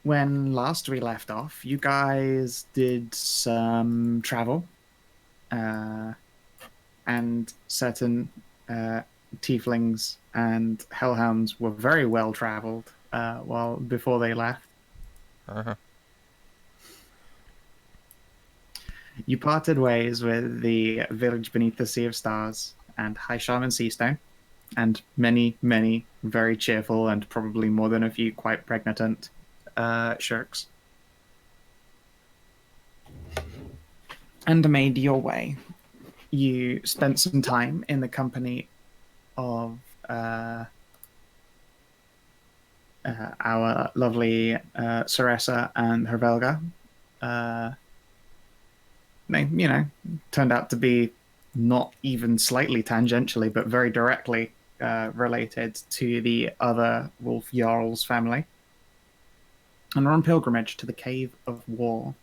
when last we left off, you guys did some travel, and certain tieflings and hellhounds were very well traveled while before they left. Uh-huh. You parted ways with the village beneath the Sea of Stars and High Shaman Seastone, and many, many very cheerful and probably more than a few quite pregnant shirks. And made your way. You spent some time in the company of our lovely Sorceress and Hervelga. They, turned out to be not even slightly tangentially, but very directly related to the other Wolf Jarl's family. And are on pilgrimage to the Cave of War.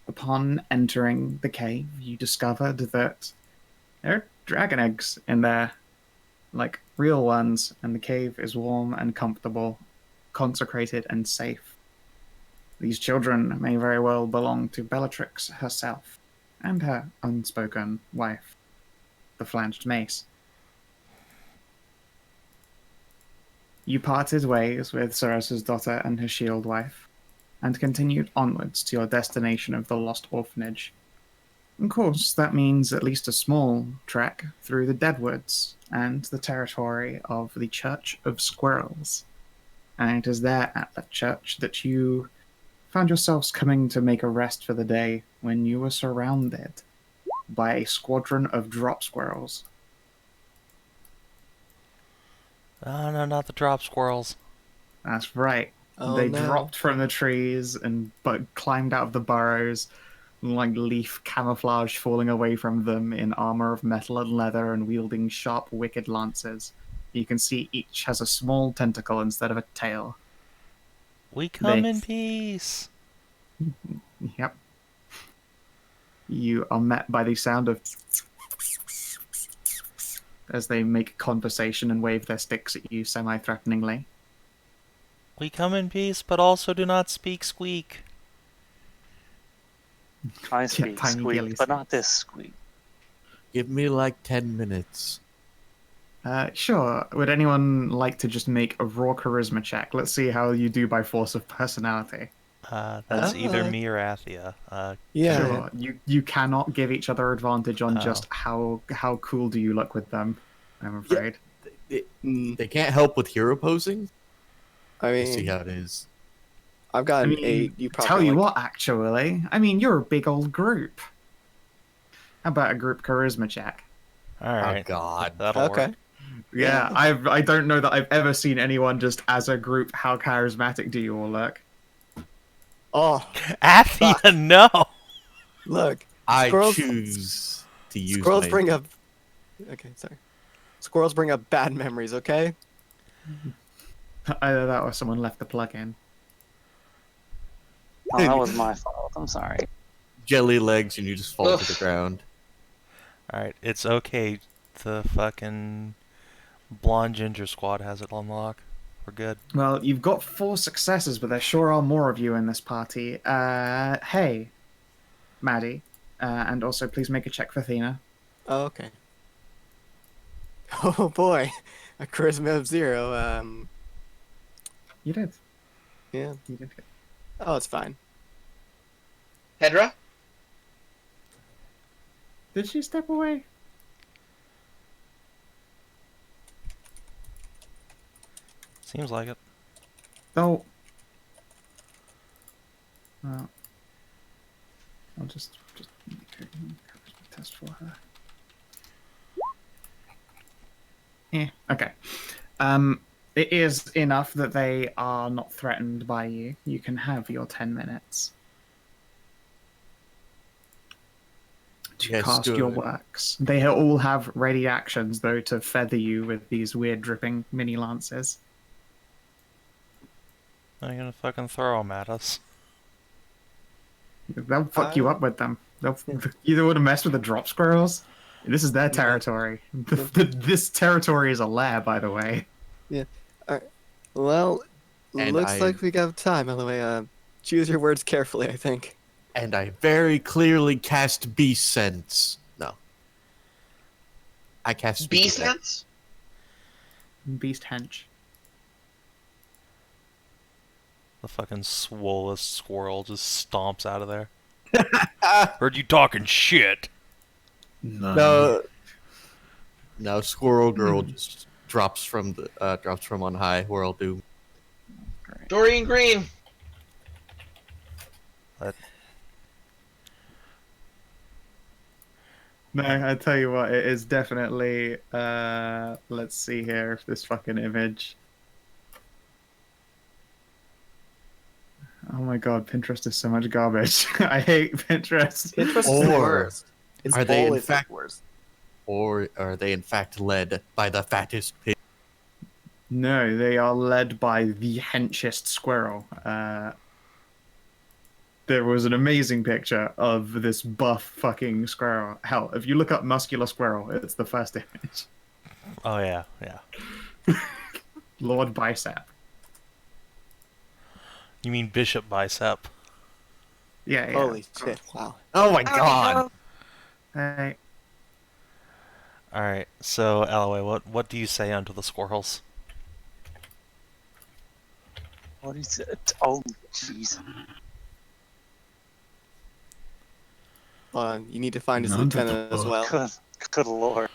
Upon entering the cave, you discovered that there are dragon eggs in there, like real ones, and the cave is warm and comfortable, consecrated and safe. These children may very well belong to Bellatrix herself and her unspoken wife, the Flanged Mace. You parted ways with Astrasdotr and her shield wife, and continued onwards to your destination of the Lost Orphanage. Of course, that means at least a small trek through the Deadwoods and the territory of the Church of Squirrels. And it is there at that church that you found yourselves coming to make a rest for the day when you were surrounded by a squadron of drop squirrels. Oh, no, not the drop squirrels. That's right. Oh, They no. dropped from the trees and climbed out of the burrows, like leaf camouflage falling away from them in armor of metal and leather and wielding sharp, wicked lances. You can see each has a small tentacle instead of a tail. We come in peace. Yep. You are met by the sound of as they make conversation and wave their sticks at you semi-threateningly. We come in peace, but also do not speak squeak. I speak tiny squeak, gillies. but not this squeak. Give me like 10 minutes. Sure. Would anyone like to just make a raw charisma check? Let's see how you do by force of personality. That's either me or Athia. Yeah. Sure. You cannot give each other advantage on just how cool do you look with them, I'm afraid. They can't help with hero posing. I Let's see mean, how it is. I've got an 8. You probably tell you like... what, actually. I mean, you're a big old group. How about a group charisma check? Alright. Oh, God. That'll Okay. work. Yeah, I don't know that I've ever seen anyone just as a group. How charismatic do you all look? Oh, Athia, no! look. I Squirrels- choose to use Squirrels my... bring up... Okay, sorry. Squirrels bring up bad memories, okay? Either that or someone left the plug in. Oh, that was my fault. I'm sorry. jelly legs and you just fall to the ground. Alright, it's okay. The fucking blonde ginger squad has it on lock. We're good. Well, you've got 4 successes, but there sure are more of you in this party. Hey, Maddie, and also please make a check for Athena. Oh, okay. Oh boy, a charisma of 0. You did. Yeah. You did good. Oh, it's fine. Hedrah? Did she step away? Seems like it. Oh. Well, I'll just make a test for her. Yeah. Okay. It is enough that they are not threatened by you. You can have your 10 minutes to Yes, cast good. your works. They all have ready actions, though, to feather you with these weird dripping mini lances. They're gonna fucking throw them at us. They'll fuck you up with them. You don't want to mess with the drop squirrels. This is their territory. This territory is a lair, by the way. Yeah. All right. Well, And Looks I- like we got time, Elloe. Choose your words carefully, I think. And I very clearly cast Beast Sense. No. I cast Bee Speak Attack. sense? Beast hench. The fucking swollest squirrel just stomps out of there. Heard you talking shit. No. No, Squirrel Girl just drops from on high. World Doom. Dorian Green. No, I tell you what, it is definitely. Let's see here if this fucking image. Oh my god, Pinterest is so much garbage. I hate Pinterest. Pinterest is the Or worst. It's are they in always the fact- worst. Or are they in fact led by the fattest pig? No, they are led by the henchest squirrel. There was an amazing picture of this buff fucking squirrel. Hell, if you look up muscular squirrel, it's the first image. Oh yeah, yeah. Lord Bicep. You mean Bishop Bicep? Yeah, yeah. Holy shit, wow. Oh my god! Hey, Alright, so Elloe, what do you say unto the squirrels? What is it? Oh, jeez. You need to find his None to lieutenant as talk. well. Good lord.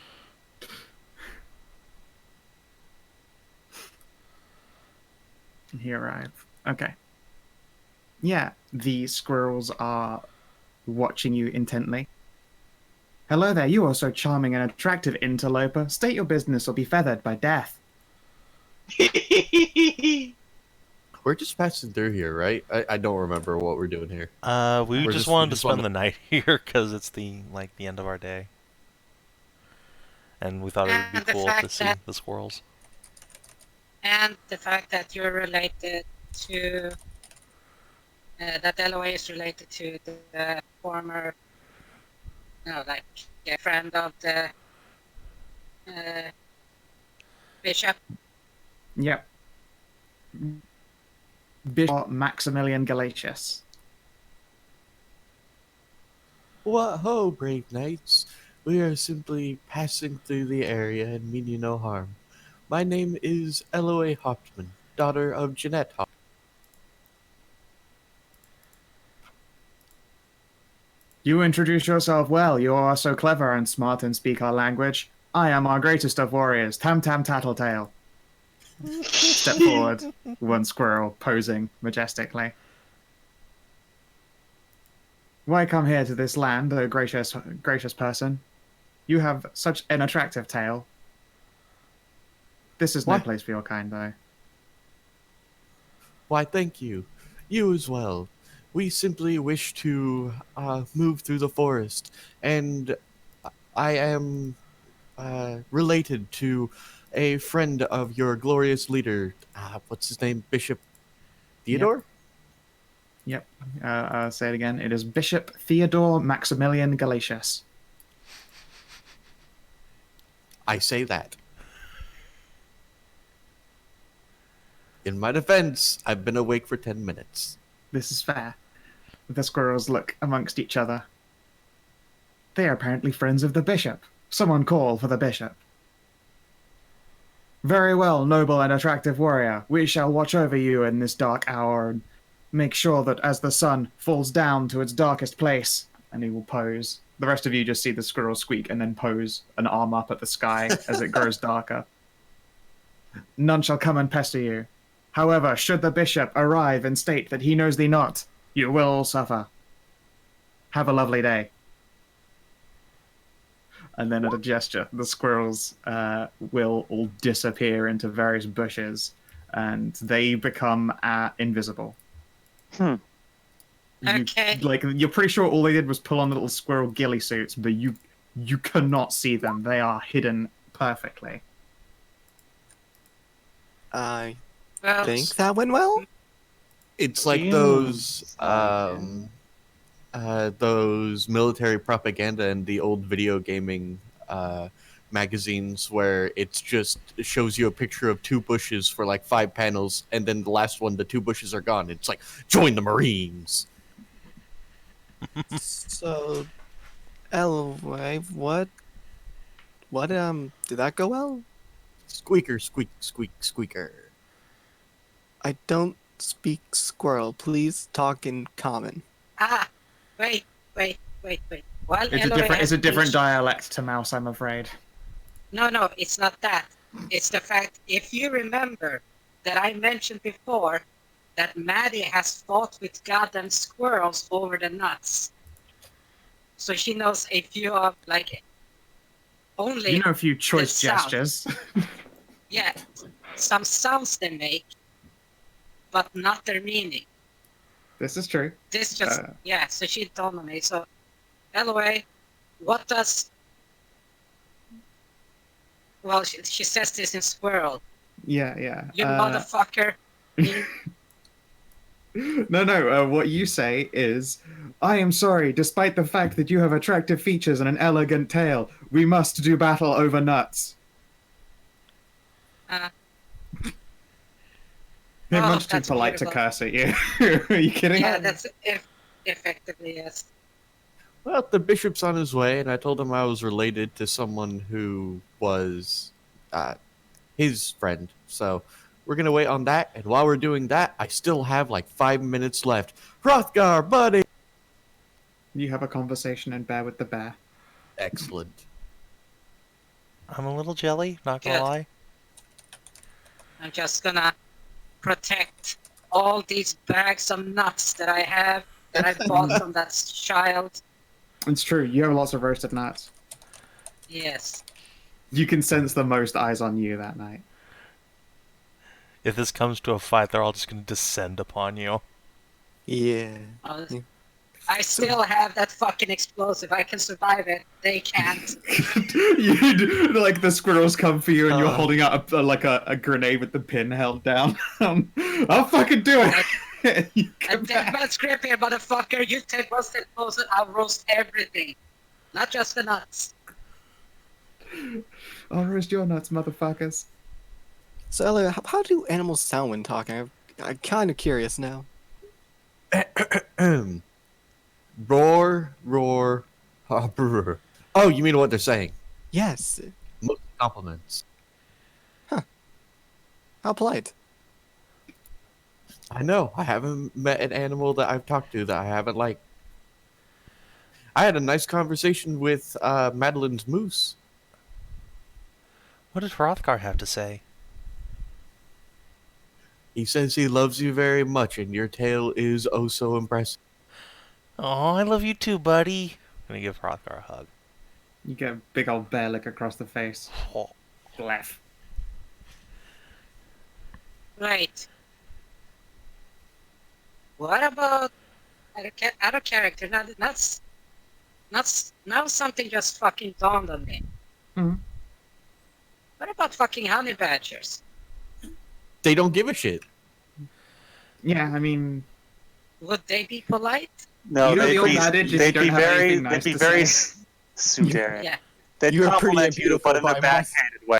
he arrived. Okay. Yeah, the squirrels are watching you intently. Hello there, you are so charming and attractive, interloper. State your business or be feathered by death. We're just passing through here, right? I don't remember what we're doing here. We We're just just- wanted we to just wanted- spend the night here because it's the end of our day. And we thought it would And be the cool to fact see that- the squirrels. And the fact that you're related to that Elloe is related to the former, like a friend of the bishop. Yep. Bishop Maximilian Galatius. What ho, brave knights! We are simply passing through the area and mean you no harm. My name is Elloe Hauptmann, daughter of Jeanette Hauptmann. You introduce yourself well. You are so clever and smart and speak our language. I am our greatest of warriors, Tam Tam Tattletale. Step forward, one squirrel posing majestically. Why come here to this land, O gracious person? You have such an attractive tail. This is no What? place for your kind, though. Why, thank you. You as well. We simply wish to move through the forest, and I am related to a friend of your glorious leader. What's his name? Bishop Theodore? Yep. I'll say it again. It is Bishop Theodore Maximilian Galatius. I say that. In my defense, I've been awake for 10 minutes. This is fair. The squirrels look amongst each other. They are apparently friends of the bishop. Someone call for the bishop. Very well, noble and attractive warrior. We shall watch over you in this dark hour and make sure that as the sun falls down to its darkest place, and he will pose. The rest of you just see the squirrel squeak and then pose an arm up at the sky as it grows darker. None shall come and pester you. However, should the bishop arrive and state that he knows thee not, you will all suffer. Have a lovely day. And then at a gesture, the squirrels will all disappear into various bushes, and they become invisible. Okay. You're pretty sure all they did was pull on little squirrel ghillie suits, but you cannot see them. They are hidden perfectly. I Well, think that went well. It's like Damn. those military propaganda and the old video gaming magazines where it shows you a picture of 2 bushes for like 5 panels, and then the last one, the 2 bushes are gone. It's like, join the Marines. So, Elloe, what, did that go well? Squeaker, squeak, squeak, squeaker. I don't speak squirrel. Please talk in common. Ah, wait. While It's a Elloe different. has It's a different been- dialect to mouse, I'm afraid. No, it's not that. It's the fact, if you remember, that I mentioned before that Maddie has fought with goddamn squirrels over the nuts. So she knows a few of, like, only, You know a few choice sound. gestures. yeah, some sounds they make, but not their meaning. This is true. This just, so she told me. So, Elloe, what does... Well, she says this in squirrel. Yeah. You motherfucker. No. What you say is, I am sorry. Despite the fact that you have attractive features and an elegant tail, we must do battle over nuts. They're Oh, much too that's polite beautiful. to curse at you. Are you kidding? Yeah, that's effectively, yes. Well, the bishop's on his way, and I told him I was related to someone who was his friend. So we're going to wait on that, and while we're doing that, I still have like 5 minutes left. Hrothgar, buddy! You have a conversation in bear with the bear. Excellent. I'm a little jelly, not gonna Good. lie. I'm just gonna protect all these bags of nuts that I have, that I bought from that child. It's true. You have lots of roasted nuts. Yes. You can sense the most eyes on you that night. If this comes to a fight, they're all just gonna descend upon you. Yeah. I still have that fucking explosive. I can survive it. They can't. Like the squirrels come for you, and you're holding out a grenade with the pin held down. I'll fucking do it. You come And back. then, script here, motherfucker. You take one step closer, I'll roast everything. Not just the nuts. I'll roast your nuts, motherfuckers. So, Elloe, how do animals sound when talking? I'm kind of curious now. Roar, roar, brr. Oh, you mean what they're saying? Yes. Most compliments. How polite. I know. I haven't met an animal that I've talked to that I haven't liked. I had a nice conversation with Madilyn's moose. What does Hrothgar have to say? He says he loves you very much, and your tail is oh so impressive. Oh, I love you too, buddy. I'm gonna give Hrothgar a hug. You get a big old bear lick across the face. Oh. Laugh. Right. What about out of character? Now something just fucking dawned on me. Mhm. What about fucking honey badgers? They don't give a shit. Yeah, I mean, Would they be polite? No, You know they'd the old be, adage, if you they'd don't be have very, anything nice they'd be to very say. Sudarian. Yeah. They'd You're pretty compliment you, beautiful, but in a but I must- backhanded way.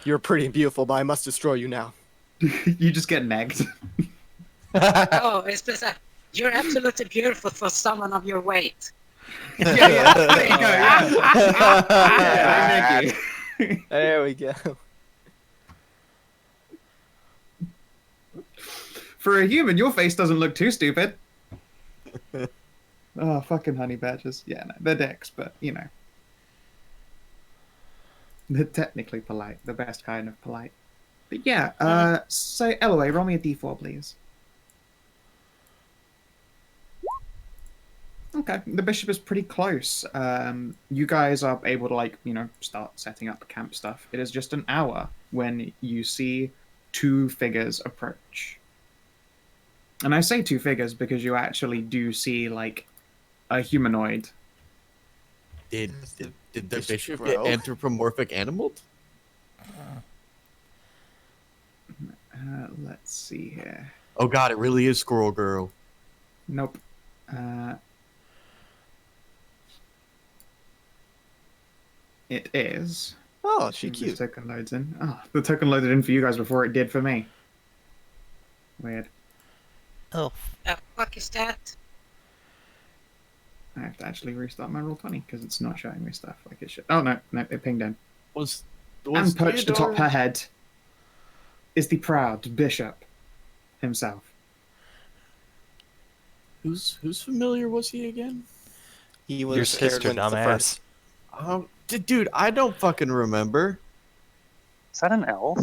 You're pretty and beautiful, but I must destroy you now. You just get negged. Oh, it's just you're absolutely beautiful for someone of your weight. Yeah, there you go. Yeah, thank you. There we go. For a human, your face doesn't look too stupid. Oh, fucking honey badgers. Yeah, no, they're dicks, but, you know. They're technically polite. The best kind of polite. But yeah, so, Elloe, roll me a d4, please. Okay, the bishop is pretty close. You guys are able to, like, you know, start setting up camp stuff. It is just an hour when you see 2 figures approach. And I say 2 figures because you actually do see, like, a humanoid. Did the Bishop bishop grow? get anthropomorphic animal? Let's see here. Oh god, it really is Squirrel Girl. Nope. It is Oh, she This cute. token loads in. Oh, the token loaded in for you guys before it did for me. Weird. Oh, The fuck is that? I have to actually restart my Roll20 because it's not showing me stuff like it should. Oh no, it pinged in. Was And perched Theodore... atop her head is the proud bishop himself. Who's familiar was he again? He was your sister, Ceridwen the dumbass. first. Dude, I don't fucking remember. Is that an elf?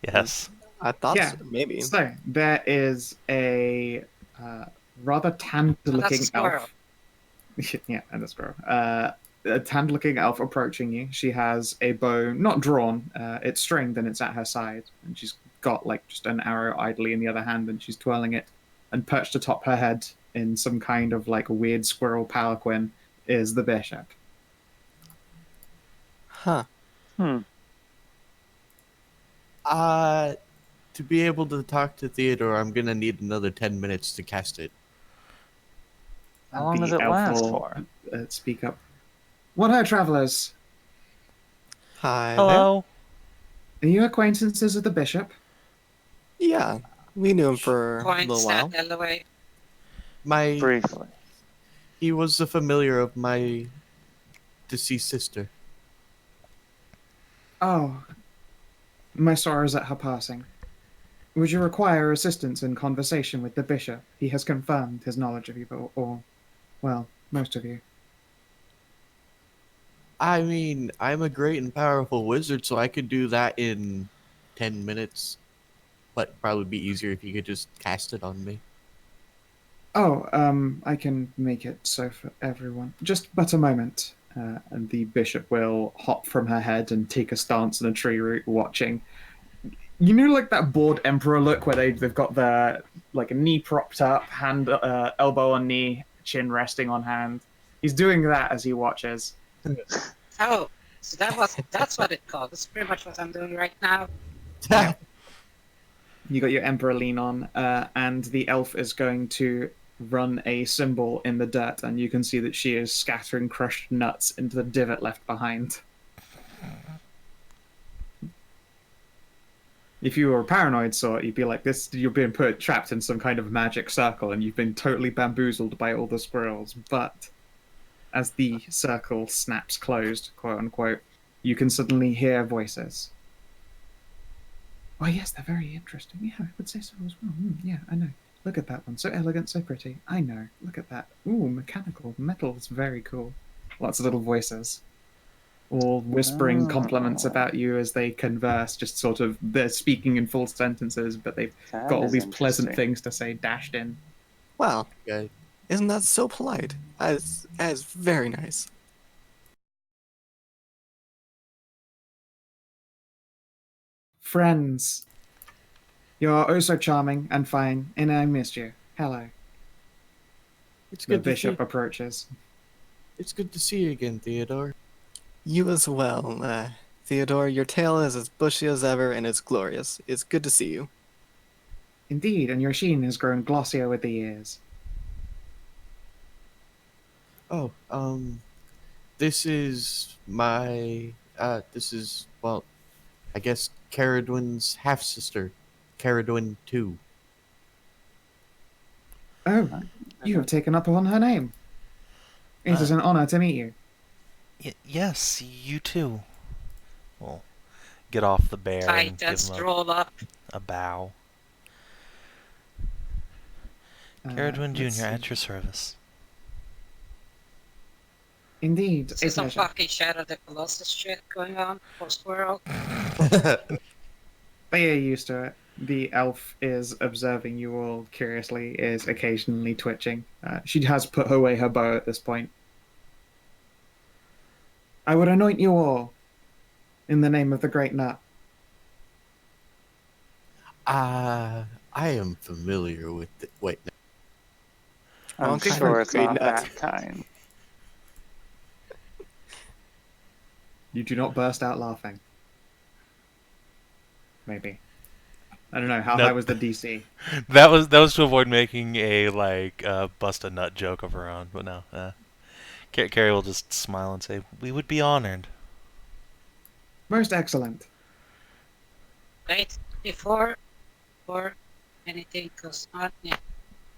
Yes. I thought Yeah. so, maybe. So there is a rather tanned-looking That's a squirrel. elf. Yeah, and a squirrel. A tanned-looking elf approaching you. She has a bow, not drawn. It's stringed and it's at her side, and she's got like just an arrow idly in the other hand, and she's twirling it. And perched atop her head in some kind of like weird squirrel palanquin is the bishop. Huh. Hmm. To be able to talk to Theodore, I'm gonna need another 10 minutes to cast it. How long The does it elf last will, for? Speak up. What ho, travelers? Hi Hello. Are you acquaintances of the bishop? there. Yeah, we knew him for a Points little while. at Elloe. Briefly. He was a familiar of my deceased sister. Oh, my sorrows at her passing. Would you require assistance in conversation with the bishop? He has confirmed his knowledge of you, or well, most of you. I mean, I'm a great and powerful wizard, so I could do that in 10 minutes. But probably be easier if you could just cast it on me. Oh, I can make it so for everyone. Just but a moment. And the bishop will hop from her head and take a stance in a tree root, watching. You know, like that bored emperor look where they've got their like a knee propped up, hand, elbow on knee, chin resting on hand. He's doing that as he watches. Oh, so that's what it called. That's pretty much what I'm doing right now. You got your emperor lean on, and the elf is going to run a symbol in the dirt, and you can see that she is scattering crushed nuts into the divot left behind. If you were a paranoid sort, you'd be like, "This, you're being trapped in some kind of magic circle, and you've been totally bamboozled by all the squirrels." But as the circle snaps closed, quote unquote, you can suddenly hear voices. Oh yes, they're very interesting. Yeah, I would say so as well. Yeah, I know. Look at that one. So elegant, so pretty. I know. Look at that. Ooh, mechanical. Metal is very cool. Lots of little voices. All whispering compliments about you as they converse. Just sort of, they're speaking in full sentences, but they've That got all is these pleasant interesting. things to say dashed in. Wow, Okay. isn't that so polite? As very nice. Friends, you're oh so charming and fine, and I missed you. Hello. It's The good to see. bishop approaches. It's good to see you again, Theodore. You as well, Theodore. Your tail is as bushy as ever, and it's glorious. It's good to see you. Indeed, and your sheen has grown glossier with the years. Oh, this is my, well, I guess Ceridwen's half-sister, Ceridwen 2. Oh, you have taken up upon her name. It is an honor to meet you. Yes, you too. We'll get off the bear I and give just him roll up. a bow. Let's Ceridwen Jr. see. at your service. Indeed, This a is some pleasure. fucking Shadow the Colossus shit going on for Squirrel. But you're used to it. The elf is observing you all curiously, is occasionally twitching. She has put away her bow at this point. I would anoint you all in the name of the Great Nut. I am familiar with the, wait, no. I'm Okay, sure it's great not nut. that kind. You do not burst out laughing. Maybe. I don't know. How Nope. high was the DC? That was to avoid making a bust a nut joke of her own, but no. Carrie will just smile and say, "We would be honored." Most excellent. Right before anything goes on, yeah,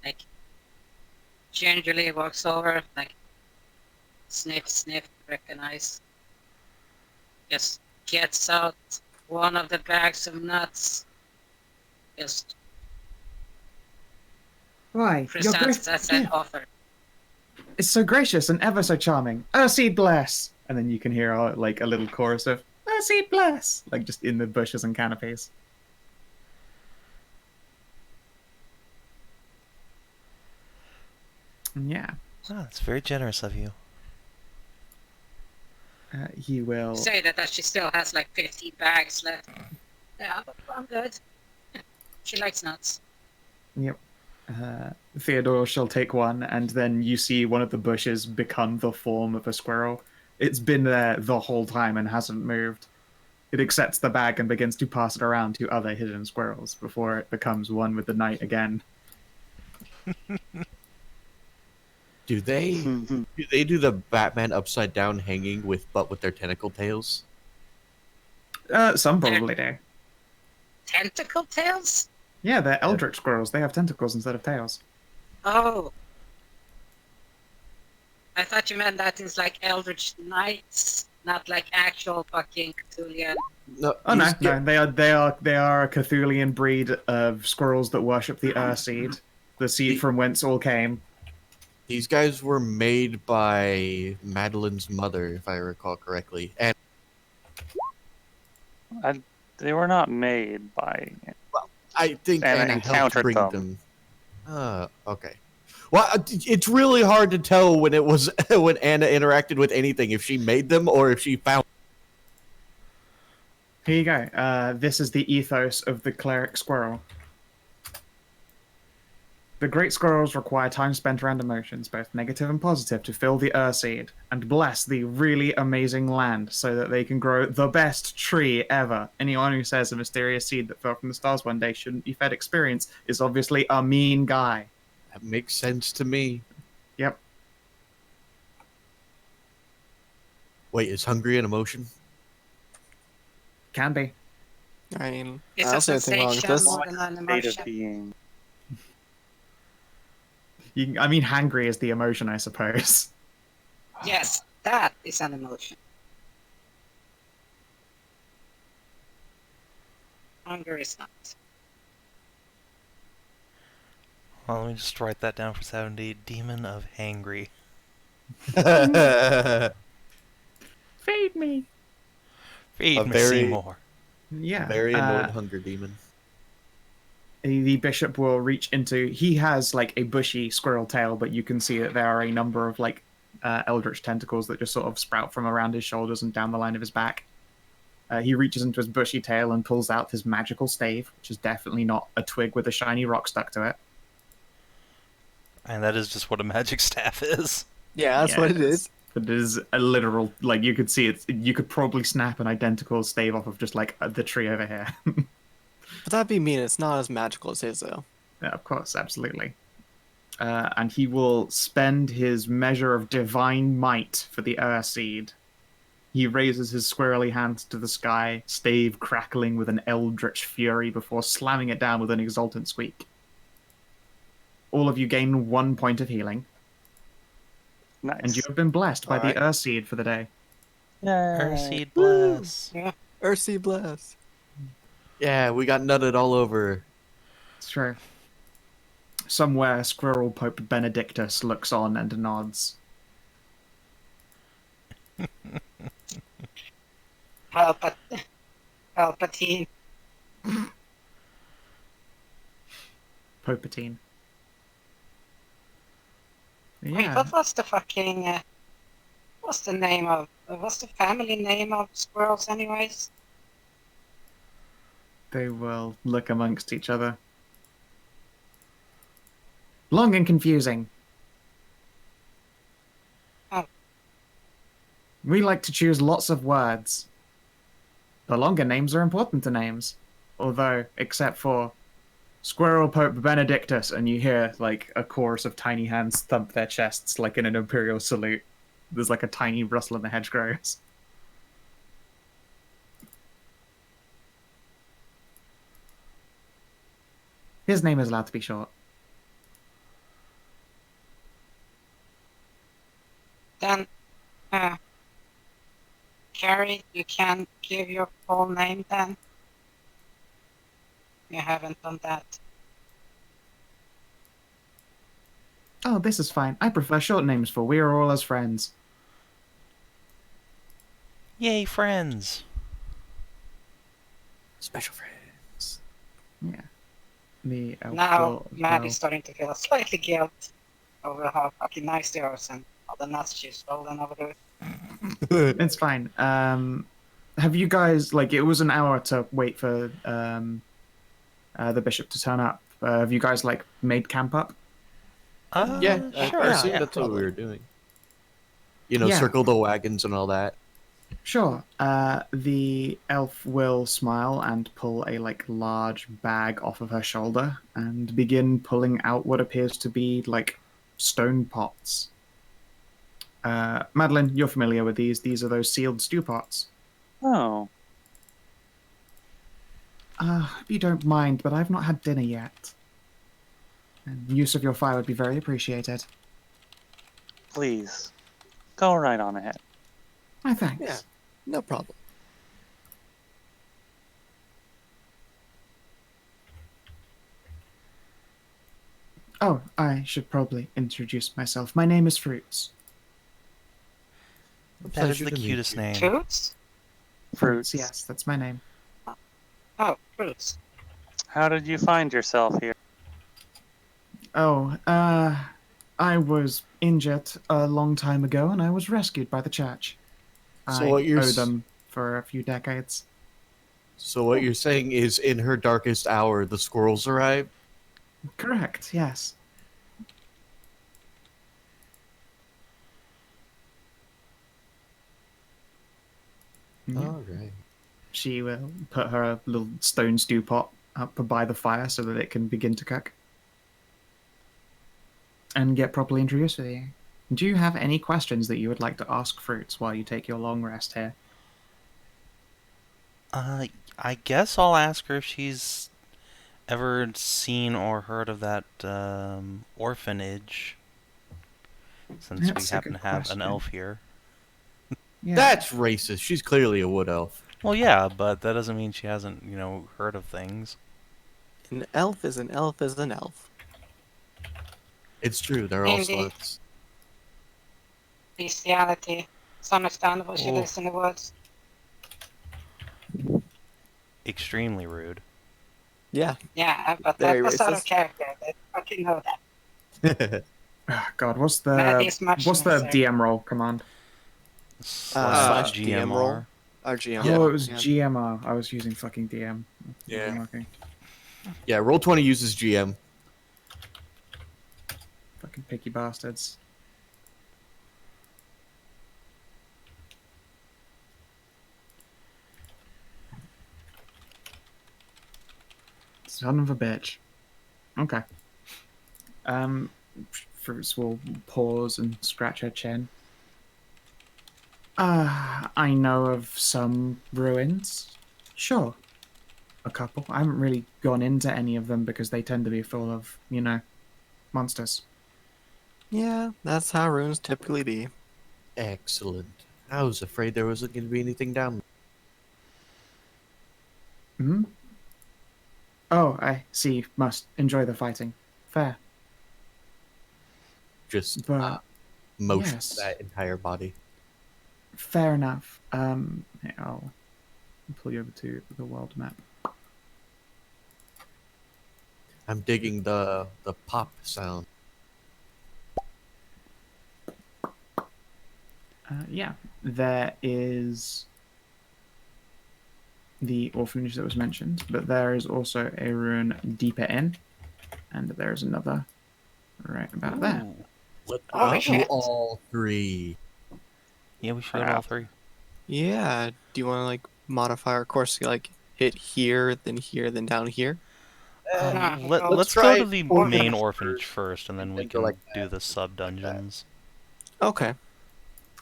like gingerly walks over, like sniff, recognize, just gets out one of the bags of nuts, just Why? Your presents grace, as an offer. it's so gracious and ever so charming. Earthseed bless! And then you can hear like a little chorus of Earthseed bless, like just in the bushes and canopies. Yeah, Oh, that's very generous of you. he will. Say that she still has like 50 bags left. Yeah, but I'm good. She likes nuts. Yep. Theodore shall take one, and then you see one of the bushes become the form of a squirrel. It's been there the whole time and hasn't moved. It accepts the bag and begins to pass it around to other hidden squirrels before it becomes one with the night again. Do they do the Batman upside down hanging with their tentacle tails? Some probably do. Tentacle tails? Yeah, they're eldritch squirrels. They have tentacles instead of tails. Oh. I thought you meant that is like eldritch knights, not like actual fucking Cthulhian. No, Oh no, they are a Cthulian breed of squirrels that worship the Earthseed, the seed from whence all came. These guys were made by Madilyn's mother, if I recall correctly. And they were not made by. I think And I Anna helped encountered bring them. Okay. Well, it's really hard to tell when it was when Anna interacted with anything, if she made them or if she found. Here you go. This is the ethos of the cleric squirrel. The great squirrels require time spent around emotions, both negative and positive, to fill the Earthseed and bless the really amazing land so that they can grow the best tree ever. Anyone who says a mysterious seed that fell from the stars one day shouldn't be fed experience is obviously a mean guy. That makes sense to me. Yep. Wait, is hungry an emotion? Can be. I mean, It's I a don't see anything wrong with this. sensation more than an State of emotion. being. I mean, hangry is the emotion, I suppose. Yes, that is an emotion. Hunger is not. Well, let me just write that down for 70. Demon of Hangry. Feed me. Feed A me, very- Seymour. Yeah. Very annoyed hunger demon. The bishop will reach into. He has like a bushy squirrel tail, but you can see that there are a number of like eldritch tentacles that just sort of sprout from around his shoulders and down the line of his back. He reaches into his bushy tail and pulls out his magical stave, which is definitely not a twig with a shiny rock stuck to it. And that is just what a magic staff is. Yeah, that's what it is. But it is a literal, like you could see it. You could probably snap an identical stave off of just like the tree over here. But that'd be mean. It's not as magical as his, though. Yeah, of course, absolutely. And he will spend his measure of divine might for the Earthseed. He raises his squirrely hands to the sky, stave crackling with an eldritch fury before slamming it down with an exultant squeak. All of you gain 1 point of healing, Nice. and you have been blessed by Alright. the Earthseed for the day. Earthseed bless. Earthsea bless. Yeah, we got nutted all over. It's true. Somewhere, Squirrel Pope Benedictus looks on and nods. Palpatine. Popatine. Wait, Yeah, what was the fucking... what's the name of... what's the family name of squirrels anyways? they will look amongst each other. Long and confusing. Oh. We like to choose lots of words. The longer names are important to names. Although, except for Squirrel Pope Benedictus, and you hear like a chorus of tiny hands thump their chests like in an imperial salute. There's like a tiny rustle in the hedgerows. His name is allowed to be short. Then, Carrie, you can give your full name then. You haven't done that. Oh, this is fine. I prefer short names for we are all as friends. Yay, friends! Special friends. Yeah. The elf Now, will as Maddie's well. starting to feel slightly guilt over how fucking nice they are and all the nuts she's stolen over there. It's fine. Have you guys like it was an hour to wait for the bishop to turn up? Have you guys like made camp up? Yeah, sure. I assume yeah, that's what we probably. were doing. You know, Yeah. circle the wagons and all that. Sure. The elf will smile and pull a like large bag off of her shoulder and begin pulling out what appears to be like stone pots. Madilyn, you're familiar with these. These are those sealed stew pots. Oh, If you don't mind, but I've not had dinner yet. And use of your fire would be very appreciated. please. Go right on ahead. My thanks. Yeah. No problem. Oh, I should probably introduce myself. My name is Fruits. A That is pleasure the to meet cutest you. name. Fruits? Fruits, yes, that's my name. Oh, fruits. How did you find yourself here? Oh, I was injured a long time ago and I was rescued by the church. So I what you're owe s- them for a few decades. So what you're saying is, in her darkest hour, the squirrels arrived? Correct, yes. Yeah. All right. She will put her little stone stew pot up by the fire so that it can begin to cook. And get properly introduced with you. Do you have any questions that you would like to ask Fruits while you take your long rest here? I guess I'll ask her if she's ever seen or heard of that orphanage, since we That's a happen good to have question. an elf here. Yeah. That's racist. She's clearly a wood elf. Well, yeah, but that doesn't mean she hasn't, heard of things. An elf is an elf is an elf. It's true. They're all Indeed. sluts. Bestiality. It's understandable she Oh. lives in the woods. Extremely rude. Yeah. Yeah, but Very that's out of racist. character. They fucking know that. Ah, God, what's Maddie's much the nicer. DM roll command? Slash DM roll. GMR. Our GM. Oh, it was yeah. GMR. I was using fucking DM. Yeah. Okay. Yeah, Roll20 uses GM. Fucking picky bastards. Son of a bitch. Okay. Fruits will pause and scratch her chin. I know of some ruins. Sure. A couple. I haven't really gone into any of them because they tend to be full of, monsters. Yeah, that's how runes typically be. Excellent. I was afraid there wasn't going to be anything down Hmm? Oh, I see. Must enjoy the fighting. Fair. just But most yes. of that entire body. fair enough. Here, I'll pull you over to the world map. I'm digging the pop sound. Yeah, there is the orphanage that was mentioned, but there is also a ruin deeper in, and there is another right about there. Ooh. Let's Oh, go shit. all three. Yeah, we should go to all three. Yeah. Do you want to like modify our course? Like hit here, then down here. Let's go try to the orphanage main first, orphanage first, and then we then go can like do that, the sub dungeons. Okay.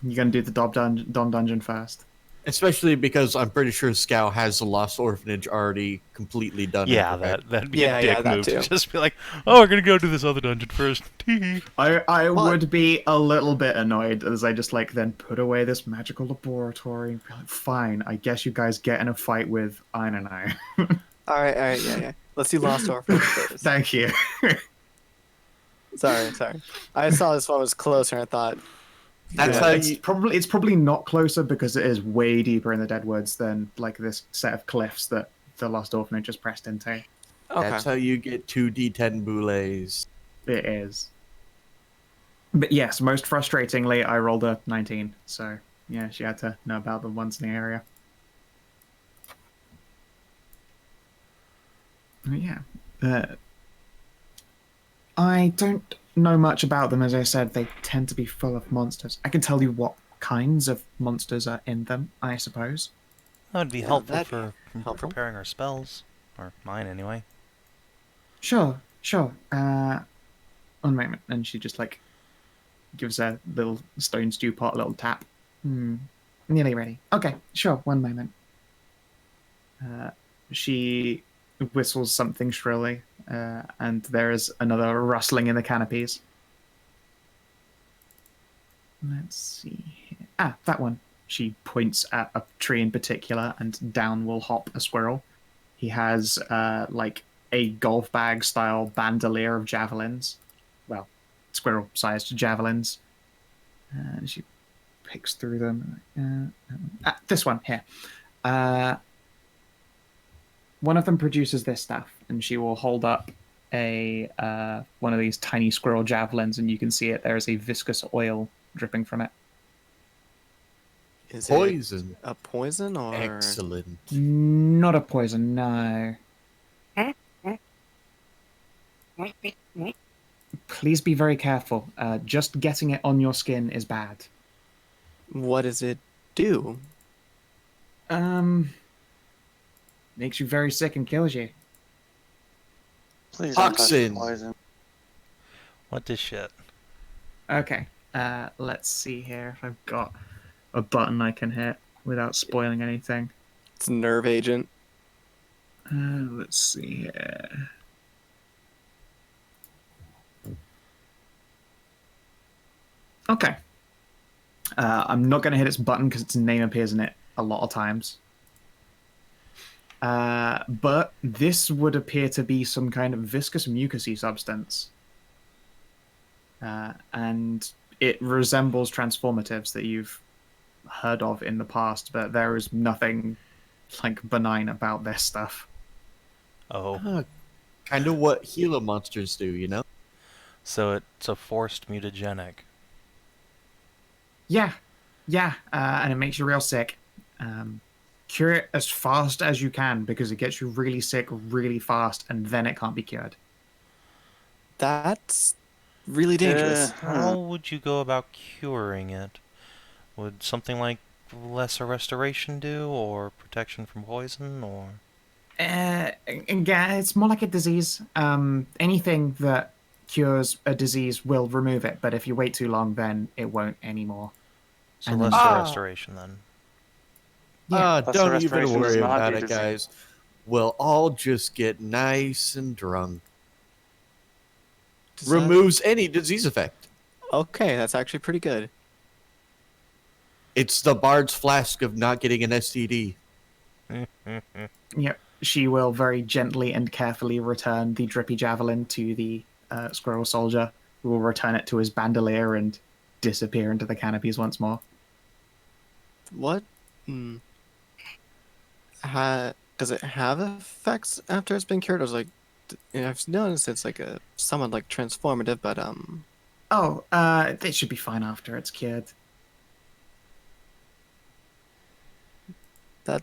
You're gonna do the Dom dungeon first. Especially because I'm pretty sure Scow has the Lost Orphanage already completely done. Yeah, and perfected. that'd be Yeah, a dick yeah, that move to too. just be like, oh, we're gonna go to this other dungeon first. I What? would be a little bit annoyed as I just like then put away this magical laboratory and be like, fine, I guess you guys get in a fight with, I don't know. All right, yeah. Let's do Lost Orphanage first. Thank you. Sorry. I saw this one was closer and I thought, That's yeah, how it's you. probably not closer because it is way deeper in the Deadwoods than like this set of cliffs that the Lost Orphanage just pressed into. okay. That's how you get 2d10 boulets. It is. But yes, most frustratingly, I rolled a 19. So yeah, she had to know about the ones in the area. But yeah. I don't know much about them. As I said, they tend to be full of monsters. I can tell you what kinds of monsters are in them, I suppose. That would be Yeah, helpful that'd for be helpful. preparing our spells. Or mine, anyway. Sure. One moment. And she just like gives a little stone stew pot a little tap. Nearly ready. Okay, sure. One moment. She whistles something shrilly, and there is another rustling in the canopies. Let's see here. Ah, that one. She points at a tree in particular, and down will hop a squirrel. He has like a golf bag style bandolier of javelins. Well, squirrel-sized javelins. And she picks through them. This one here. One of them produces this stuff, and she will hold up a one of these tiny squirrel javelins, and you can see it. There is a viscous oil dripping from it. Is Poison. it a poison or? Excellent. Not a poison, no. Please be very careful. Just getting it on your skin is bad. What does it do? Makes you very sick and kills you. Please don't touch the Toxin. poison. What this shit? Okay. Let's see here if I've got a button I can hit without spoiling anything. It's a nerve agent. Let's see here. Okay. I'm not going to hit its button because its name appears in it a lot of times. But this would appear to be some kind of viscous mucousy substance. And it resembles transformatives that you've heard of in the past, but there is nothing like benign about this stuff. Oh, Kind of what Gila monsters do, you know? so it's a forced mutagenic. Yeah, and it makes you real sick. Cure it as fast as you can because it gets you really sick really fast, and then it can't be cured. That's really dangerous. How would you go about curing it? Would something like lesser restoration do, or protection from poison, or? It's more like a disease. Anything that cures a disease will remove it, but if you wait too long, then it won't anymore. So And lesser then- restoration then. Yeah. Plus, Don't the even restoration does worry not about do it, disease. guys. We'll all just get nice and drunk. Does that- Removes any disease effect. Okay, that's actually pretty good. It's the Bard's flask of not getting an STD. Yep. She will very gently and carefully return the drippy javelin to the squirrel soldier, who will return it to his bandolier and disappear into the canopies once more. What? Does it have effects after it's been cured? Or is like, I've noticed it's like a somewhat like transformative, but Oh, it should be fine after it's cured. that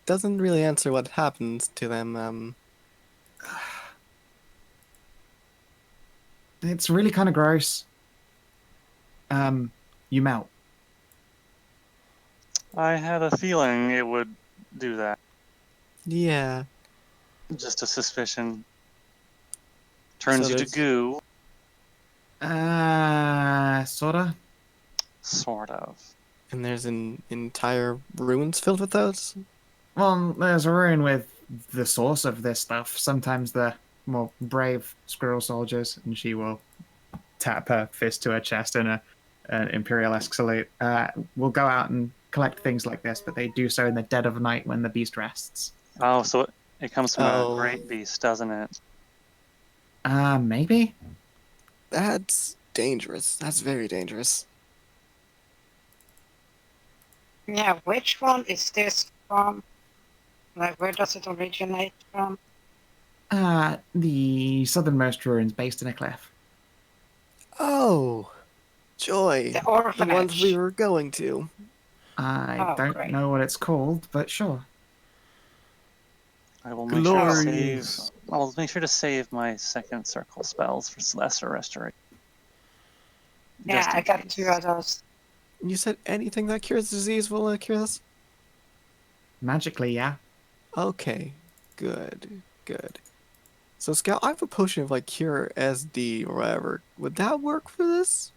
doesn't really answer what happens to them. It's really kind of gross. You melt. I had a feeling it would do that. Yeah. Just a suspicion. Turns So you to there's- goo, Sorta. sort of. And there's an entire ruins filled with those? Well, there's a rune with the source of this stuff. Sometimes the more brave squirrel soldiers, and she will tap her fist to her chest in an imperial-esque salute, will go out and collect things like this, but they do so in the dead of night when the beast rests. Oh, so it comes from Oh. a great beast, doesn't it? Maybe? That's dangerous. That's very dangerous. Yeah, which one is this from? Like, where does it originate from? The southernmost ruins based in a cliff. Oh, joy. The The ones we orphanage. were going to. I Oh, don't great. know what it's called, but sure. I will make sure to save. Glorious. I'll make sure to save my second circle spells for lesser restoration. Yeah, Just in I got case. 2 of those. You said anything that cures disease will cure this? Magically, yeah. Okay, good, good. So, Scout, I have a potion of, like, Cure SD or whatever. Would that work for this?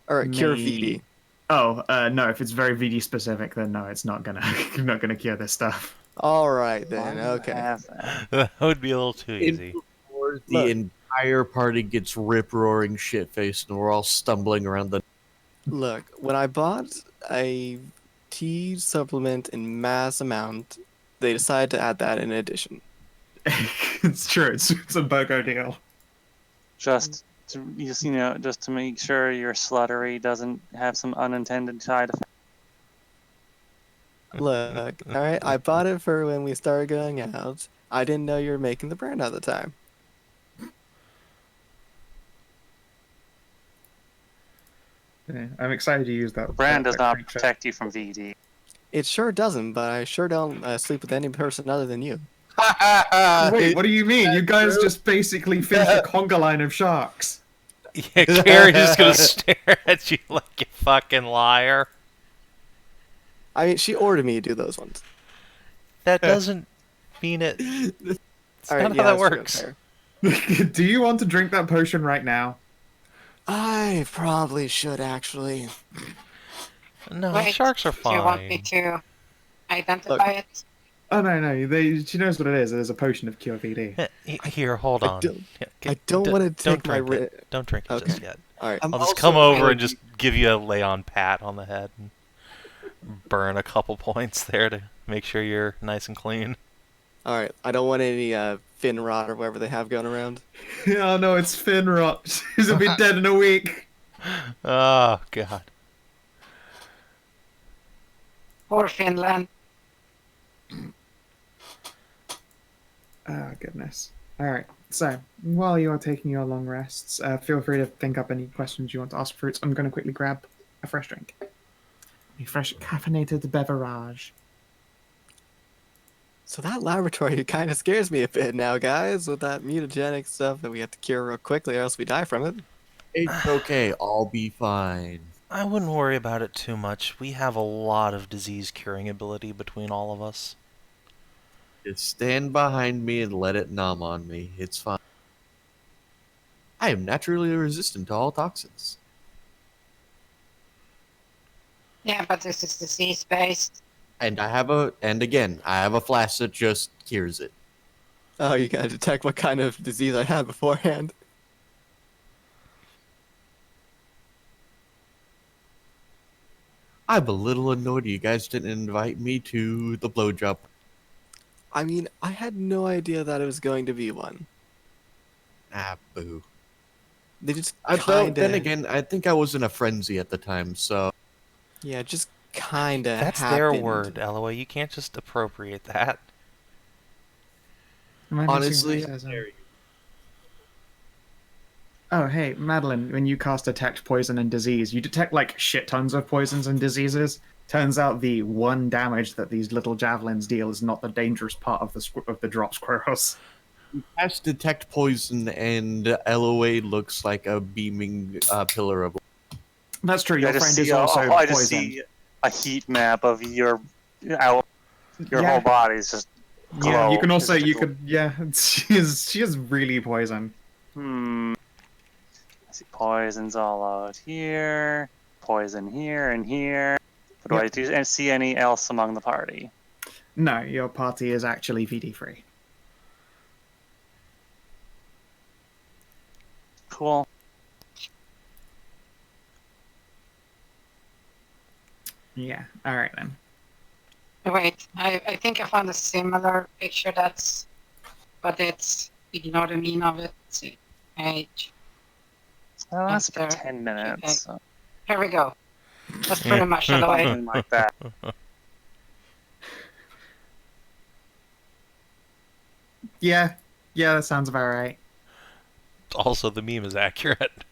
Or Cure Maybe. VD? Oh, no, if it's very VD specific, then no, it's not gonna not gonna cure this stuff. Alright then, I okay. have that. That would be a little too In easy. before the Look. entire party gets rip-roaring shit-faced and we're all stumbling around the... Look, when I bought a tea supplement in mass amount, they decided to add that in addition. It's true, it's a BOGO deal. Just to make sure your sluttery doesn't have some unintended side effects. Look, alright, I bought it for when we started going out. I didn't know you were making the brand at the time. Yeah, I'm excited to use that. The brand does that not creature. protect you from VD. It sure doesn't, but I sure don't sleep with any person other than you. Wait, what do you mean? You guys just basically finished a conga line of sharks. Yeah, Karen's just gonna stare at you like you fucking liar. I mean, she ordered me to do those ones. That doesn't mean it. It's Alright, not yeah, how that that's true, works. fair. Do you want to drink that potion right now? I probably should actually. No, Wait, sharks are do you want me fine. to identify it? Oh no, she knows what it is. It is a potion of cure VD. Here, hold I on. don't- Yeah, I don't wanna don't take my drink it. Don't drink it Okay. just yet. Alright. I'm I'll just also come over and gonna just give you a lay on pat on the head and burn a couple points there to make sure you're nice and clean. Alright, I don't want any fin rot or whatever they have going around. Oh no, it's Finrot. He'll be dead in a week. Oh god. Or Finland. Oh goodness. All right. So while you are taking your long rests, feel free to think up any questions you want to ask Fruits. I'm going to quickly grab a fresh drink, a fresh caffeinated beverage. So that laboratory kind of scares me a bit now, guys, with that mutagenic stuff that we have to cure real quickly or else we die from it. It's okay, I'll be fine. I wouldn't worry about it too much. We have a lot of disease curing ability between all of us. Just stand behind me and let it numb on me. It's fine. I am naturally resistant to all toxins. Yeah, but this is disease-based. And I have again, I have a flask that just cures it. Oh, you gotta detect what kind of disease I had beforehand. I'm a little annoyed you guys didn't invite me to the blowjob. I mean, I had no idea that it was going to be one. Ah, boo. They just Then kinda... again, I think I was in a frenzy at the time, so... Yeah, just kinda That's happened. their word, Elloe. You can't just appropriate that. Am I missing Honestly, what it says? Oh, hey, Madilyn, when you cast Detect Poison and Disease, you detect like shit tons of poisons and diseases. Turns out the one damage that these little javelins deal is not the dangerous part of the drop squirrels. cast detect poison, and Elloe looks like a beaming pillar of... That's true. Your I just friend see is also I just poisoned. see a heat map of your Yeah. whole body is just Yeah, you glow. can also Just you glow. could yeah. She is really poisoned. I see poisons all out here, poison here and here. Do I do and see any else among the party? No, your party is actually VD free. Cool. Yeah. All right then. Wait, I think I found a similar picture but it's, ignore the mean of it. Let's see. Age. Well, that's for After- 10 minutes. So Here we go. That's pretty much the way. something like that. Yeah. Yeah, that sounds about right. Also, the meme is accurate.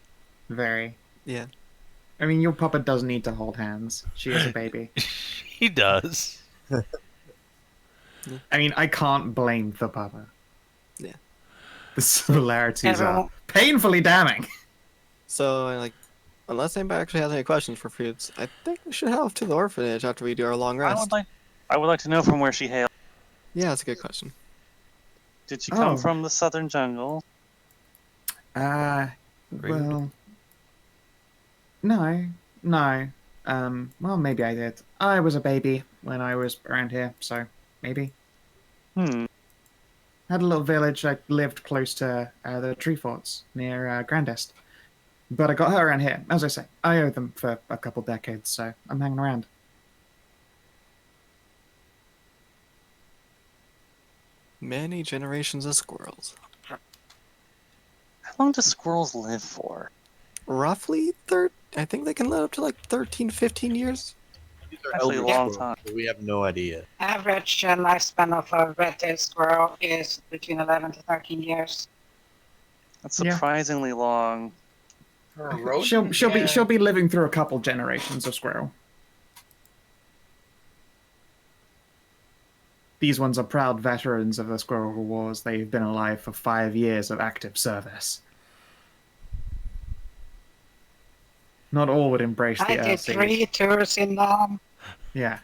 Very. Yeah. I mean, your puppet does need to hold hands. She is a baby. He does. I mean, I can't blame the puppet. Yeah. The similarities are Everyone- painfully damning. So, unless anybody actually has any questions for Fruits, I think we should head off to the orphanage after we do our long rest. I would like to know from where she hails. Yeah, that's a good question. Did she come Oh. from the southern jungle? Well, no. Well, maybe I did. I was a baby when I was around here, so maybe. Had a little village. I lived close to the tree forts near Grandest. But I got her around here. As I say, I owe them for a couple decades, so I'm hanging around. Many generations of squirrels. How long do squirrels live for? Roughly I think they can live up to like 13, 15 years. These are Actually, a elder long squirrels, time. so we have no idea. Average lifespan of a red-tailed squirrel is between 11 to 13 years. That's Yeah. surprisingly long. For a rodent, She'll be living through a couple generations of squirrel. These ones are proud veterans of the Squirrel Wars. They've been alive for 5 years of active service. Not all would embrace the I did Earthseed. 3 tours in Yeah.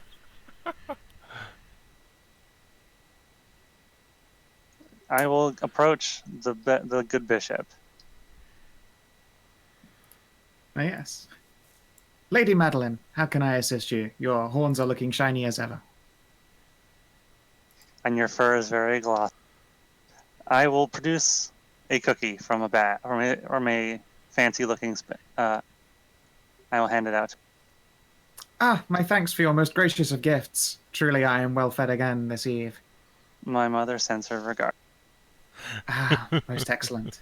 I will approach the good bishop. Oh, yes. Lady Madilyn, how can I assist you? Your horns are looking shiny as ever. And your fur is very glossy. I will produce a cookie from a bat from a fancy-looking. I will hand it out. Ah, my thanks for your most gracious of gifts. Truly, I am well fed again this eve. My mother sends her regard. Ah, most excellent.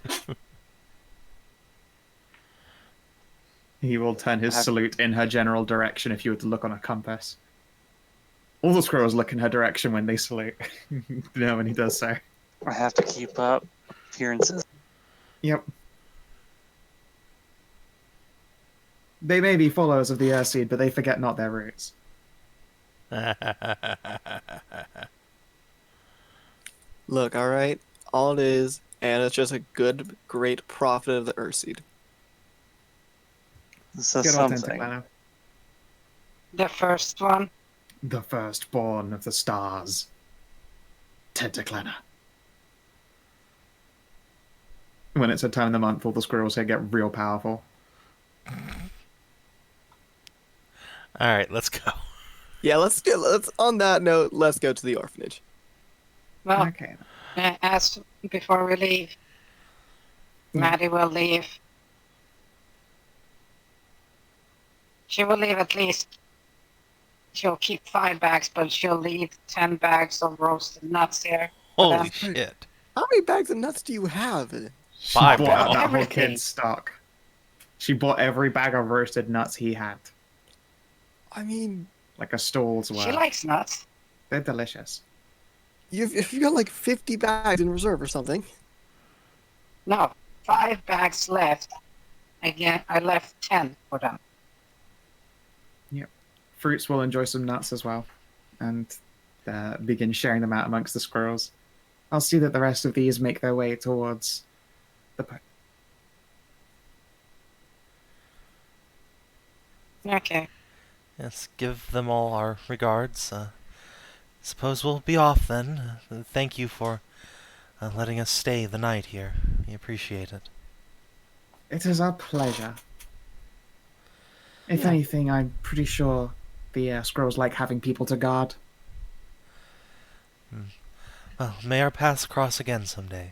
He will turn his salute in her general direction if you were to look on a compass. All the squirrels look in her direction when they salute. You know, when he does so. I have to keep up appearances. Yep. They may be followers of the Earthseed, but they forget not their roots. Look, alright? All it is, and it's just a good, great prophet of the Earthseed. So Good old something. Tentaclano. the first one. The firstborn of the stars. Tentaclana. When it's a time of the month, all the squirrels here get real powerful. Alright, let's go. Yeah, on that note, let's go to the orphanage. Well, Okay. as before we leave, Maddie will leave. She will leave at least. She'll keep 5 bags, but she'll leave 10 bags of roasted nuts here. Holy them. shit. How many bags of nuts do you have? She 5 bought now. that whole Everything. kid's stock. She bought every bag of roasted nuts he had. I mean, Like a stall's worth. She likes nuts. They're delicious. you've got like 50 bags in reserve or something. No, 5 bags left. Again, I left 10 for them. Fruits will enjoy some nuts as well, and begin sharing them out amongst the squirrels. I'll see that the rest of these make their way towards the boat. Okay. Yes, give them all our regards. Suppose we'll be off then. Thank you for letting us stay the night here. We appreciate it. It is our pleasure. If Yeah. anything, I'm pretty sure The squirrels like having people to guard. Well, may our paths cross again someday.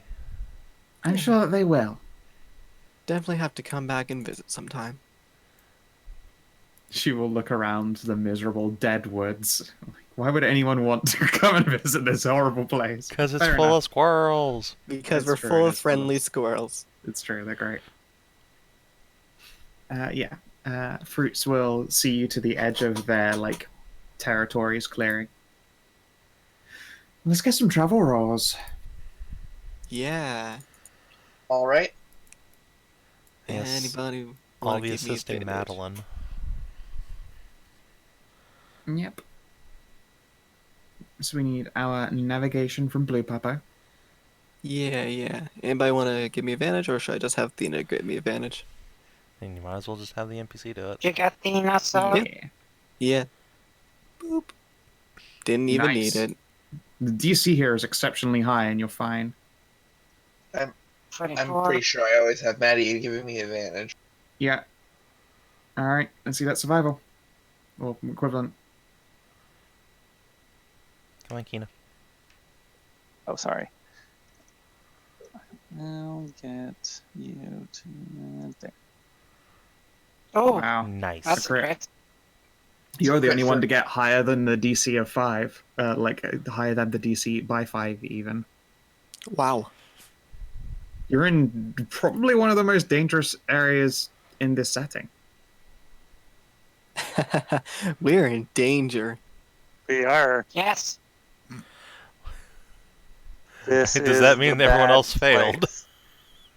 I'm sure that they will. Definitely have to come back and visit sometime. She will look around the miserable dead woods. Why would anyone want to come and visit this horrible place? Because it's Fair full enough. of squirrels. Because It's we're true, full it of is full of- friendly squirrels. It's true, they're great. Fruits will see you to the edge of their, like, territories clearing. Let's get some travel rolls. Yeah. All right. Yes. Anybody I'll want be to give me assisting advantage? Madilyn. Yep. So we need our navigation from Blue Papa. Yeah. Anybody want to give me advantage, or should I just have Thena give me advantage? And you might as well just have the NPC do it. You got Tina, so Yeah. Yeah. Boop. Didn't even Nice. need it. The DC here is exceptionally high, and you're fine. I'm 24. pretty sure I always have Maddie giving me advantage. Yeah. Alright, let's see that survival. Or equivalent. Come on, Kina. Oh, sorry. I'll get you to there. Oh, Wow. Nice. that's crit. great. You're the only one for- to get higher than the DC of 5. Higher than the DC by 5, even. Wow. You're in probably one of the most dangerous areas in this setting. We're in danger. We are. Yes. This Does is that mean the everyone bad else failed? place.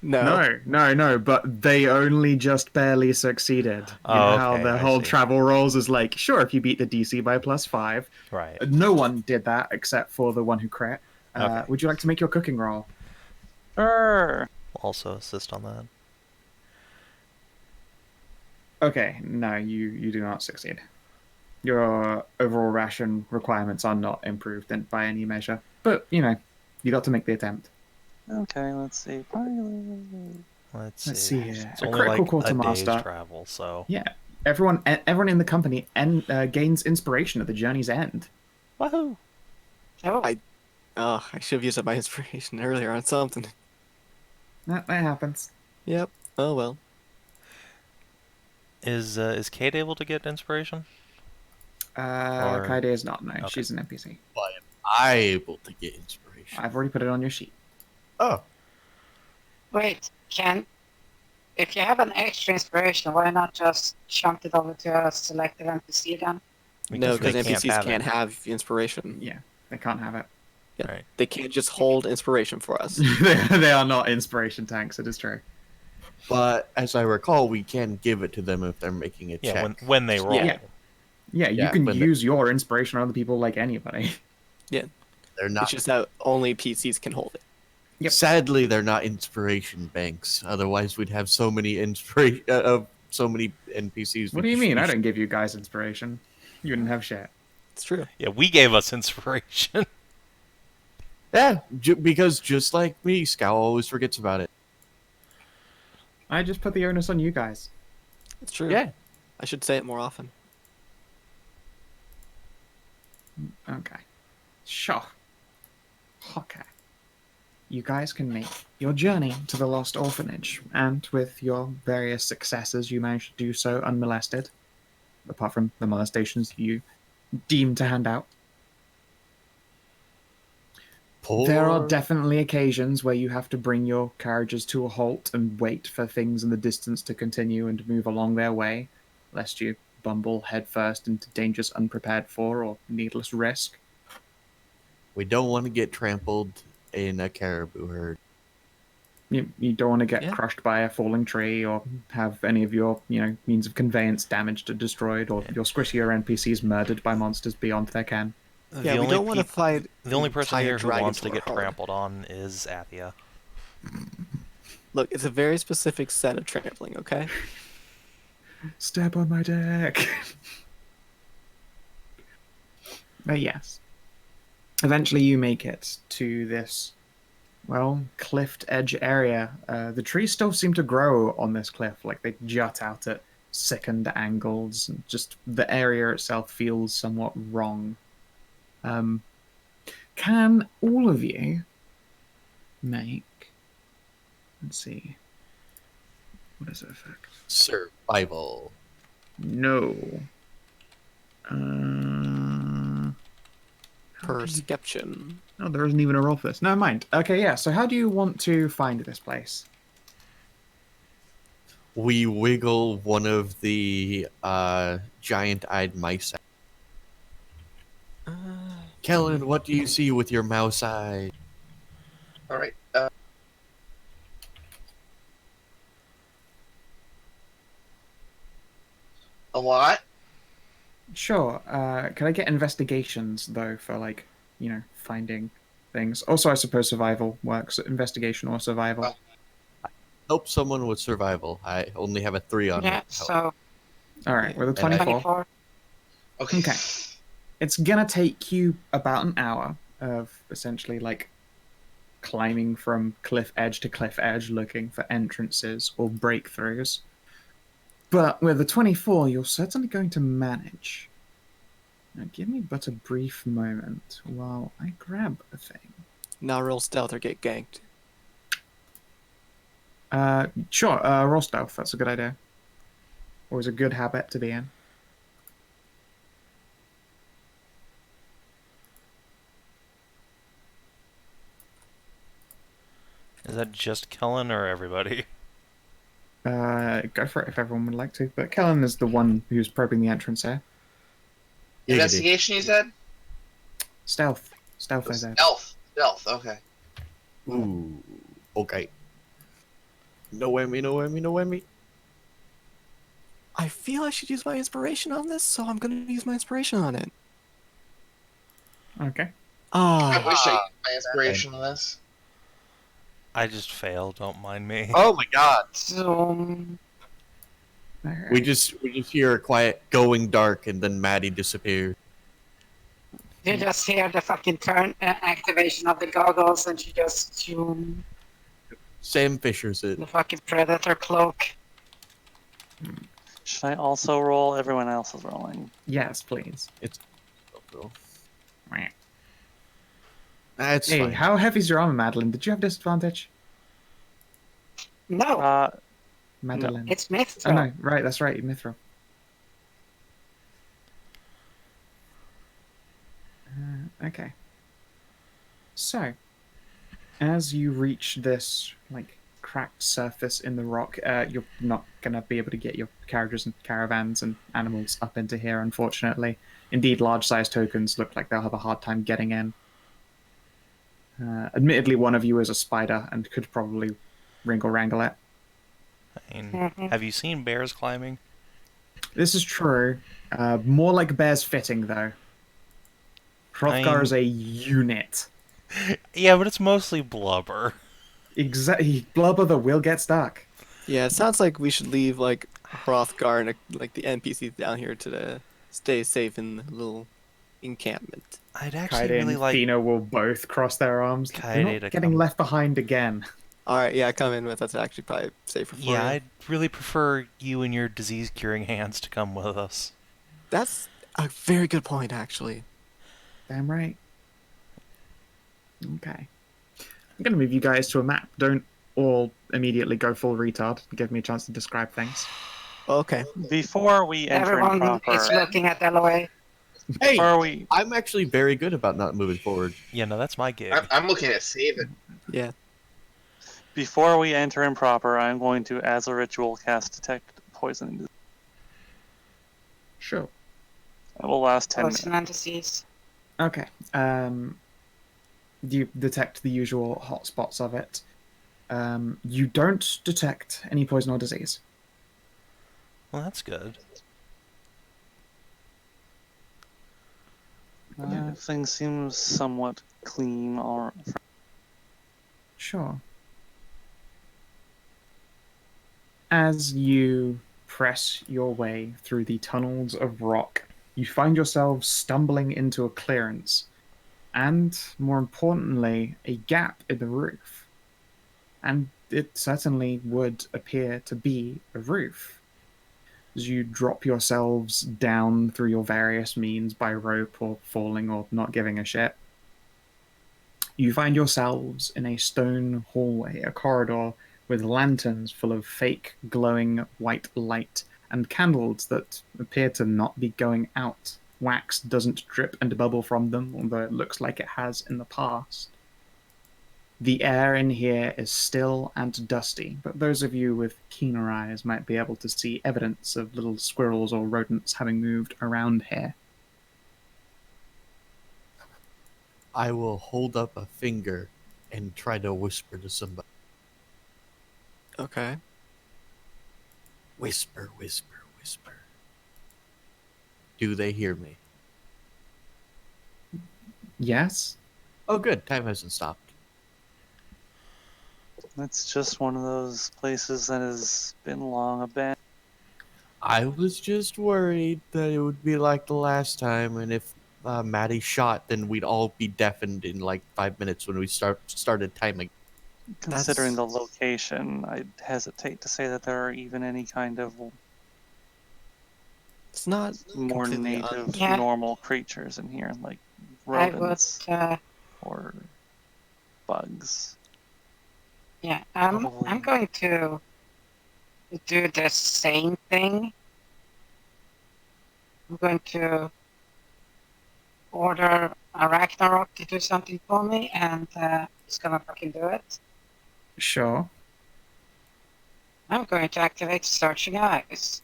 No. But they only just barely succeeded. You Oh, know how okay, the I whole see. travel rolls is like, sure, if you beat the DC by +5. Right. No one did that except for the one who crit. Okay. Would you like to make your cooking roll? Sure. Also assist on that. Okay, no, you do not succeed. Your overall ration requirements are not improved by any measure. But, you know, you got to make the attempt. Okay, let's see. Let's Let's see It's here. A only critical like quarter a day's master. travel, so. Yeah, everyone in the company gains inspiration at the journey's end. Woohoo! Oh, Oh, I should have used up my inspiration earlier on something. That happens. Yep. Oh well. Is Kate able to get inspiration? Or- Kaide is not. No, Okay. she's an NPC. But am I able to get inspiration? I've already put it on your sheet. Oh, wait, if you have an extra inspiration, why not just chunk it over to a selected NPC then? No, because they NPCs can't it. have inspiration. Yeah, they can't have it. Yeah. Right. They can't just hold inspiration for us. They are not inspiration tanks. It is true. but as I recall, we can give it to them if they're making a Yeah, check. when they roll. Yeah. Yeah, you Yeah, can but the- use your inspiration on other people like anybody. They're It's not. just that only PCs can hold it. Yep. Sadly, they're not inspiration banks. Otherwise, we'd have so many so many NPCs. What do you mean? I don't give you guys inspiration. You didn't have shit. It's true. Yeah, we gave us inspiration. Yeah, because just like me, Scow always forgets about it. I just put the onus on you guys. It's true. Yeah. I should say it more often. Okay. Sure. Okay. You guys can make your journey to the Lost Orphanage, and with your various successes, you managed to do so unmolested, apart from the molestations you deem to hand out. There are definitely occasions where you have to bring your carriages to a halt and wait for things in the distance to continue and move along their way, lest you bumble headfirst into dangers unprepared for or needless risk. We don't want to get trampled in a caribou herd. You don't want to get Yeah. crushed by a falling tree or have any of your, means of conveyance damaged or destroyed, or your squishier NPCs murdered by monsters beyond their ken. Yeah, we don't want to fight. The only person entire here who dragons wants to from our get herd. trampled on is Athia. Look, it's a very specific set of trampling. Okay. Step on my deck. But yes. Eventually you make it to this, cliffed edge area. The trees still seem to grow on this cliff, like they jut out at sickened angles. And just the area itself feels somewhat wrong. Can all of you make... Let's see. What does it affect? Survival. No. How do you- Perception. Oh, there isn't even a roll for this. Never mind. Okay, yeah. So how do you want to find this place? We wiggle one of the giant-eyed mice. Kellin, what do you see with your mouse eye? All right. A lot. Sure. Can I get investigations though for like, finding things? Also, I suppose survival works. Investigation or survival. Oh. Help someone with survival. I only have a 3 on Yeah, help. so All right, with a And I- 24. 24. Okay. Okay. It's gonna take you about an hour of essentially like climbing from cliff edge to cliff edge looking for entrances or breakthroughs. But with a 24, you're certainly going to manage. Now, give me but a brief moment while I grab a thing. Now roll stealth or get ganked. Sure, roll stealth. That's a good idea. Always a good habit to be in. Is that just Kellin or everybody? Go for it if everyone would like to. But Kellin is the one who's probing the entrance here. Giggity. Investigation, you said? Stealth. Stealth, I said. Stealth. Okay. Ooh. Okay. No whammy, no whammy, no whammy. I feel I should use my inspiration on this, so I'm gonna use my inspiration on it. Okay. I Ah, wish I used my inspiration on this. I just failed. Don't mind me. Oh my god. Zoom. All right. We just hear a quiet going dark and then Maddie disappears. You just hear the fucking turn activation of the goggles, and you just zoom Sam Fisher's it. the fucking predator cloak. Should I also roll? Everyone else is rolling. Yes, please. That's Hey, fine. how heavy's your armor, Madilyn? Did you have disadvantage? No, Madilyn. it's Myth. Oh no, right, that's right, Mithril. Okay. So, as you reach this like cracked surface in the rock, you're not gonna be able to get your carriages and caravans and animals up into here, unfortunately. Indeed, large-sized tokens look like they'll have a hard time getting in. Admittedly, one of you is a spider and could probably wrangle it. I mean, have you seen bears climbing? This is true. More like bears fitting, though. Hrothgar is a unit. Yeah, but it's mostly blubber. Exactly. Blubber that will get stuck. yeah. It sounds like we should leave like Hrothgar and like the NPCs down here to stay safe in the little encampment. I'd actually Kaide really and like. Fino will both cross their arms. They're Kaide not to getting come. left behind again. All right, yeah, come in with us. Actually, probably safer for Yeah, you. I'd really prefer you and your disease-curing hands to come with us. That's a very good point, actually. Damn right. Okay. I'm going to move you guys to a map. Don't all immediately go full retard. Give me a chance to describe things. Okay. Before we enter in Everyone proper, is looking at Elloe. Hey, before we I'm actually very good about not moving forward. Yeah, no, that's my gig. I'm looking at Savin. Yeah. before we enter in proper, I'm going to, as a ritual, cast detect poison. Sure. It will last 10 minutes. Poison and disease. Okay. You detect the usual hotspots of it. You don't detect any poison or disease. Well, that's good. Everything seems somewhat clean. Or Sure. As you press your way through the tunnels of rock, you find yourselves stumbling into a clearance, and, more importantly, a gap in the roof. And it certainly would appear to be a roof. as you drop yourselves down through your various means by rope or falling or not giving a shit, you find yourselves in a stone hallway, a corridor with lanterns full of fake glowing white light and candles that appear to not be going out. Wax doesn't drip and bubble from them, although it looks like it has in the past. The air in here is still and dusty, but those of you with keener eyes might be able to see evidence of little squirrels or rodents having moved around here. I will hold up a finger and try to whisper to somebody. Okay. Whisper, whisper, whisper. Do they hear me? Yes? Oh, good. Time hasn't stopped. It's just one of those places that has been long abandoned. I was just worried that it would be like the last time, and if Maddie shot, then we'd all be deafened in like 5 minutes when we started timing. Considering the location, I'd hesitate to say that there are even any kind of It's not more completely native, Yeah. normal creatures in here, like I would, rodents or bugs. yeah, I'm Probably. going to do the same thing. I'm going to order a Ragnarok to do something for me, and he's gonna fucking do it. Sure. I'm going to activate Searching Eyes.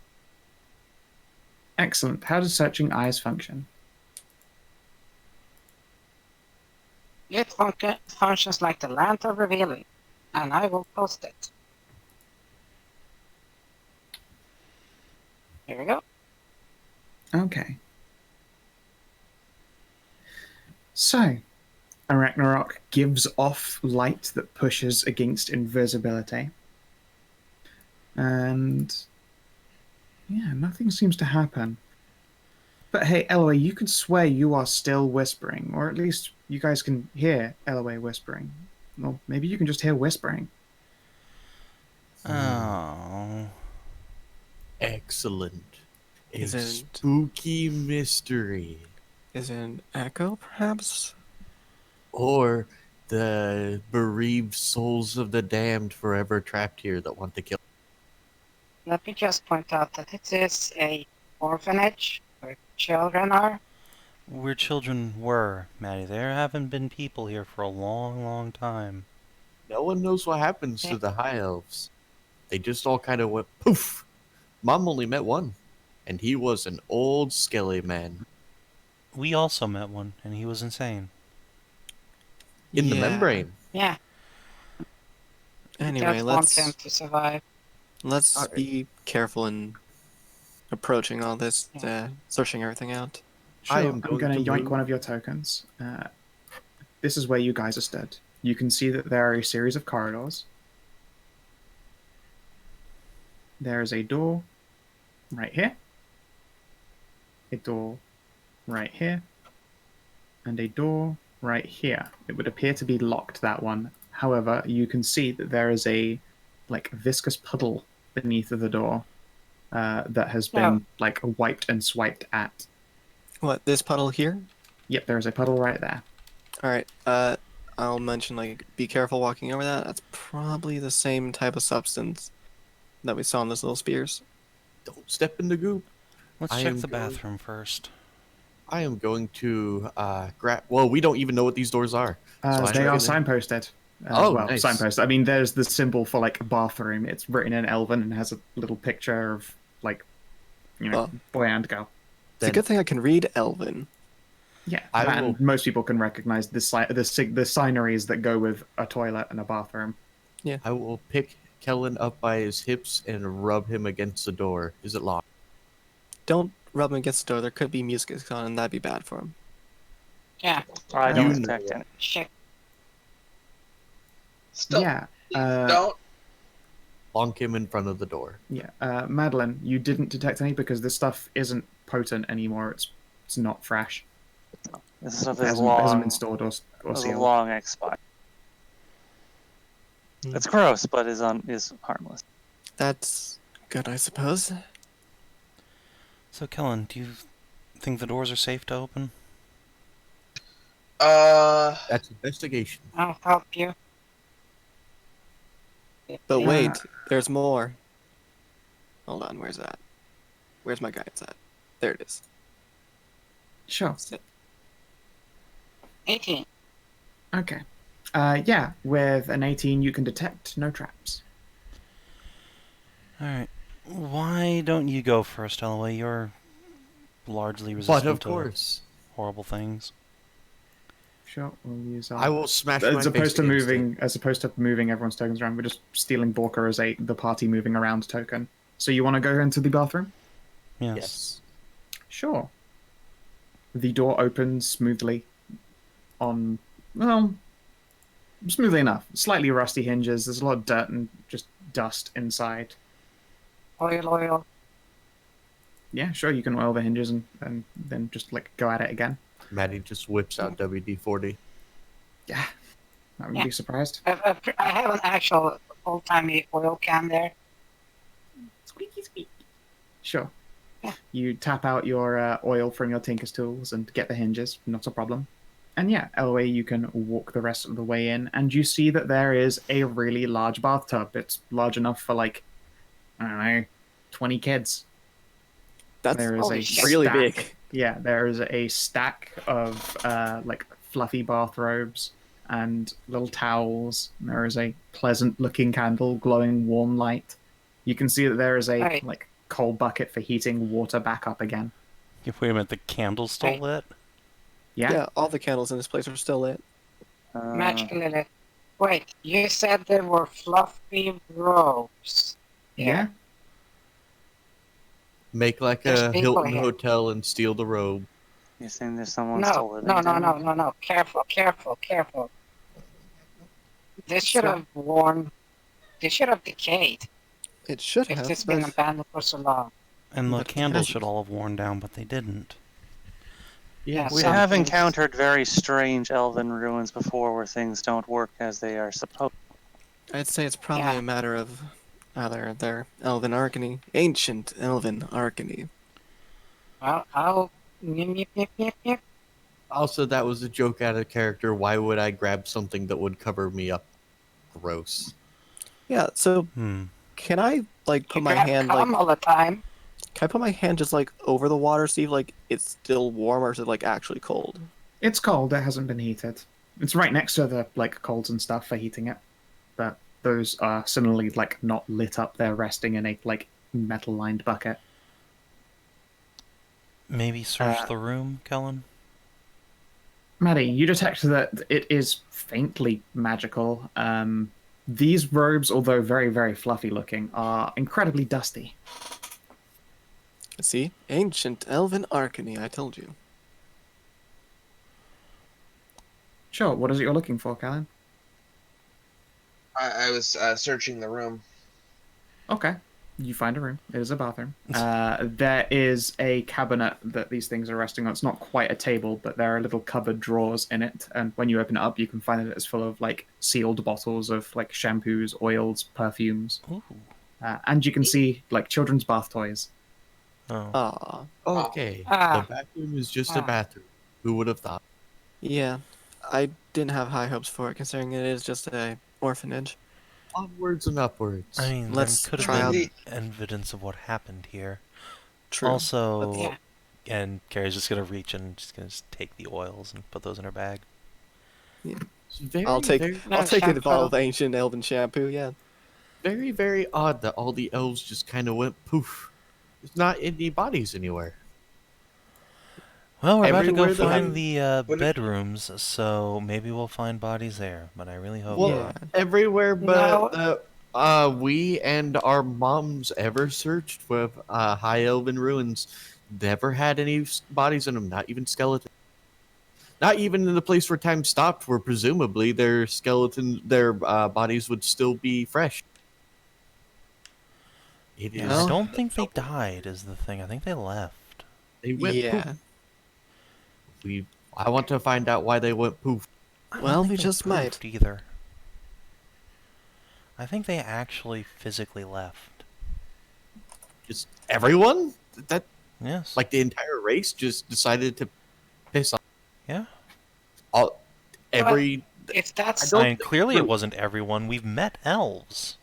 Excellent. How does searching eyes function? It functions like the lantern revealing, and I will post it. Here we go. Okay. So, a Ragnarok gives off light that pushes against invisibility. And yeah, nothing seems to happen. But hey, Elloe, you could swear you are still whispering, or at least you guys can hear Elloe whispering. Or maybe you can just hear whispering. Oh. Excellent. A Is it- spooky mystery. Is it an echo, perhaps? Or the bereaved souls of the damned forever trapped here that want to kill. Let me just point out that it is a orphanage where children are. Where children were, Maddie. There haven't been people here for a long, long time. No one knows what happens to the high elves. They just all kind of went poof. Mom only met one, and he was an old skelly man. We also met one, and he was insane. In the Yeah. membrane. Yeah, Anyway, don't want him to survive. let's Alright. be careful in approaching all this, searching everything out. Sure, I am I'm going going to to yoink move. one of your tokens. This is where you guys are stood. You can see that there are a series of corridors. There is a door right here, a door right here, and a door right here. It would appear to be locked, that one. However, you can see that there is a viscous puddle beneath the door that has been wiped and swiped at. What, this puddle here? Yep, there is a puddle right there. Alright, I'll mention, be careful walking over that. That's probably the same type of substance that we saw in those little spears. Don't step in the goop. Let's I check am the going- bathroom first. I am going to grab. Well, we don't even know what these doors are. So I'm They are gonna- signposted. Oh, well, nice. signposted. I mean, there's the symbol for bathroom. It's written in elven and has a little picture of Oh. boy and girl. It's a Then- good thing I can read Elven. Yeah, I and most people can recognize the signeries that go with a toilet and a bathroom. I will pick Kellin up by his hips and rub him against the door. Is it locked? Don't rub him against the door. There could be music on, and that'd be bad for him. Yeah, I don't You detect know. any. shit. Still, Yeah, don't. Bonk him in front of the door. yeah. Madilyn, you didn't detect any because this stuff isn't potent anymore. It's not fresh. This stuff It is hasn't long. been stored or Is sealed. long expired. Hmm. It's gross, but is harmless. That's good, I suppose. So, Kellin, do you think the doors are safe to open? That's investigation. I'll help you. But Yeah. wait, there's more. Hold on, where's that? Where's my guidance at? There it is. Sure. 18. Okay. Yeah, with an 18, you can detect no traps. Alright. Why don't you go first, Elloe? You're largely But resistant of to course, horrible things. Sure, we'll use I will smash my as face opposed to against it. moving everyone's tokens around. We're just stealing Borka as the party moving around token. So you want to go into the bathroom? Yes. Yes. Sure. The door opens smoothly on, well, smoothly enough. Slightly rusty hinges. There's a lot of dirt and just dust inside. Oil. Yeah, sure, you can oil the hinges and then just like go at it again. Maddie just whips out WD-40. Yeah, I wouldn't Yeah. be surprised. I have an actual old-timey oil can there. Squeaky squeak. Sure. Yeah. You tap out your oil from your Tinker's tools and get the hinges, not a problem. And yeah, Elloe, you can walk the rest of the way in, and you see that there is a really large bathtub. It's large enough for like, I don't know, 20 kids. That's There is holy a shit. really stack- big. Yeah, there is a stack of like fluffy bathrobes and little towels. There is a pleasant-looking candle glowing warm light. You can see that there is a Right. like cold bucket for heating water back up again. Wait a minute, the candle's still Right. lit? Yeah. All the candles in this place are still lit. Magically lit. Wait, you said there were fluffy robes. Yeah. Make like There's a people Hilton here. hotel and steal the robe. You're saying there's someone No, still living no. down Careful. This should have worn. This should have decayed It should if have. it's been but- abandoned for so long. And the But it candles hasn't. should all have worn down, but they didn't. Yeah, We some have things- encountered very strange elven ruins before where things don't work as they are supposed. I'd say it's probably Yeah. a matter of either their elven arcany, ancient elven arcany. Well, I'll. Nip. Also, that was a joke out of character. Why would I grab something that would cover me up? Gross. Yeah. So can I like put You my grab hand cum like? all the time. Can I put my hand just like over the water, see if like it's still warm or is it like actually cold? It's cold. It hasn't been heated. It's right next to the like coals and stuff for heating it, but those are similarly like not lit up. They're resting in a like metal-lined bucket. Maybe search the room, Kellin? Maddie, you detect that it is faintly magical. These robes, although very, very fluffy looking, are incredibly dusty. See, ancient elven arcany. I told you. Sure, what is it you're looking for, Kellin? I was searching the room. Okay. You find a room. It is a bathroom. There is a cabinet that these things are resting on. It's not quite a table, but there are little cupboard drawers in it. And when you open it up, you can find that it's full of like sealed bottles of like shampoos, oils, perfumes. Ooh. And you can see like children's bath toys. Oh. Ah, Okay. Ah. The bathroom is just a Ah. bathroom. Who would have thought? yeah. I didn't have high hopes for it, considering it is just a orphanage. Onwards and upwards. I mean, Let's there could try have out- been evidence of what happened here. True. Also, Yeah. and Carrie's just gonna reach and just gonna take the oils and put those in her bag. It's very, I'll take very, No, I'll take a shampoo. bottle of ancient elven shampoo. Yeah. very, very odd that all the elves just kind of went poof. There's not any bodies anywhere. Well, we're about to Everywhere go that find I'm- the What if- bedrooms, so maybe we'll find bodies there. But I really hope Well, not. everywhere but No. we and our moms ever searched with high elven ruins never had any bodies in them, not even skeletons. Not even in the place where time stopped, where presumably their bodies would still be fresh. It is. Well- I don't think they died. Is the thing? I think they left. They went Yeah. poof. I want to find out why they went poof. I don't Well, think we they just might. poofed either. I think they actually physically left. Just everyone? That Yes. Like the entire race just decided to piss off Yeah. all every. If I that's don't I mean, clearly it really- wasn't everyone. We've met elves.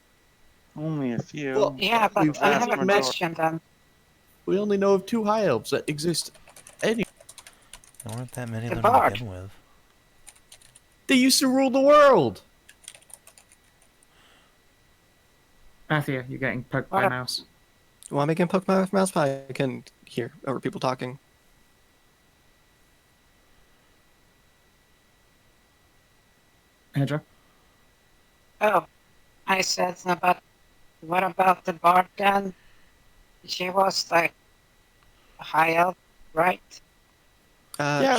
Only a few. Well, yeah, but we've I have a met- question then. We only know of 2 high elves that exist. There weren't that many of The them to bard. begin with. They used to rule the world. Athia, you're getting poked by a What? mouse. You want me to poke my mouse? I can hear over people talking. Hedrah? Oh, I said, but what about the bard then? She was like a high elf, right?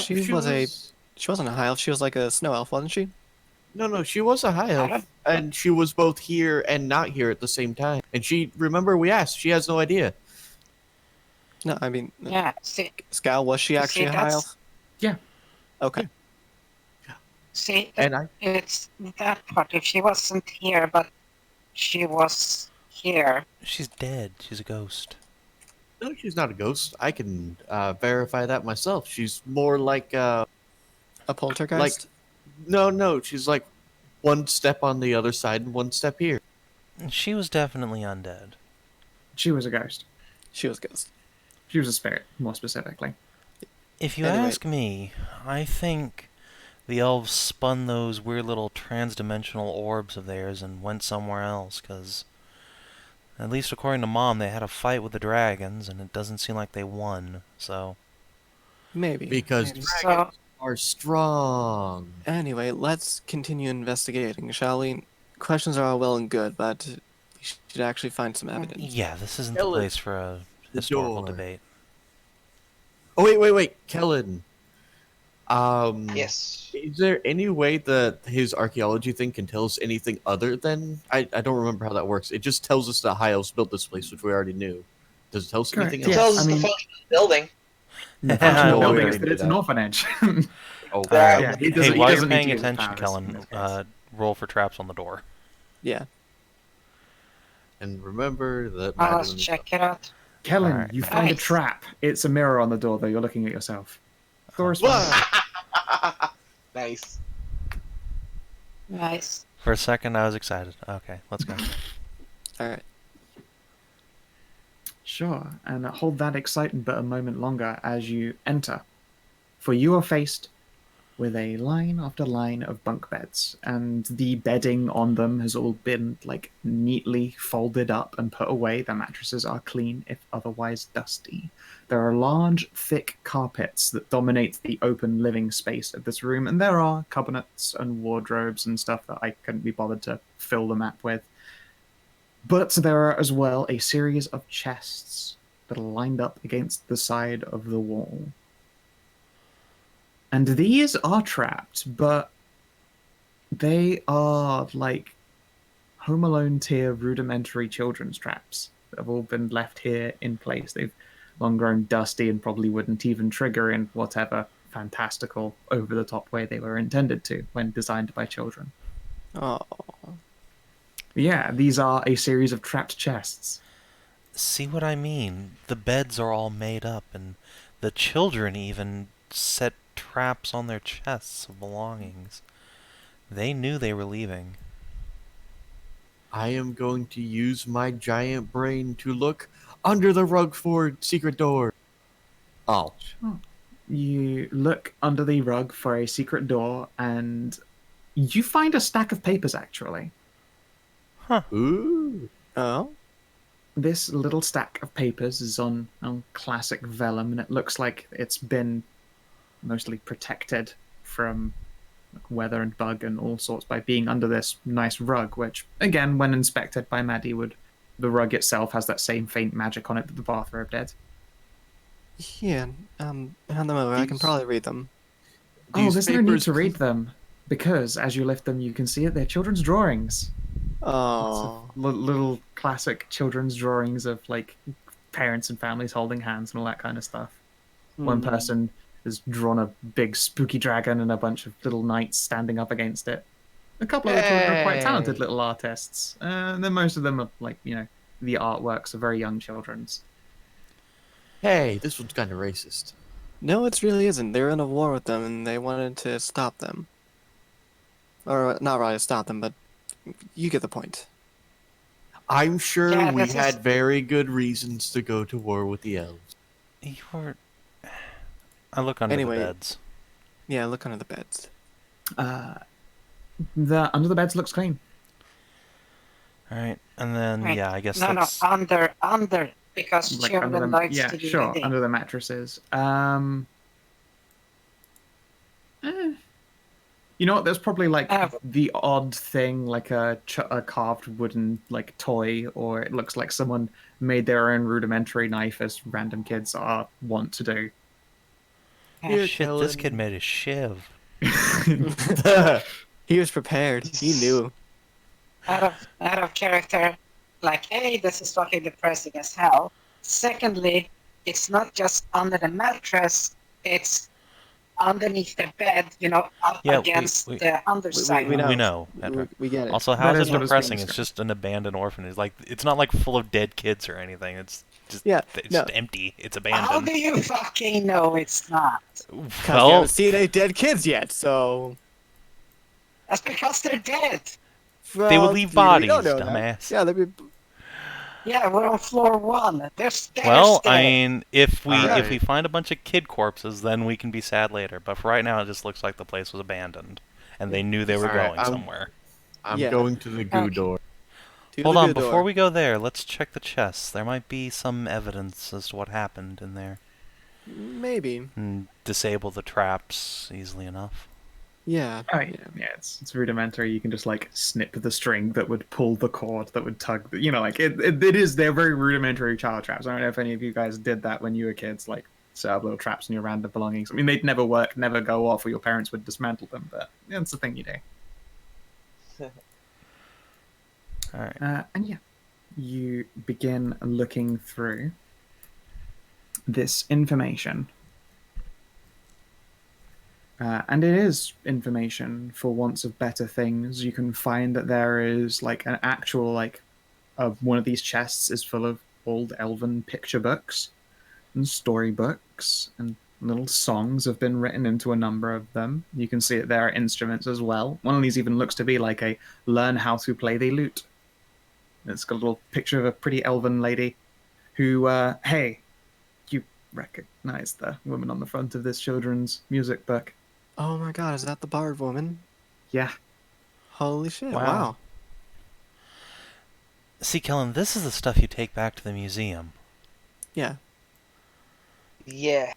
She wasn't a high elf. She was like a snow elf, wasn't she? No, she was a high I don't- elf, and she was both here and not here at the same time. And remember, we asked. She has no idea. No, I mean, Yeah, see, Scowl, was she You actually see, a high that's- elf? Yeah. Okay. see, And it's that part. If she wasn't here, but she was here. She's dead. She's a ghost. no, she's not a ghost. I can verify that myself. She's more like A poltergeist? no. She's like one step on the other side and one step here. She was definitely undead. She was a ghost. She was a ghost. She was a spirit, more specifically. If you Anyway. ask me, I think the elves spun those weird little trans-dimensional orbs of theirs and went somewhere else, because at least according to Mom, they had a fight with the dragons, and it doesn't seem like they won, so... Maybe. Because Maybe. dragons are strong. Anyway, let's continue investigating, shall we? Questions are all well and good, but we should actually find some evidence. Yeah, this isn't the Kellin, place for a the historical door. debate. Oh wait, Kellin. Yes. Is there any way that his archaeology thing can tell us anything other than I don't remember how that works. It just tells us that high elves built this place, which we already knew. Does it tell us Correct, anything It yeah. else? tells us I mean- the function of the building. The function Oh, of building we is that already it's an did that. orphanage. Oh, Yeah. Yeah, he Hey, doesn't, he while you're doesn't need paying to use his attention, powers Kellin, in this case. roll for traps on the door. Yeah. and remember that I'll Madilyn- check it out. Kellen, Alright. you find a Nice. trap. It's a mirror on the door, though. You're looking at yourself. Door is fine. Nice. Nice. For a second, I was excited. Okay, let's go. Alright. Sure, and hold that excitement but a moment longer as you enter. For you are faced with a line after line of bunk beds, and the bedding on them has all been like neatly folded up and put away. The mattresses are clean, if otherwise dusty. There are large, thick carpets that dominate the open living space of this room, and there are cabinets and wardrobes and stuff that I couldn't be bothered to fill the map with. But there are as well a series of chests that are lined up against the side of the wall. And these are trapped, but they are like Home Alone tier rudimentary children's traps that have all been left here in place. They've long grown dusty and probably wouldn't even trigger in whatever fantastical, over the top way they were intended to when designed by children. Oh. Yeah, these are a series of trapped chests. See what I mean? The beds are all made up, and the children even set traps on their chests of belongings. They knew they were leaving. I am going to use my giant brain to look under the rug for secret door. Oh. You look under the rug for a secret door, and you find a stack of papers, actually. Ooh. Oh? This little stack of papers is on classic vellum, and it looks like it's been mostly protected from weather and bug and all sorts by being under this nice rug, which, again, when inspected by Maddie, the rug itself has that same faint magic on it that the bathrobe did. Yeah, hand them over. I can These- probably read them. Oh, These there's no need papers- to read them, because as you lift them, you can see that they're children's drawings. Oh. Little classic children's drawings of like parents and families holding hands and all that kind of stuff. One person has drawn a big spooky dragon and a bunch of little knights standing up against it. A couple of the children are quite talented Hey. little artists, and then most of them are like, the artworks are very young children's. Hey, this one's kind of racist. No, it really isn't. They're in a war with them, and they wanted to stop them. Or not really stop them, but you get the point. I'm sure Yeah, we this is- had very good reasons to go to war with the elves. You were... I look under Anyway. the beds. Yeah, look under the beds. The under the beds looks clean. Alright, and then, Wait, yeah, I guess No, that's... under, because Like under children the likes yeah, to do sure, reading. under the mattresses. You know what? There's probably like the odd thing, like a carved wooden like toy, or it looks like someone made their own rudimentary knife, as random kids are wont to do. Here, Shit, this Kellin. kid made a shiv. He was prepared. He knew. Out of character, like, hey, this is fucking depressing as hell. Secondly, it's not just under the mattress, it's underneath the bed, up Yeah, against the underside. we know. We know, Hedrah. We get it. Also, That how's is it what it's depressing? being It's just an abandoned orphanage. Like, it's not like full of dead kids or anything. It's just Yeah, it's no. just empty. It's How abandoned. do you fucking know it's not? Because you Well, haven't seen any dead kids yet, so... That's because they're dead. they would leave we bodies, don't know that. dumbass. Yeah, they'd be... Yeah, we're on floor 1. They're stairs Well, still. I mean, if we Alright. find a bunch of kid corpses, then we can be sad later. But for right now, it just looks like the place was abandoned, and they knew they were Alright, going I'm- somewhere. I'm Yeah. going to the goo door. To Hold the on, good before door. we go there, let's check the chests. There might be some evidence as to what happened in there. Maybe. And disable the traps easily enough. Yeah. Oh yeah, it's rudimentary. You can just like snip the string that would pull the cord that would tug. Like it is. They're very rudimentary child traps. I don't know if any of you guys did that when you were kids, like set up little traps in your random belongings. I mean, they'd never work, never go off, or your parents would dismantle them. But it's the thing you do. Alright. And yeah, you begin looking through this information. And it is information for wants of better things. You can find that there is like an actual one of these chests is full of old elven picture books and storybooks, and little songs have been written into a number of them. You can see that there are instruments as well. One of these even looks to be like a learn how to play the lute. It's got a little picture of a pretty elven lady who, hey, you recognize the woman on the front of this children's music book. Oh my god, is that the bard woman? Yeah. Holy shit, Wow. wow. See, Kellin, this is the stuff you take back to the museum. Yeah. Yeah.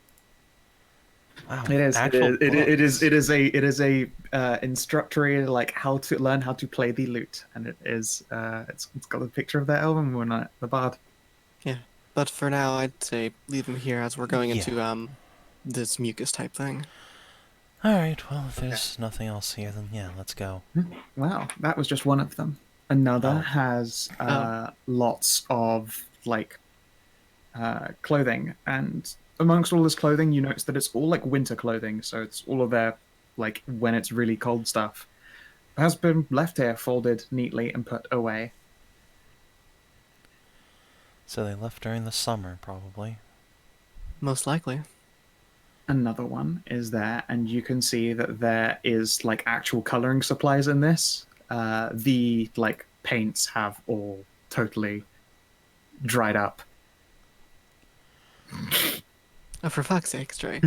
Wow. It is. Actual It is books. a instructory like how to learn how to play the lute, and it is it's got a picture of that elven woman on it, the bard. Yeah. But for now, I'd say leave him here as we're going Yeah. into this mucus type thing. Alright, well, if there's nothing else here, then yeah, let's go. Wow, that was just one of them. Another Oh. has lots of clothing, and amongst all this clothing, you notice that it's all like winter clothing, so it's all of their like when it's really cold stuff. It has been left here, folded neatly and put away. So they left during the summer, probably. Most likely. Another one is there, and you can see that there is like actual coloring supplies in this. The like paints have all totally dried up. Oh, for fuck's sake, Stray.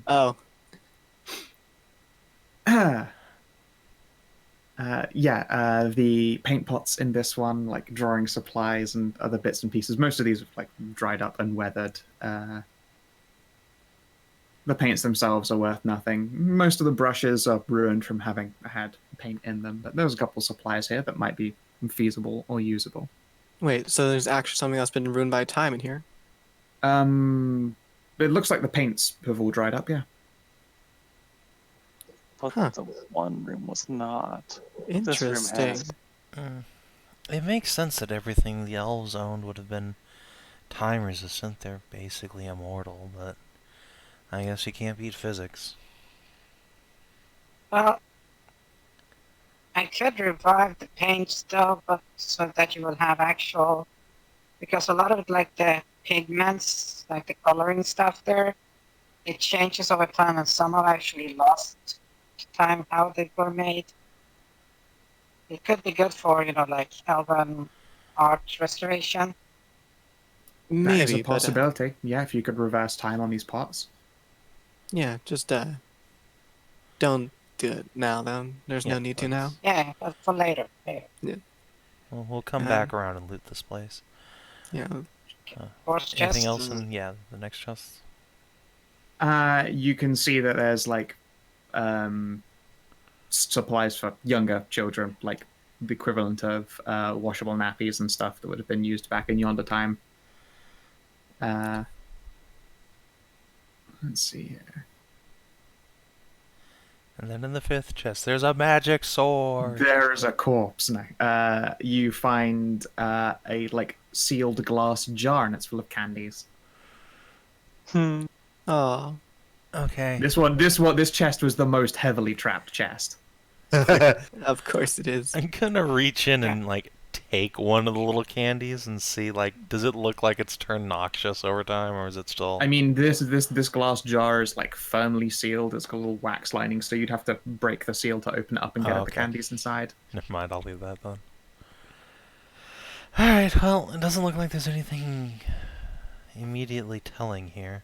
Oh. The paint pots in this one, like drawing supplies and other bits and pieces. Most of these are like dried up and weathered. The paints themselves are worth nothing. Most of the brushes are ruined from having had paint in them, but there's a couple supplies here that might be feasible or usable. Wait, so there's actually something that's been ruined by time in here? It looks like the paints have all dried up, yeah. But Huh. the one room was not. This room Interesting. has. It makes sense that everything the elves owned would have been time resistant. They're basically immortal, but I guess you can't beat physics. Well, I could revive the paint still, but so that you will have actual, because a lot of it, like the pigments, like the coloring stuff there, it changes over time, and some have actually lost time how they were made. It could be good for, like elven art restoration. That is Maybe, a but possibility. Yeah, if you could reverse time on these pots. yeah, just don't do it now. Then there's Yeah, no need to now. Yeah, but for later. Well, we'll come Uh, back around and loot this place. Yeah. Horse Anything chest. else in, the next chest? You can see that there's like supplies for younger children, like the equivalent of washable nappies and stuff that would have been used back in yonder time. Let's see here. And then in the 5th chest, there's a magic sword. There's a corpse now. You find a like sealed glass jar, and it's full of candies. Oh. Okay. This chest was the most heavily trapped chest. Of course it is. I'm gonna reach in and like take one of the little candies and see like, does it look like it's turned noxious over time, or is it still? I mean, this glass jar is like firmly sealed. It's got a little wax lining, so you'd have to break the seal to open it up and get at the Okay. candies inside. Never mind, I'll leave that then. Alright, well, it doesn't look like there's anything immediately telling here.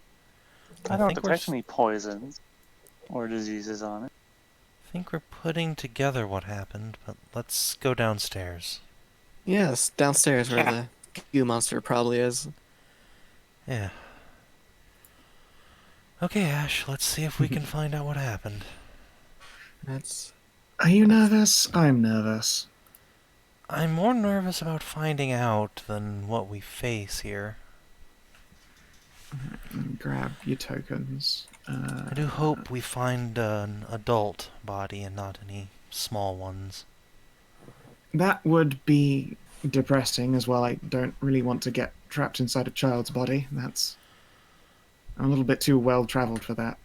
I don't think we're detect any poisons or diseases on it. I think we're putting together what happened, but let's go downstairs. Yes, downstairs where Yeah. the goo monster probably is. Yeah. Okay, Ash, let's see if we can find out what happened. That's Are you nervous? I'm nervous. I'm more nervous about finding out than what we face here. Grab your tokens. I do hope we find an adult body and not any small ones. That would be depressing as well. I don't really want to get trapped inside a child's body. I'm a little bit too well traveled for that.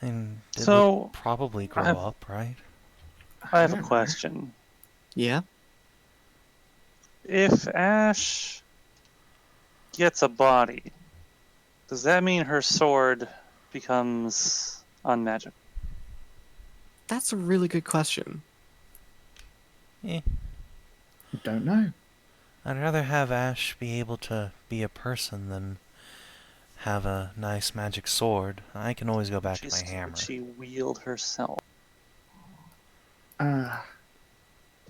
And it So, would probably grow I've- up, right? I have a Never. question. yeah. If Ash gets a body, does that mean her sword becomes unmagical? That's a really good question. Eh. Don't know. I'd rather have Ash be able to be a person than have a nice magic sword. I can always go back to my hammer. Would she wield herself?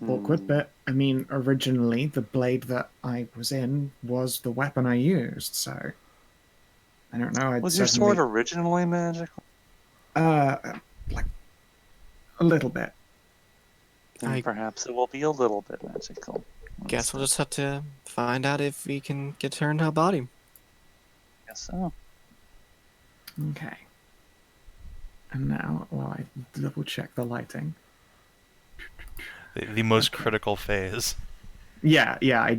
Awkward bit. I mean, originally the blade that I was in was the weapon I used, so I don't know. Was your sword originally magical? Like a little bit. Then I perhaps it will be a little bit magical. guess we'll just have to find out if we can get her into a body. Guess so. Okay. And now, while I double check the lighting. The most critical phase. Yeah, I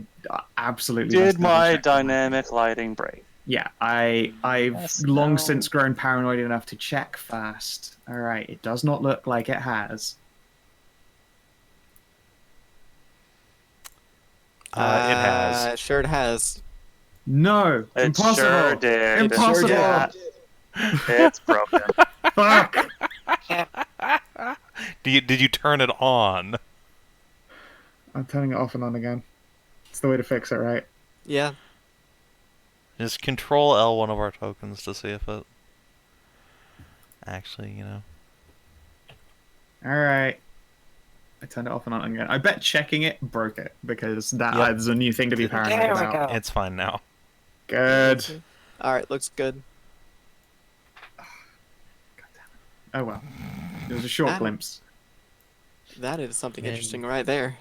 absolutely Did must double my check the lighting. dynamic lighting break? Yeah, I've Yes, long no. since grown paranoid enough to check fast. All right, it does not look like it has. It has. Sure it has. No, It impossible. sure did. Impossible. Yeah. It's broken. Fuck. Did you turn it on? I'm turning it off and on again. It's the way to fix it, right? Yeah. Just control L one of our tokens to see if it actually, All right. I turned it off and on again. I bet checking it broke it because that Yep. is a new thing to be paranoid There we about. go. It's fine now. Good. Alright, looks good. Oh well. It was a short That- glimpse. That is something And- interesting right there.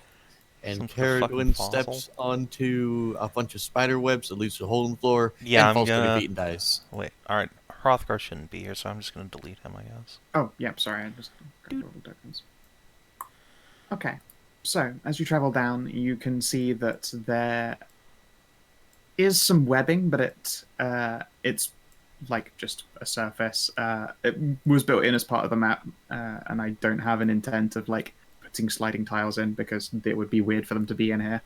And Some sort of fucking Ceridwen fossil. steps onto a bunch of spider webs that leads to a hole in the floor Yeah, and I'm falls to gonna- their feet and dies. Wait, alright. Hrothgar shouldn't be here, so I'm just gonna delete him, I guess. Oh, yeah, sorry. I just grabbed all the tokens. Okay. So, as you travel down, you can see that there is some webbing, but it's like just a surface. It was built in as part of the map, and I don't have an intent of like putting sliding tiles in because it would be weird for them to be in here.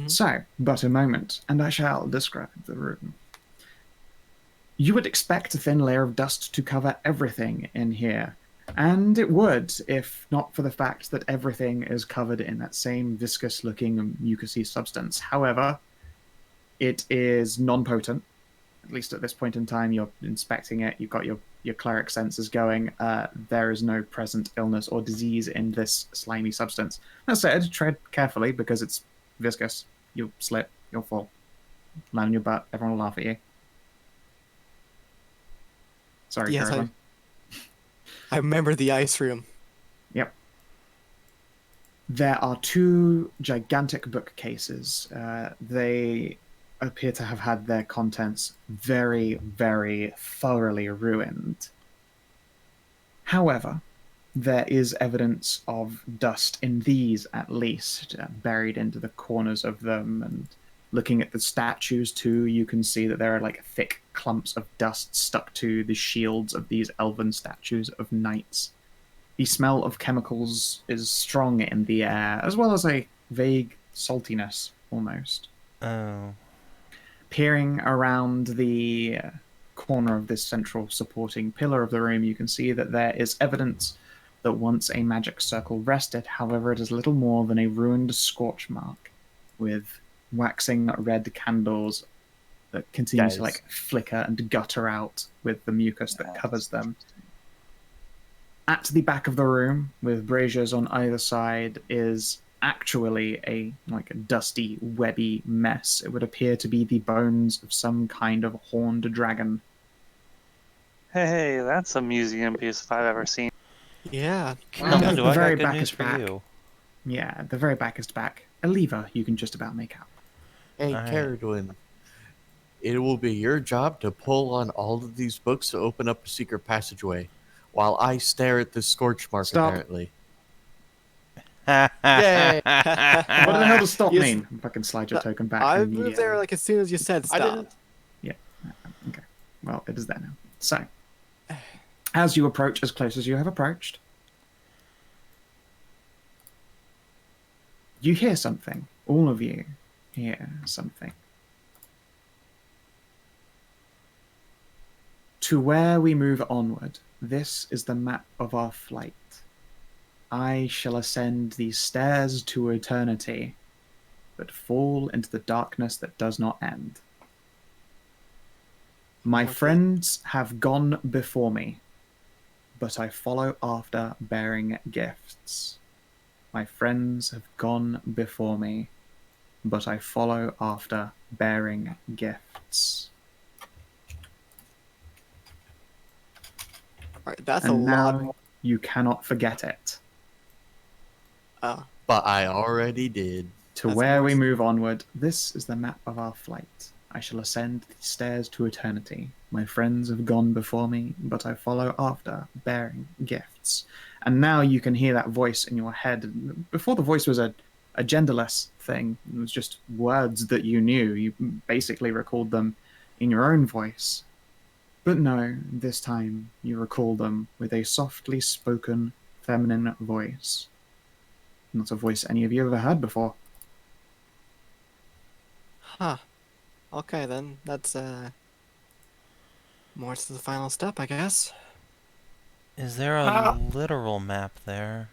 So, but a moment, and I shall describe the room. You would expect a thin layer of dust to cover everything in here, and it would, if not for the fact that everything is covered in that same viscous-looking mucousy substance. However, it is non-potent. At least at this point in time, you're inspecting it, you've got your cleric senses going. There is no present illness or disease in this slimy substance. That said, tread carefully because it's viscous. You'll slip, you'll fall. Land on your butt, everyone will laugh at you. Sorry, Yes, Ceridwen. I remember the ice room. Yep. There are 2 gigantic bookcases. They appear to have had their contents very, very thoroughly ruined. However, there is evidence of dust in these, at least, buried into the corners of them. And looking at the statues, too, you can see that there are like thick clumps of dust stuck to the shields of these elven statues of knights. The smell of chemicals is strong in the air, as well as a vague saltiness, almost. Oh. Peering around the corner of this central supporting pillar of the room, you can see that there is evidence that once a magic circle rested. However, it is little more than a ruined scorch mark with waxing red candles that continue to like flicker and gutter out with the mucus that covers them. At the back of the room, with braziers on either side, is actually a dusty, webby mess. It would appear to be the bones of some kind of horned dragon. Hey, that's a museum piece if I've ever seen. Yeah. Kellin, do I very got good back news is for back. you? Yeah, the very backest back. A lever you can just about make out. Hey, All right. Ceridwen, it will be your job to pull on all of these books to open up a secret passageway, while I stare at this scorch mark. Stop. Apparently. Yay! What the hell does stop Yes. mean? Fucking slide your token back I immediately. moved there like as soon as you said I stop. didn't. Okay. Well, it is there now. So, as you approach as close as you have approached, you hear something. All of you hear something. To where we move onward, this is the map of our flight. I shall ascend these stairs to eternity, but fall into the darkness that does not end. My Okay. friends have gone before me, but I follow after bearing gifts. My friends have gone before me, but I follow after bearing gifts. Alright, that's And a now lot. you cannot forget it. But I already did. To That's where more we s- move onward, this is the map of our flight. I shall ascend these stairs to eternity. My friends have gone before me, but I follow after, bearing gifts. And now you can hear that voice in your head. Before, the voice was a genderless thing. It was just words that you knew. You basically recalled them in your own voice. But no, this time you recall them with a softly spoken, feminine voice. Not a voice any of you have ever heard before. Huh. Okay then, that's more to the final step, I guess. Is there a Ah. literal map there?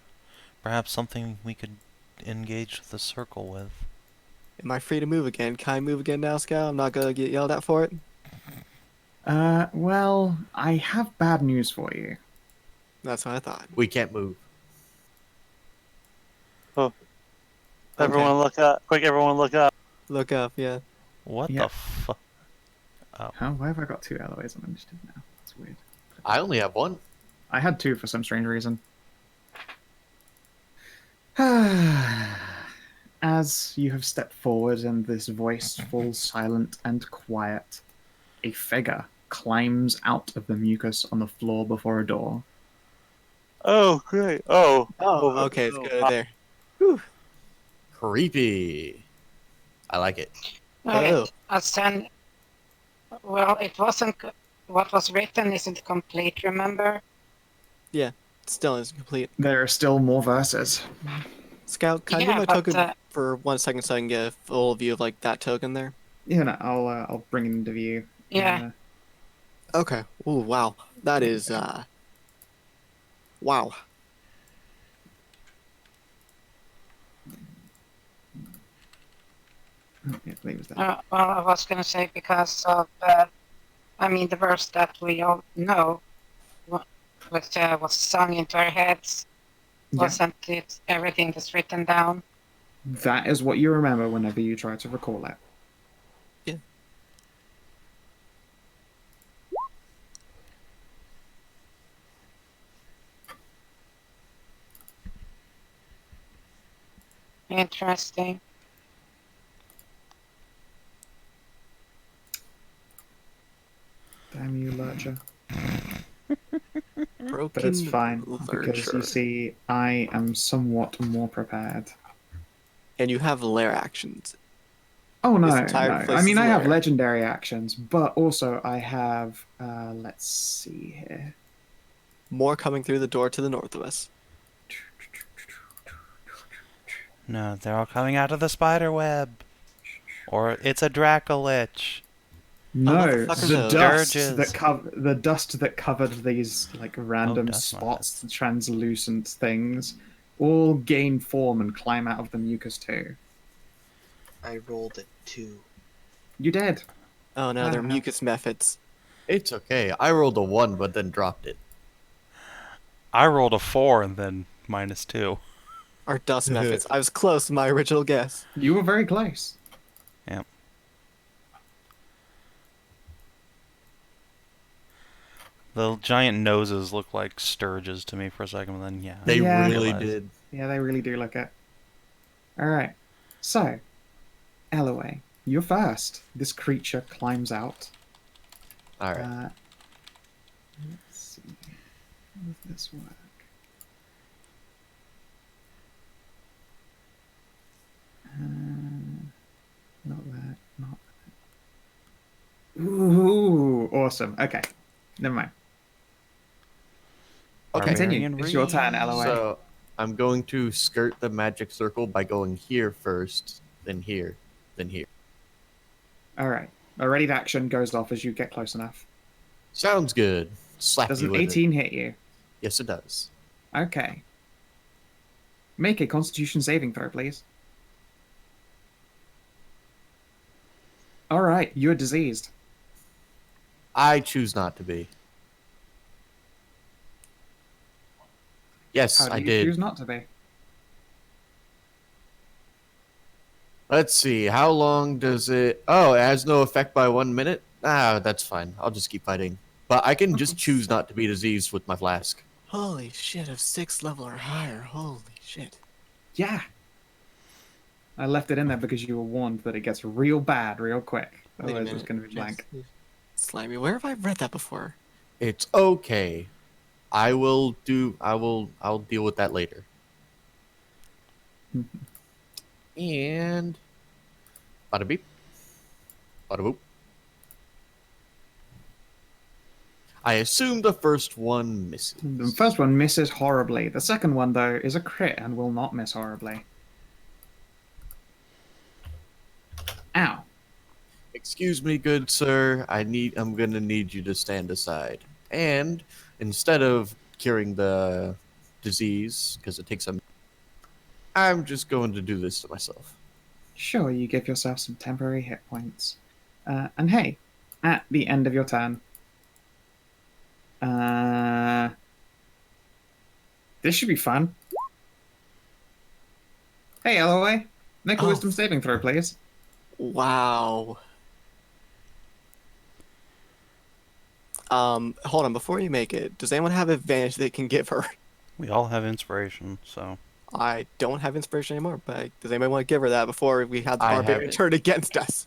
Perhaps something we could engage the circle with. Am I free to move again? Can I move again now, Scal? I'm not gonna get yelled at for it. Well, I have bad news for you. That's what I thought. We can't move. Everyone look up. Quick, everyone look up. Look up, yeah. What Yeah. the fuck? Why have I got 2 Elloes on initiative now? That's weird. I only have one. I had 2 for some strange reason. As you have stepped forward and this voice falls silent and quiet, a figure climbs out of the mucus on the floor before a door. Oh, great. Oh. Oh, okay, it's good there. Whew. Creepy. I like it. Okay, Oh. I'll stand Well, it wasn't. What was written isn't complete. Remember? Still isn't complete. There are still more verses. Scout, can I Yeah, move my but, token for 1 second so I can get a full view of like that token there? You know, I'll bring it into view. Yeah. Okay. Ooh, wow. That is wow. Yeah, leave it there. Well, I was gonna say because of, I mean, the verse that we all know, which was sung into our heads, Yeah. wasn't it everything that's written down? That is what you remember whenever you try to recall it. Yeah. Interesting. Damn you, Lurcher. Broken But it's fine, because Lurcher. you see, I am somewhat more prepared. And you have lair actions. Oh no, This entire no. place I mean, is I have lair. legendary actions, but also I have, let's see here. More coming through the door to the north of us. No, they're all coming out of the spider web. Or it's a Dracolich. No, the fuck are the those? dust Dirges. the dust that covered these like random dust spots, translucent things, all gain form and climb out of the mucus too. I rolled a 2. You did. Oh no, they're Ah. mucus methods. It's okay. I rolled a 1, but then dropped it. I rolled a 4 and then -2. Or dust methods. I was close to my original guess. You were very close. Yep. The giant noses look like sturges to me for a second, but then yeah. They Yeah. really realized. did. Yeah, they really do look it. Alright. So, Elloe, you're first. This creature climbs out. All right. Let's see. How does this work? Not that. Not that. Ooh, awesome. Okay. Never mind. Okay. Continue. Barbarian It's your turn, Reese. LOA. So I'm going to skirt the magic circle by going here first, then here, then here. Alright. A ready to action goes off as you get close enough. Sounds good. Slap Does you an with 18 it. hit you? Yes, it does. Okay. Make a constitution saving throw, please. Alright, you're diseased. I choose not to be. Yes, How do I you did. choose not to be? Let's see. How long does it... Oh, it has no effect by 1 minute? Ah, that's fine. I'll just keep fighting. But I can just choose not to be diseased with my flask. Holy shit, of 6th level or higher. Holy shit. Yeah. I left it in there because you were warned that it gets real bad real quick. Wait a Otherwise it was minute. going to be blank. Slimy. Where have I read that before? It's okay. I'll deal with that later. And bada beep. Bada boop. I assume the first one misses. The first one misses horribly. The second one, though, is a crit and will not miss horribly. Ow. Excuse me, good sir. I'm gonna need you to stand aside. And instead of curing the disease, because it takes I'm just going to do this to myself. Sure, you give yourself some temporary hit points. And hey, at the end of your turn, this should be fun. Hey, LOA, make a Oh. wisdom saving throw, please. Wow. Hold on, before you make it, does anyone have advantage they can give her? We all have inspiration, so I don't have inspiration anymore, but does anybody want to give her that before we have the I have barbarian it. turn against us?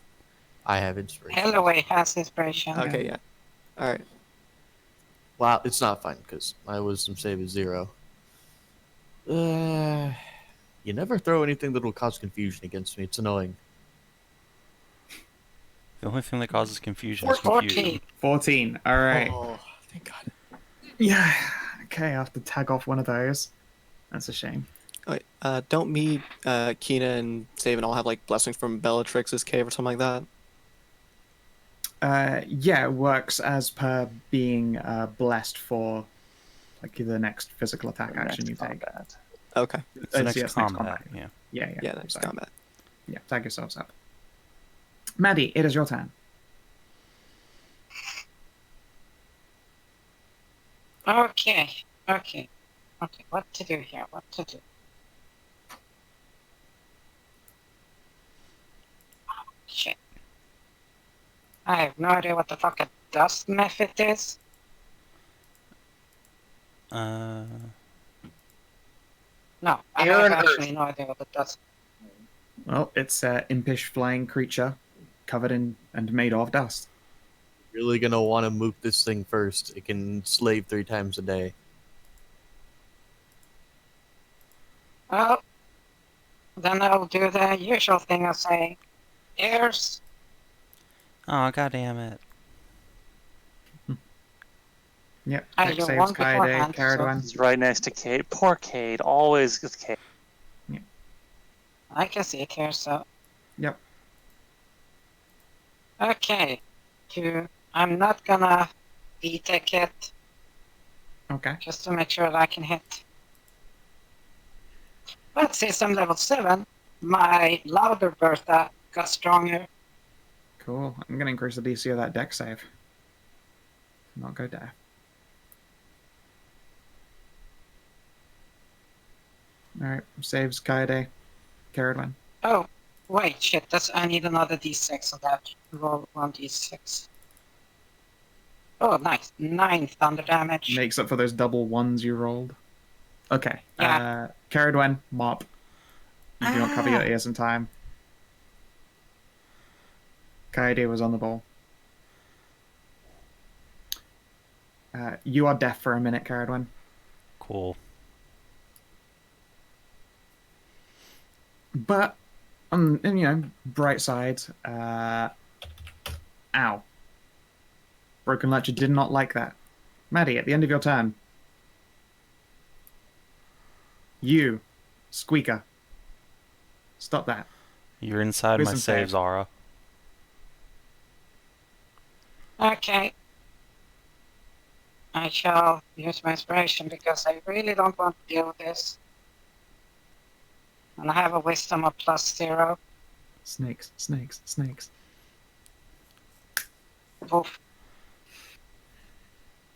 I have inspiration. Elloe has inspiration. Okay, yeah. Alright. Well, it's not fine because my wisdom save is 0. You never throw anything that will cause confusion against me. It's annoying. The only thing that causes confusion is 14. confusion. 14. All right. Oh, thank God. Yeah. Okay, I have to tag off one of those. That's a shame. Wait, don't me, Kina, and Savin all have like blessings from Bellatrix's cave or something like that? Yeah, it works as per being blessed for like the next physical attack action you take. Combat. Okay. It's the next yes, combat, yeah. Yeah, yeah. Yeah, next sorry. combat. Yeah, tag yourselves up. Maddie, it is your turn. Okay. What to do here? What to do? Shit. I have no idea what the fuck a dust method is. Uh, No, I Air have and actually earth. no idea what it does. Well, it's an impish flying creature covered in and made of dust. Really gonna want to move this thing first. It can slave 3 times a day. Well, then I'll do the usual thing of saying, airs. oh, god damn it. Yep. Ah, Dex you saves, won Kaede, beforehand, so- Ceridwen. He's right next to Cade. Poor Cade. Always with Cade. I can see it here, so. Yep. Okay. I'm not gonna detect it, Okay. just to make sure that I can hit. But since I'm level 7, my louder burst got stronger. Cool. I'm going to increase the DC of that dex save. Not go there. Alright, saves Kaede, Ceridwen. Oh, wait, shit, I need another d6 so that. Roll 1d6. Oh, nice. 9 thunder damage. Makes up for those double ones you rolled. Okay. Yeah. Ceridwen, mop. You do not cover your Ah. ears in time. Kaede was on the ball. You are deaf for a minute, Ceridwen. Cool. But, on bright side, ow. Broken Ledger did not like that. Maddie, at the end of your turn, you, Squeaker, stop that. You're inside Wisdom my save. save, Zara. Okay. I shall use my inspiration because I really don't want to deal with this. And I have a wisdom of +0. Snakes, snakes, snakes. Oof.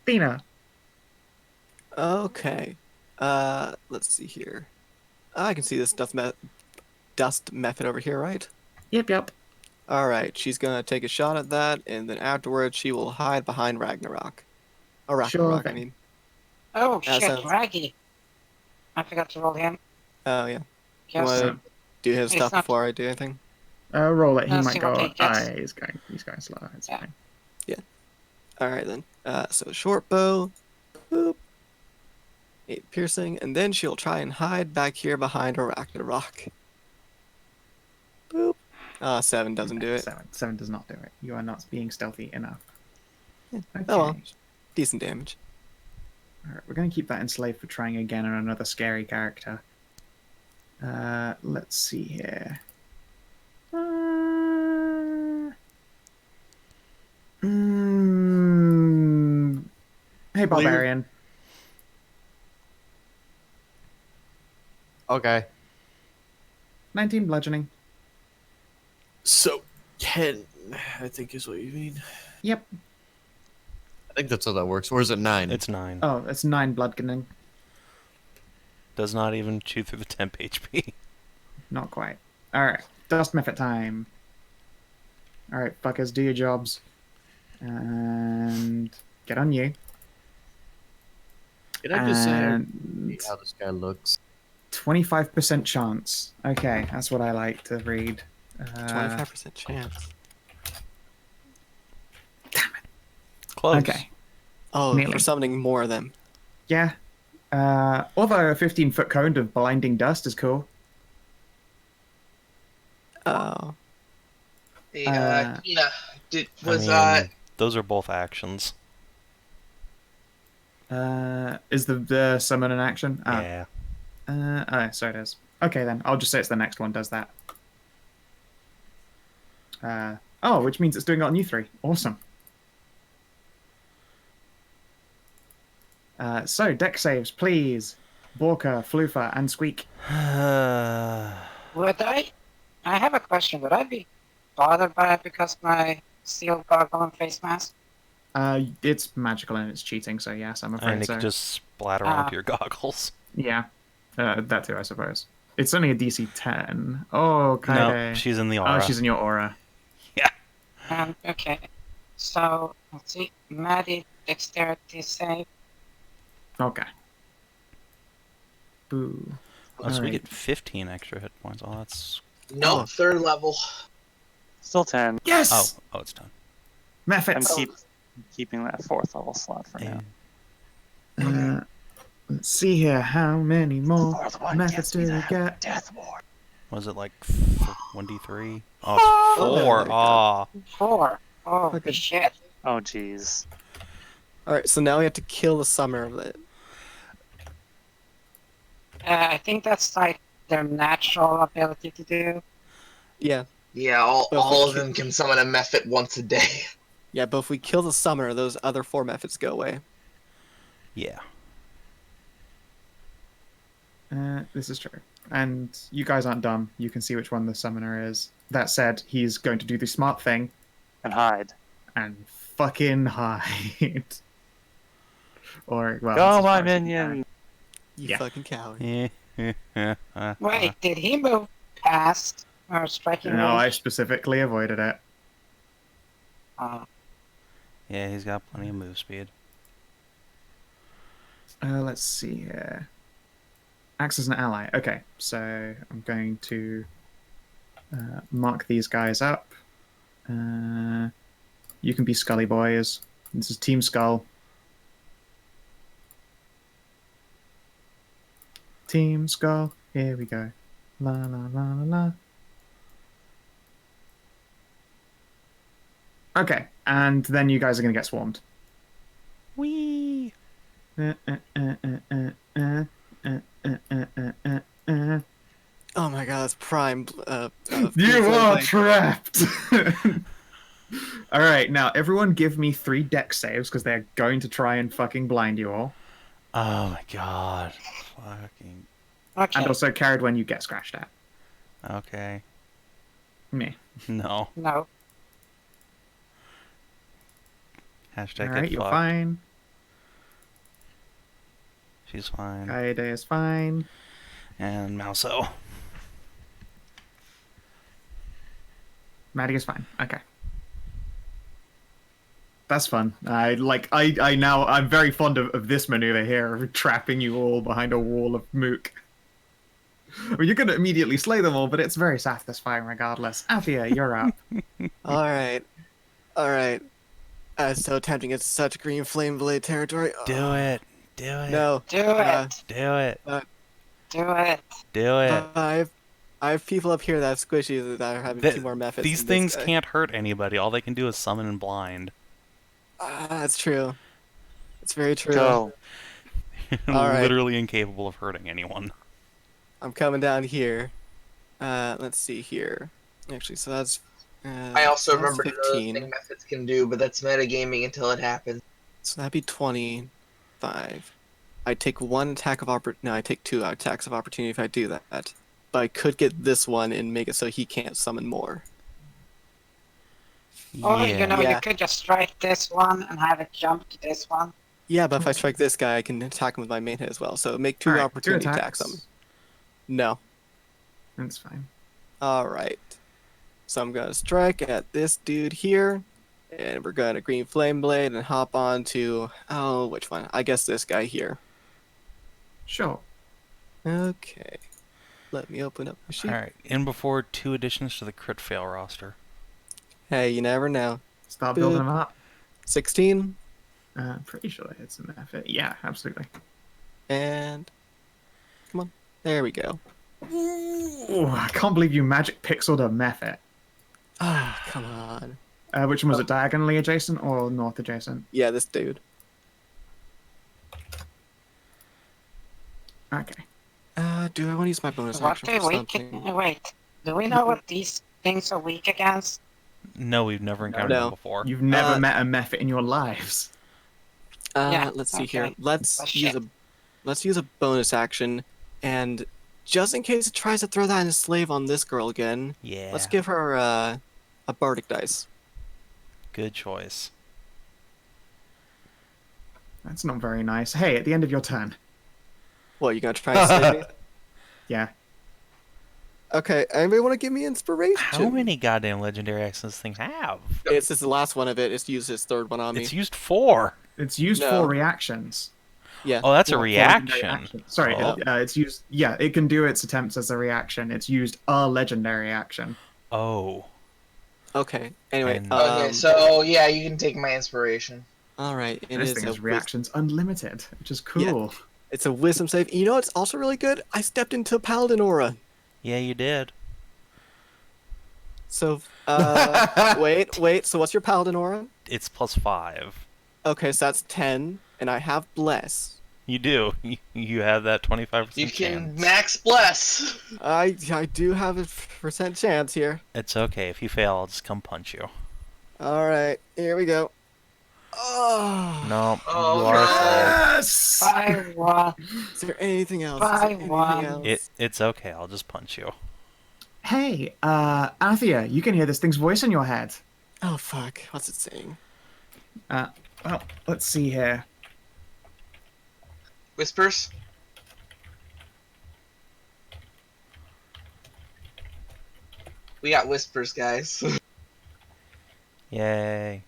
Dina. Okay. Let's see here. I can see this dust method over here, right? Yep. Alright, she's gonna take a shot at that, and then afterwards she will hide behind Ragnarok. Or Ragnarok, I thing. mean. Oh That shit, sounds- Raggy. I forgot to roll him. Oh, yeah. You Yes. wanna do his It's stuff not- before I do anything? Roll it. He Let's might see go. what he gets. He's going slow. It's Yeah. fine. Alright then. So short bow. Boop. 8 piercing, and then she'll try and hide back here behind a Ragnarok. Boop. 7 doesn't do it. Seven does not do it. You are not being stealthy enough. Yeah. Okay. Oh well. Decent damage. Alright, we're going to keep that enslaved for trying again on another scary character. Let's see here. Hey, Barbarian. Okay. 19 bludgeoning. So 10, I think is what you mean. Yep. I think that's how that works. Or is it 9? It's 9. Oh, it's 9 bludgeoning. Does not even chew through the temp HP. Not quite. Alright, dust method time. Alright, fuckers, do your jobs. And get on you. Can I just say And how this guy looks? 25% chance. Okay, that's what I like to read. 25% chance. Close. Okay. Oh, Nearly. for summoning more of them. Yeah. Although a 15-foot cone of blinding dust is cool. Oh. Hey, Uh, Kina, I mean, those are both actions. is the summon an action? Yeah. Oh, so it is. Okay, then I'll just say it's the next one does that. Oh, which means it's doing it on you three. Awesome. So deck saves, please. Borka, Floofer, and Squeak. Would I? I have a question. Would I be bothered by it because my steel goggle and face mask? It's magical and it's cheating, so yes, I'm afraid And it so. could just splatter onto your goggles. Yeah, that too, I suppose. It's only a DC 10. Oh, Kaede. No, she's in the Oh, aura. she's in your aura. Yeah. Okay. So, let's see. Maddie, dexterity save. Okay. Boo. Oh, so we Alright. get 15 extra hit points. Oh, that's... Nope, 3rd level. Still 10. Yes! Oh, it's done. Methods. I'm keeping that 4th level slot for now. Let's see here. How many more Fourth one methods gets me do we the get? Death Ward. Was it like 1d3? Oh, it's 4. Ah. 4. Oh, Okay. shit. Oh, jeez. Alright, so now we have to kill the summoner of it. I think that's like their natural ability to do. Yeah. Yeah, all of them can summon a Mephit once a day. Yeah, but if we kill the summoner, those other 4 methods go away. Yeah. This is true. And you guys aren't dumb. You can see which one the summoner is. That said, he's going to do the smart thing And hide. and fucking hide. Or, well... Go, as my far as you can. minion! You Yeah. fucking coward. Wait, did he move past or striking No, I range? specifically avoided it. Yeah, he's got plenty of move speed. Let's see here. Acts as an ally. Okay, so I'm going to mark these guys up. You can be Scully boys. This is Team Skull. Team Skull. Here we go. La la la la la. Okay, and then you guys are going to get swarmed. Whee! Oh my god, that's prime. You are like, trapped! Alright, now everyone give me 3 deck saves because they're going to try and fucking blind you all. Oh my god. Fucking... Okay. And also carried when you get scratched at. Okay. Me. No. No. Hashtag Alright, get you're fucked. fine. She's fine. Kaede is fine. And Mouso. Maddie is fine. Okay. That's fun. I'm very fond of this maneuver here, of trapping you all behind a wall of mook. Well, you're gonna immediately slay them all, but it's very satisfying regardless. Athia, you're up. Alright. Alright. It's so tempting. It's such green flame blade territory. Oh, Do it. Do it. No. Do it. Do it. Do it. Do it. I have people up here that have squishies that are having 2 more methods. These than things this guy. can't hurt anybody. All they can do is summon and blind. That's true. It's very true. Go. Alright. Literally incapable of hurting anyone. I'm coming down here. Let's see here. Actually, so that's. I also that's remember another 15. thing Mephits can do, but that's metagaming until it happens. So that'd be 25. I take 1 attack of No, I take 2 attacks of opportunity if I do that. But I could get this one and make it so he can't summon more. Or, you know, Yeah. you could just strike this one and have it jump to this one. Yeah, but if I strike this guy, I can attack him with my main hit as well. So make 2 Alright, 2 opportunity attacks. attacks on him. No. That's fine. Alright. So I'm gonna strike at this dude here. And we're gonna green flame blade and hop on to which one? I guess this guy here. Sure. Okay. Let me open up my sheet. Alright, in before 2 additions to the crit fail roster. Hey, you never know. Start building them up. 16 Pretty sure that hits an effort. Yeah, absolutely. and come on. There we go. Ooh, I can't believe you magic pixeled a method. Ah, come on. Which one was it? Diagonally adjacent or north adjacent? Yeah, this dude. Okay. Do I want to use my bonus What action they for weak? something? Wait, do we know what these things are weak against? No, we've never encountered No. them before. You've never met a Mephit in your lives. Yeah, Let's see okay. here. Let's Oh, use shit. let's use a bonus action, and just in case it tries to throw that in a slave on this girl again, Yeah. let's give her a bardic dice. Good choice. That's not very nice. Hey, at the end of your turn. What, you gonna try and slave me? Yeah. Okay, anybody want to give me inspiration? How many goddamn legendary actions does this thing have? It's the last one of it. It's used his third one on me. It's used 4. It's used No. for reactions. Yeah. Oh, that's a For legendary reaction. action. Sorry, Oh. it's used. Yeah, it can do its attempts as a reaction. It's used a legendary action. Oh. Okay. Anyway. And- Okay, so yeah, you can take my inspiration. All right. It This is thing a has reactions unlimited, which is cool. It's a wisdom save. You know what's also really good? I stepped into Paladin aura. Yeah, you did. So, wait. So what's your Paladin aura? It's +5. Okay, so that's 10, and I have bless. You do. You have that 25% You can chance. max bless. I do have a percent chance here. It's okay. If you fail, I'll just come punch you. All right, here we go. Oh. No, Oh, you are a slave. Yes. 5-1. Is there anything else? Is there anything 5-1. else? It's okay. I'll just punch you. Hey, Athia, you can hear this thing's voice in your head. Oh fuck! What's it saying? Well, let's see here. Whispers. We got whispers, guys. Yay.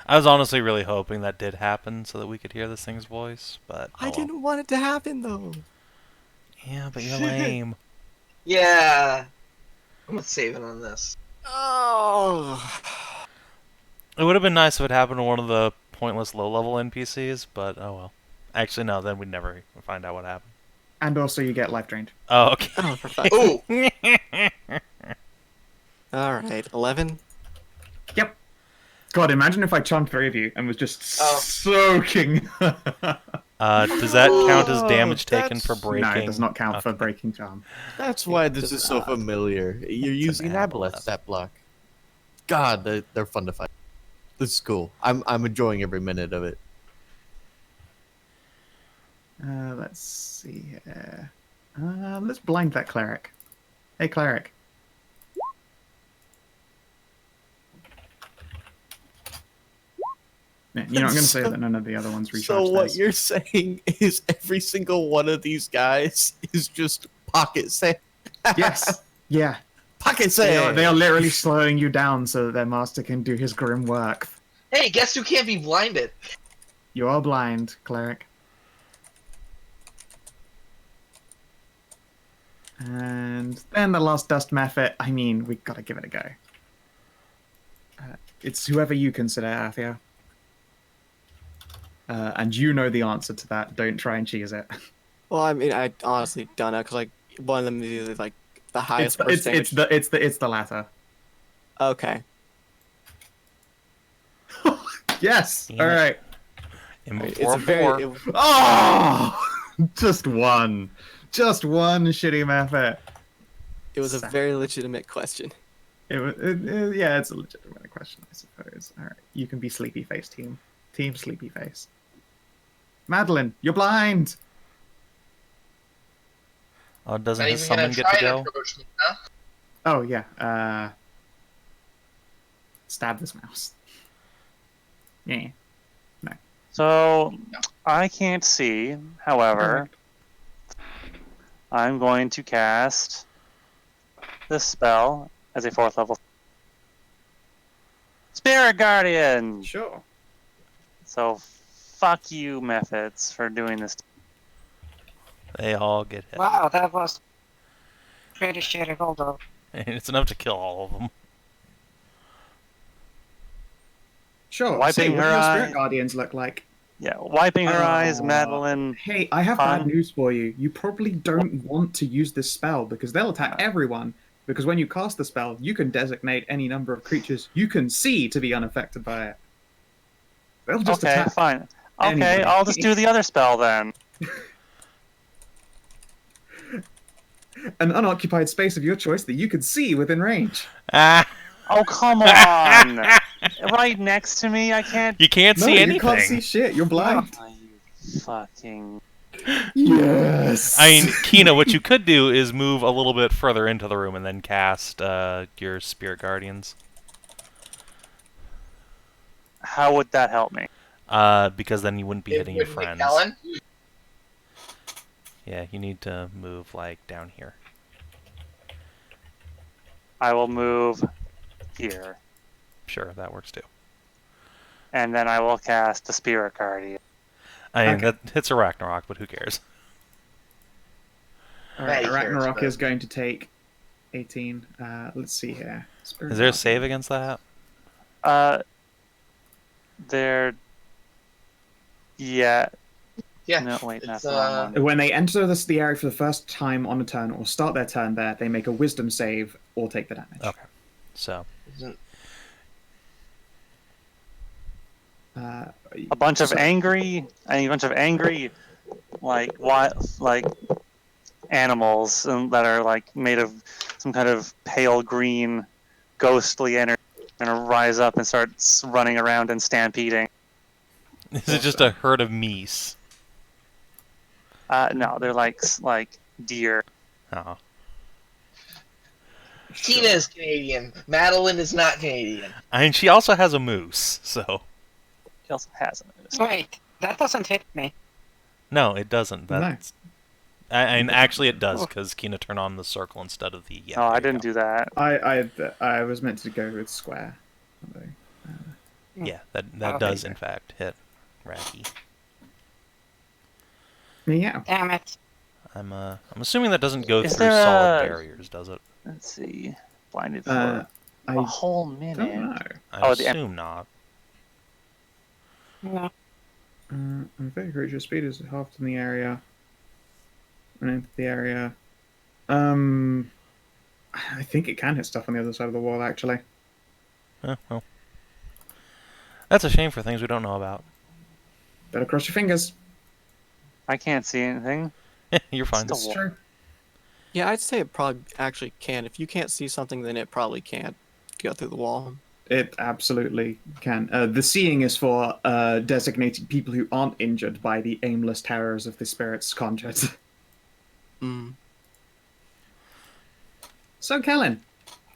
I was honestly really hoping that did happen so that we could hear this thing's voice, but I didn't want it to happen though. Yeah, but you're lame. Yeah. I'm not saving on this. Oh. It would have been nice if it happened to one of the pointless low-level NPCs, but oh well. Actually, no, then we'd never find out what happened. And also, you get life drained. Oh, okay. Oh, for fuck's Ooh. All right, 11. Yep. God, imagine if I charmed 3 of you and was just Oh. soaking. Does that count as damage taken that's- for breaking? No, it does not count for Okay. breaking charm. That's why this does is so not. familiar. You're using an aboleth. aboleth stat block. God, they're fun to fight. This is cool. I'm enjoying every minute of it. Let's see here. Let's blind that cleric. Hey, cleric. Yeah, you're not going to say that none of the other ones recharge So what theirs. you're saying is every single one of these guys is just pocket save. Yes. Yeah. Pocket They are save. literally slowing you down so that their master can do his grim work. Hey, guess who can't be blinded? You are blind, cleric. And then the last dust method. I mean, we've got to give it a go. It's whoever you consider, Athia. And you know the answer to that. Don't try and cheese it. Well, I mean, I honestly don't know because like one of them is either, like the highest. It's damage. the latter. Okay. Yes. Yeah. All right. And It's before a very. four. Oh, just one shitty method. It was a very legitimate question. Yeah, it's a legitimate question, I suppose. All right, you can be Sleepy Face team. Team Sleepy Face. Madilyn, you're blind. Oh, doesn't Not his even gonna summon get try to to go? approach me, huh? Oh yeah. Stab this mouse. Yeah. So I can't see. However, I'm going to cast this spell as a 4th level Spirit Guardian. Sure. So fuck you, methods, for doing this. They all get hit. Wow, that was pretty shitty roll though. And it's enough to kill all of them. Sure. Wiping Say, what her do your eye. Spirit Guardians look like? Yeah, wiping her eyes, Oh. Madilyn. Hey, I have Fine. bad news for you. You probably don't want to use this spell because they'll attack everyone, because when you cast the spell, you can designate any number of creatures you can see to be unaffected by it. They'll just Okay, attack. fine. Okay, anyway. I'll just do the other spell then. An unoccupied space of your choice that you can see within range. Ah! Oh, come on! Right next to me, I can't. You can't No, see you anything. can't see shit. You're blind. Oh, you fucking. Yes. I mean, Kina, what you could do is move a little bit further into the room and then cast your Spirit Guardians. How would that help me? Because then you wouldn't be hitting your friends. Kellin? Yeah, you need to move, like, down here. I will move here, Sure, that works too. and then I will cast the Spirit Guardian. I mean, Okay. that hits a Ragnarok, but who cares? All right, Maddie cares, Ragnarok but- is going to take 18. Let's see here. Spirit Is there a Guardian. save against that? There. Yeah. Yeah. No, wait, it's, that's the wrong one. When they enter the area for the first time on a turn or start their turn there, they make a Wisdom save or take the damage. Okay. So, A bunch of so- angry, like animals that are like made of some kind of pale green, ghostly energy, gonna rise up and start running around and stampeding. is it just a herd of meese? No, they're like deer. Oh. Tina is Canadian. Madilyn is not Canadian. I mean, she also has a moose, so... He also has a moose. Wait, that doesn't hit me. No, it doesn't. No. That's... And actually it does, because Kina turned on the circle instead of the... Yeah, No, there I you didn't go. do that. I was meant to go with square. Yeah, that Okay. does, in fact, hit Raggy. Yeah. Damn it. I'm assuming that doesn't go Is through there solid a- barriers, does it? Let's see. Blinded for I a whole don't minute. know. I Oh, the- assume not. No. Infected creature speed is halved in the area. And into the area. I think it can hit stuff on the other side of the wall, actually. Well. That's a shame for things we don't know about. Better cross your fingers. I can't see anything. You're fine. Still- It's true. Yeah, I'd say it probably actually can. If you can't see something, then it probably can't go through the wall. It absolutely can. The seeing is for designated people who aren't injured by the aimless terrors of the spirits conjured. Mm. So, Kellin,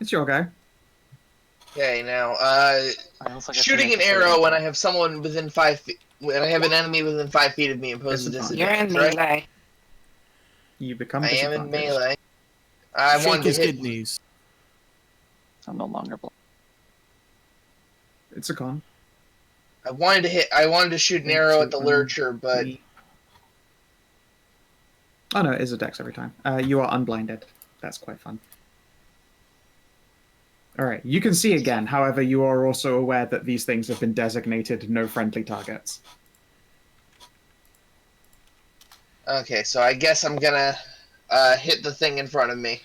it's your go. Okay, now, I also get to shooting make an a arrow saving when I throw. have someone within 5 feet, when I have an enemy within 5 feet of me imposes Disadvantage. You're in disadvantage, right? melee. You become I am in disadvantaged. melee. I Shake wanted to his hit. kidneys. I'm no longer blind. It's a con. I wanted to hit. I wanted to shoot an arrow at the lurcher, but Oh no, it is a dex every time. You are unblinded. That's quite fun. Alright, you can see again, however, you are also aware that these things have been designated no friendly targets. okay. So I guess I'm gonna hit the thing in front of me.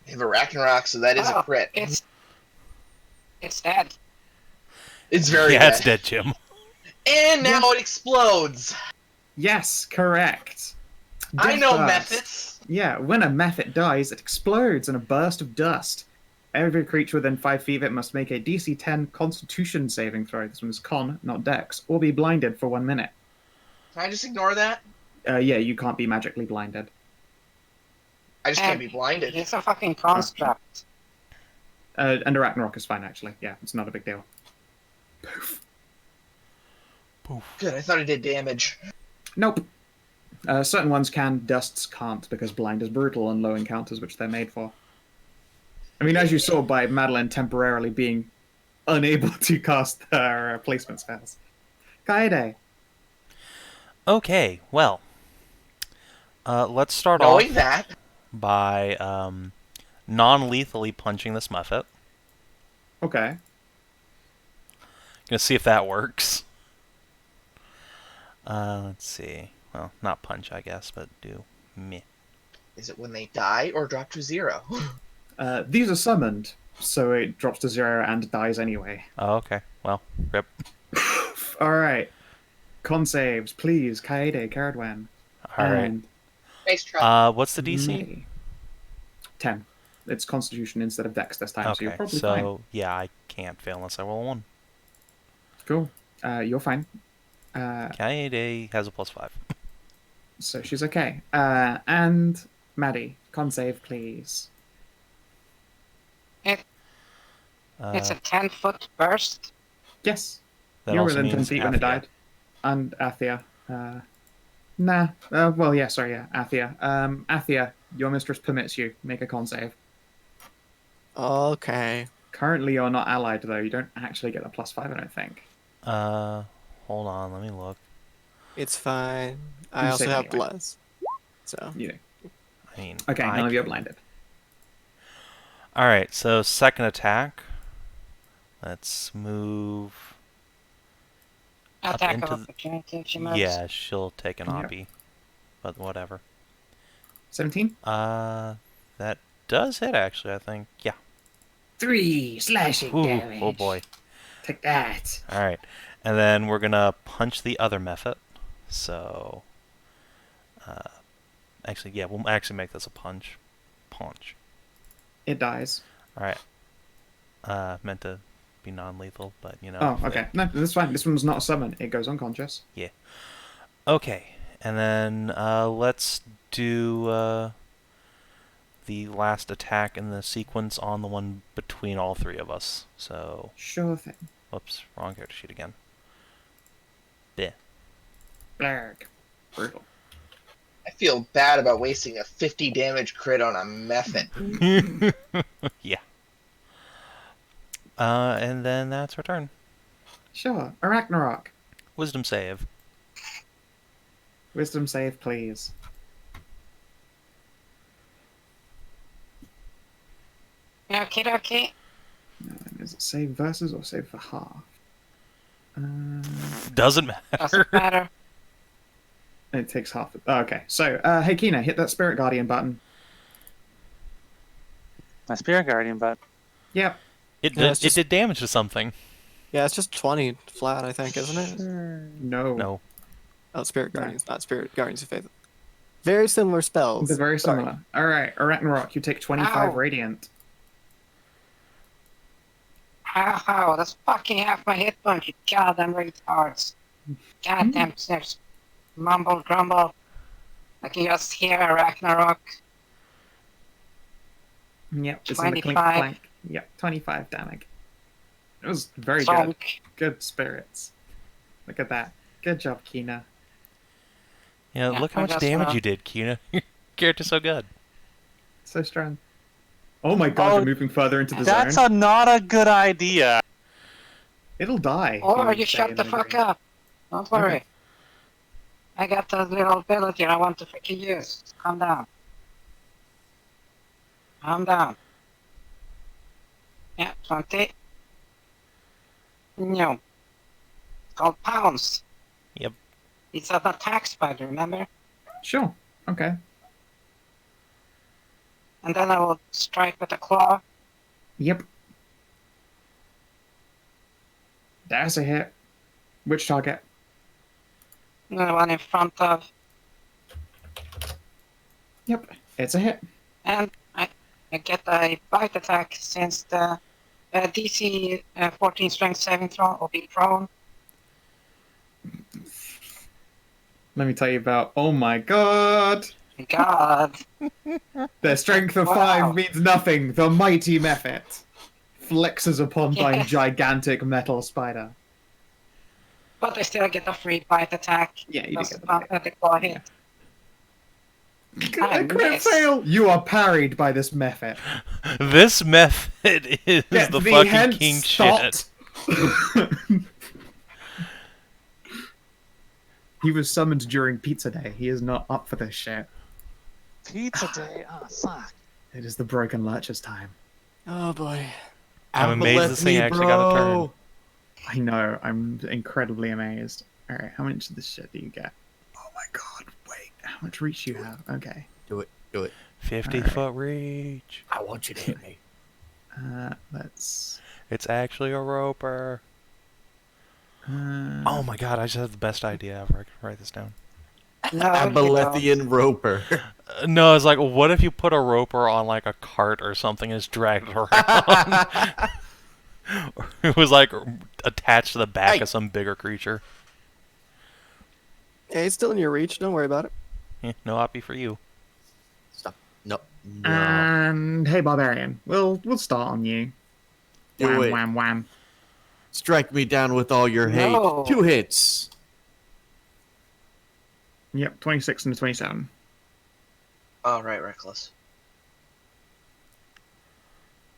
I have a Ragnarok, so that is a Oh, crit. It's dead. It's very Yeah, good. it's dead, Jim. And now it explodes. Yes, correct. I Death know burst. methods. Yeah, when a mephit dies, it explodes in a burst of dust. Every creature within 5 feet of it must make a DC 10 Constitution saving throw. This one is con, not dex, or be blinded for 1 minute. Can I just ignore that? Yeah, you can't be magically blinded. I just can't be blinded. He's a fucking construct. And a Ragnarok is fine, actually. Yeah, it's not a big deal. Poof. Good. I thought it did damage. Nope. Certain ones can, dusts can't, because blind is brutal on low encounters, which they're made for. I mean, as you saw by Madilyn temporarily being unable to cast her placement spells. Kaede. Okay, well. Let's start Knowing off that, by non-lethally punching this Muffet. Okay. Gonna see if that works. Let's see. Well, not punch, I guess, but do meh. Is it when they die or drop to 0? These are summoned, so it drops to 0 and dies anyway. Oh, okay. Well, rip. All right. Con saves, please. Kaede, Ceridwen. All right. And Nice try. What's the DC? Maddie. 10. It's Constitution instead of Dex this time, so you're Okay, probably so fine. yeah, I can't fail unless I roll a 1. Cool. You're fine. Kaede has a +5. So she's okay. And Maddie, con save, please. It's a 10-foot burst. Yes. That You're also within 10 means feet when it Athia. died. And Athia. Nah. Well, yeah, sorry, yeah. Athia. Athia, your mistress permits you. Make a con save. Okay. Currently, you're not allied, though. You don't actually get a +5, I don't think. Hold on, let me look. It's fine. I You also save have anyway. bless. So You know. I mean, Okay, none of you are blinded. All right, so second attack. Let's move. Up Attack into of the- opportunity if she moves. Yeah, she'll take an Yep. oppie, but whatever. 17? That does hit actually. I think. Yeah. 3 slashing Ooh, damage. oh boy. Take that. All right, and then we're gonna punch the other method. So, actually, yeah, we'll actually make this a punch. Punch. It dies. All right. Meant to be non-lethal, but you know. Oh, okay. No, that's fine. This one's not a summon. It goes unconscious. Yeah. Okay, and then let's do the last attack in the sequence on the one between all three of us. So, Sure thing. whoops, wrong character sheet again. Yeah. Blarg. Brutal. I feel bad about wasting a 50 damage crit on a method. Yeah. And then that's her turn. Sure. Arachnarok. Wisdom save. Wisdom save, please. Okay, okay. Is it save versus or save for half? Doesn't matter. Doesn't matter. It takes half. Oh, okay. So, hey, Kina, hit that Spirit Guardian button. My Spirit Guardian, but Yep. It Yeah, did, it's just- it did damage to something. yeah, it's just 20 flat, I think, isn't it? No. No. Oh, Spirit Guardians, not Spirit Guardians of Faith. Very similar spells. They're very Sorry. similar. All right, Arachnarok, you take 25 Ow. radiant. How? That's fucking half my hit points, you goddamn retards. Goddamn sniffs. Mumble grumble. I can just hear Ragnarok. Yep, it's in the clink 25. clank. Yep, 25 damage. It was very good. Zonk. Good spirits. Look at that. Good job, Kina. Yeah, Yeah, look how I much just damage wanna- you did, Kina. Your character's so good. So strong. Oh my god, Oh, you're moving further into the that's zone. not a good idea. It'll die. Or if you stay shut in the fuck green. up. Don't worry. Okay. I got that little ability I want to freaking use. Calm down. Calm down. Yeah, 20. No. It's called pounce. Yep. It's an attack spell, remember? Sure. Okay. And then I will strike with a claw. Yep. That's a hit. Which target? The one in front of. Yep. It's a hit. And I get a bite attack since the DC 14 strength saving throw will be prone. Let me tell you about. Oh my god! God. Their strength of Wow. 5 means nothing. The mighty method flexes upon by Yes. gigantic metal spider. But I still get a free bite attack. Yeah, you do Plus get the the claw hit. I A crit missed. fail! You are parried by this method. This method is Get the thee fucking hence, king shit. thought. He was summoned during pizza day. He is not up for this shit. Pizza day. Oh fuck. It is the broken lurcher's time. Oh boy. I'm amazed Let this thing me, actually got a turn. bro. I know. I'm incredibly amazed. All right, how much of this shit do you get? Oh my god! Wait, how much reach do you have? Okay. Do it. Do it. 50-foot reach. I want you to hit me. Let's. It's actually a roper. Oh my god, I just had the best idea ever. I can write this down. No, you don't. Abelethian roper. No, it's like, what if you put a roper on like a cart or something and just dragged it around? It was like attached to the back of some bigger creature. Hey, it's still in your reach. Don't worry about it. No happy for you. Stop. No. No. And hey, Barbarian, we'll start on you. Do Wham, it. wham, wham. Strike me down with all your hate. No. 2 hits. Yep, 26 and a 27. All right, reckless.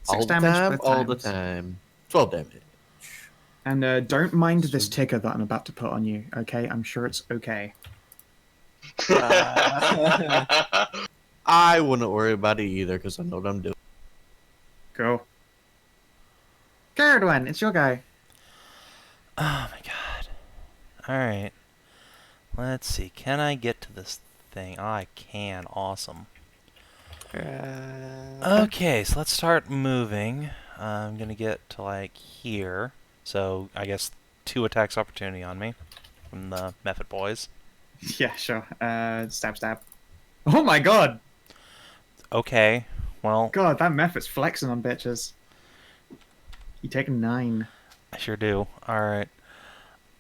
6 All the damage time, both all the times. time. 12 damage. And don't mind this ticker that I'm about to put on you, okay? I'm sure it's okay. I wouldn't worry about it either because I know what I'm doing. Go. Ceridwen, it's your guy. Oh my god. Alright. Let's see. Can I get to this thing? Oh, I can. Awesome. Okay, so let's start moving. I'm gonna get to like here. So I guess 2 attacks opportunity on me from the Method boys. Yeah, sure. Stab, stab. Oh my god! Okay. Well, God, that Mephit's flexing on bitches. You take a 9. I sure do. Alright.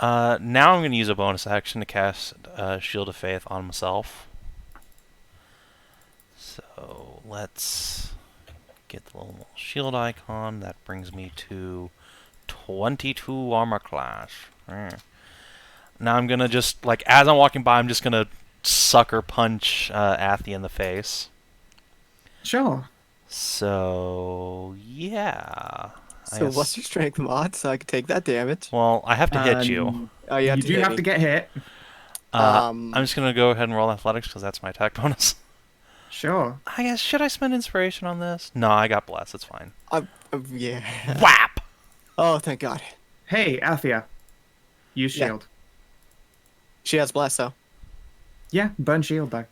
Now I'm going to use a bonus action to cast Shield of Faith on myself. So let's get the little shield icon. That brings me to 22 armor class. Now I'm going to just, like, as I'm walking by, I'm just going to sucker punch Athia in the face. Sure. So, yeah. I So guess- what's your strength mod so I can take that damage? Well, I have to hit you. Oh, You have do hit have me. to get hit. I'm just going to go ahead and roll athletics because that's my attack bonus. Sure. I guess, should I spend inspiration on this? No, I got bless. It's fine. Yeah. Whap! Oh, thank God. Hey, Athia. Use Yeah. shield. She has bless, though. Yeah, burn shield, though.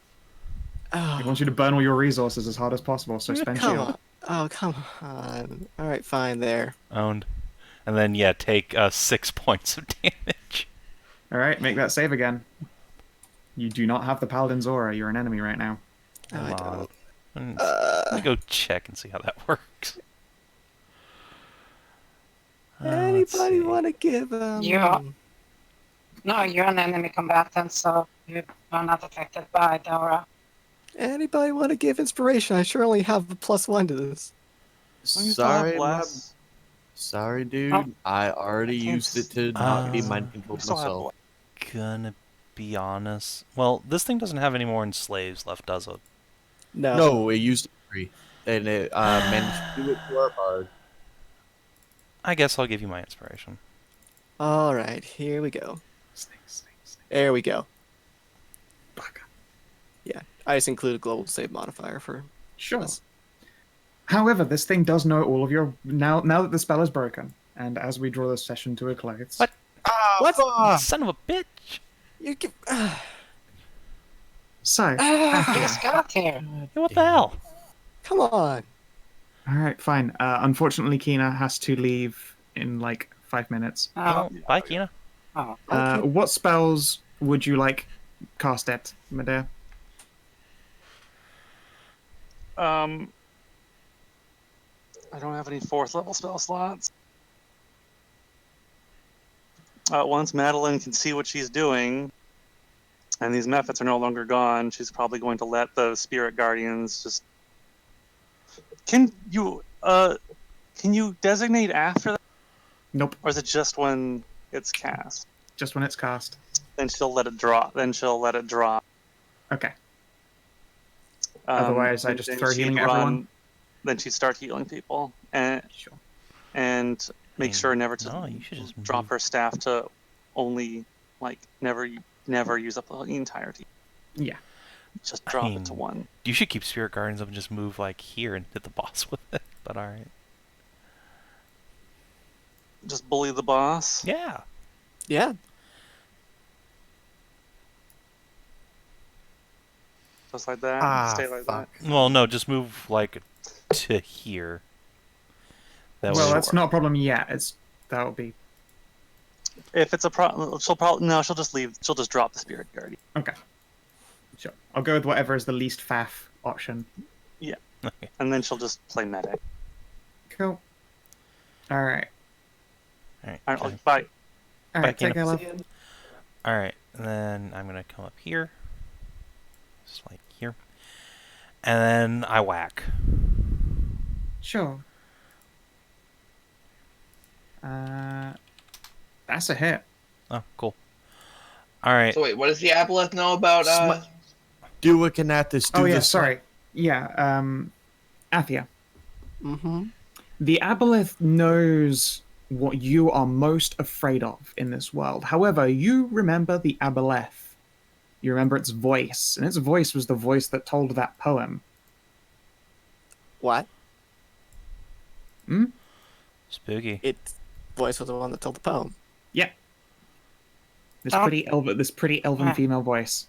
Oh, He wants you to burn all your resources as hard as possible, so spend come shield. on. Oh, come on. All right, fine there. Owned. And then, yeah, take 6 points of damage. Alright, make that save again. You do not have the Paladin's aura. You're an enemy right now. No, I Hold on. don't. Let me go check and see how that works. Let's Anybody see. want to give Yeah. No, you're an enemy combatant, so you are not affected by the aura. Anybody want to give inspiration? I sure only have a +1 to this. Don't you still have Sorry, bless? sorry, dude. Oh. I already I can't used it to not be Uh, mind You controlled still have myself. Gonna be honest. Well, this thing doesn't have any more enslaves left, does it? No. No, it used to be free. And it managed to do it to our bard. I guess I'll give you my inspiration. All right, here we go. Snake, snake, snake. There we go. Bugger. Yeah, I just included global save modifier for Sure. this. However, this thing does know all of your... Now that the spell is broken, and as we draw this session to a close... What? What? Son of a bitch! You give, So, Ah, just got here. Hey, what the hell? come on. alright, fine. Unfortunately, Kina has to leave in, like, 5 minutes. Oh, Bye, Kina. oh. Okay. What spells would you like cast at, Medea? I don't have any 4th level spell slots. Once Madilyn can see what she's doing, and these methods are no longer gone, she's probably going to let the spirit guardians just. Can you designate after that, Nope, or is it just when it's cast? just when it's cast. Then she'll let it drop. Okay. Otherwise, I just then throw she'd healing at everyone? Then she'd start healing people, and Sure. make mean, sure never to no, you should just drop move. her staff to only never use up the entirety. Yeah. Just drop it mean, to 1. You should keep Spirit Guardians up and just move, like, here and hit the boss with it. But alright. Just bully the boss. Yeah. Yeah. Just like that. Stay like fuck. Well, no, just move like to here. That Well, way. that's not a problem yet. That'll be that. If it's a problem, she'll just leave. She'll just drop the spirit guardian. okay. Sure. I'll go with whatever is the least faff option. Okay. And then she'll just play medic. Cool. All right. Alright, All right, okay. bye. All right. Back in Take care, love. Alright, then I'm gonna come up here. Just like here. And then I whack. Sure. That's a hit. Oh, cool. Alright. So wait, what does the aboleth know about? Do a Kinathis. Do Oh yeah, this. sorry. Yeah. Athia. Mm-hmm. The aboleth knows what you are most afraid of in this world. However, you remember the aboleth. You remember its voice, and its voice was the voice that told that poem. What? Spooky. Its voice was the one that told the poem. Yeah. This Oh. pretty elven Ah. female voice.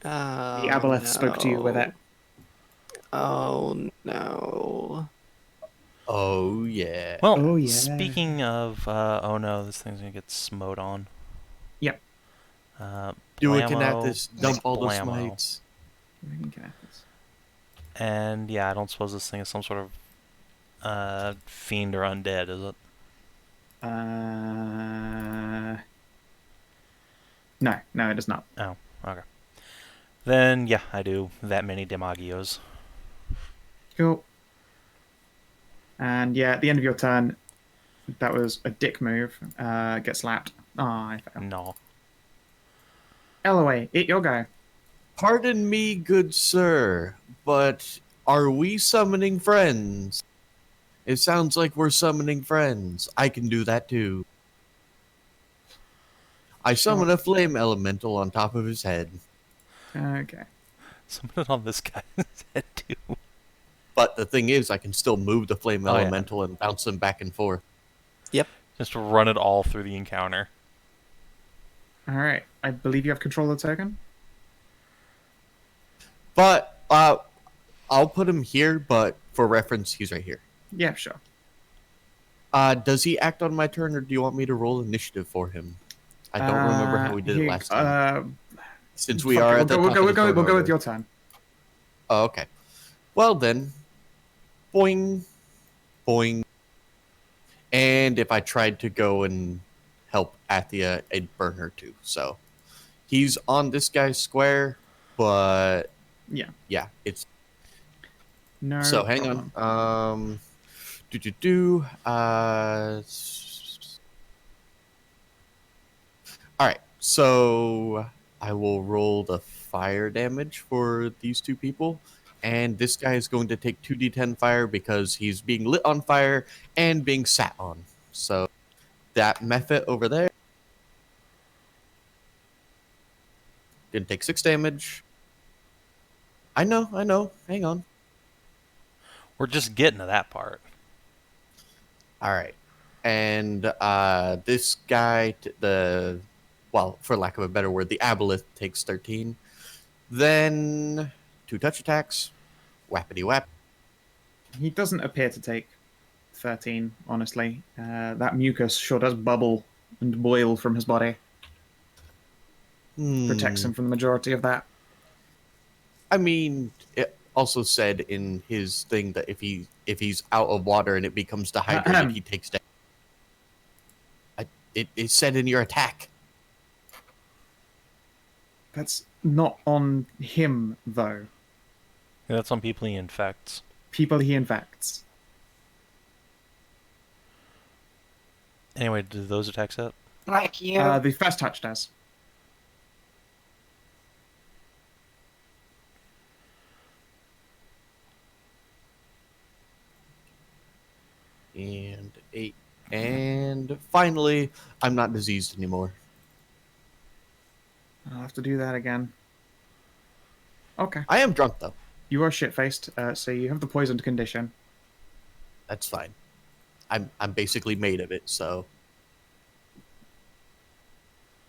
The The aboleth spoke to you with it. Oh no. Oh yeah. Well, Oh, yeah. speaking of, oh no, this thing's gonna get smote on. Yep. Do a Blammo, Kinathis. Dump all the blammo. smites. And yeah, I don't suppose this thing is some sort of fiend or undead, is it? No, it is not. Oh, okay. Then yeah, I do that many demagios. Cool. And yeah, at the end of your turn, that was a dick move. Get slapped. I failed. No. Elloe, it your go. Pardon me, good sir, but are we summoning friends? It sounds like we're summoning friends. I can do that too. I summon a flame elemental on top of his head. Okay. Summon it on this guy's head too. But the thing is, I can still move the flame Oh, yeah. elemental and bounce them back and forth. Just run it all through the encounter. All right. I believe you have control of the token. But I'll put him here, but for reference, he's right here. Yeah, sure. Does he act on my turn, or do you want me to roll initiative for him? I don't remember how we did it last time. Since we are at the we'll top of the go turn with order. your turn. Oh, okay. Well then, boing, boing. And if I tried to go and help Athia, I'd burn her too. So he's on this guy's square, but Yeah. it's No. so. Hang problem. on. All right. So I will roll the fire damage for these two people. And this guy is going to take 2d10 fire because he's being lit on fire and being sat on. So that method over there. Gonna take 6 damage. I know. Hang on. We're just getting to that part. All right. And this guy, well, for lack of a better word, the aboleth takes 13. Then 2 touch attacks. Whappity whap. He doesn't appear to take 13, honestly. That mucus sure does bubble and boil from his body. Protects him from the majority of that. I mean, it also said in his thing that if he's out of water and it becomes dehydrated, he takes damage. It said in your attack. That's not on him, though. Yeah, that's on people he infects. People he infects. Anyway, do those attacks hit? Like you. The first touch does. And 8. And finally, I'm not diseased anymore. I'll have to do that again. Okay. I am drunk, though. You are shit-faced, so you have the poisoned condition. That's fine. I'm basically made of it, so...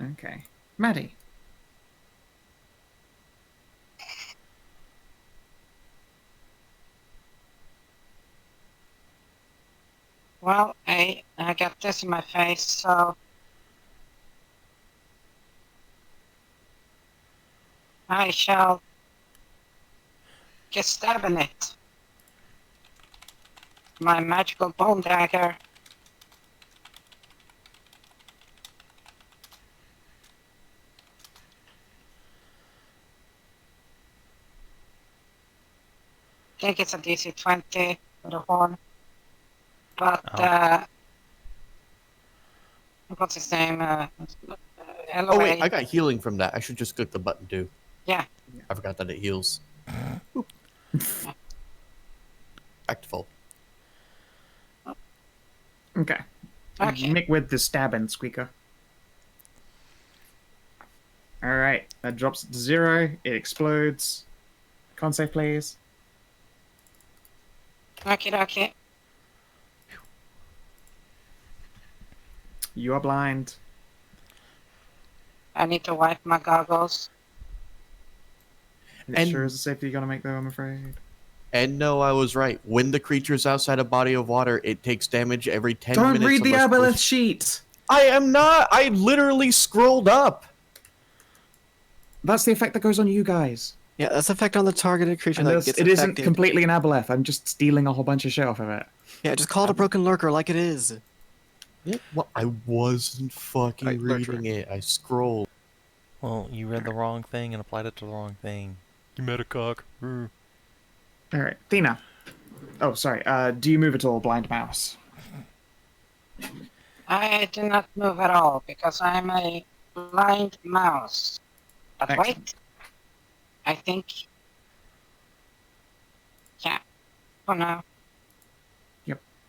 Okay. Maddie. Well, I got this in my face, so I shall get stabbing it. My magical bone dagger. I think it's a DC 20 for the horn. But, what's his name? Elloe. Oh wait, I got healing from that. I should just click the button too. Yeah. I forgot that it heals. Boop. Back to full. Okay. Okay. Make with the stabbing, Squeaker. Alright, that drops it to 0. It explodes. Con save, please. Okay. You are blind. I need to wipe my goggles. It And- sure is a safety you're gonna make, though, I'm afraid. And no, I was right. When the creature's outside a body of water, it takes damage every 10 Don't minutes. read the unless aboleth pushed- sheet! I am not! I literally scrolled up! That's the effect that goes on you guys. Yeah, that's effect on the targeted creature And that this- gets it isn't affected. completely an aboleth. I'm just stealing a whole bunch of shit off of it. Yeah, just call it a broken lurker like it is. Yeah, well, I wasn't fucking Right, reading it. I scrolled. Well, you read the wrong thing and applied it to the wrong thing. You metacock. Alright, Tina. Oh, sorry. Do you move at all, blind mouse? I do not move at all because I'm a blind mouse. But Excellent. wait. I think. Yeah. For now.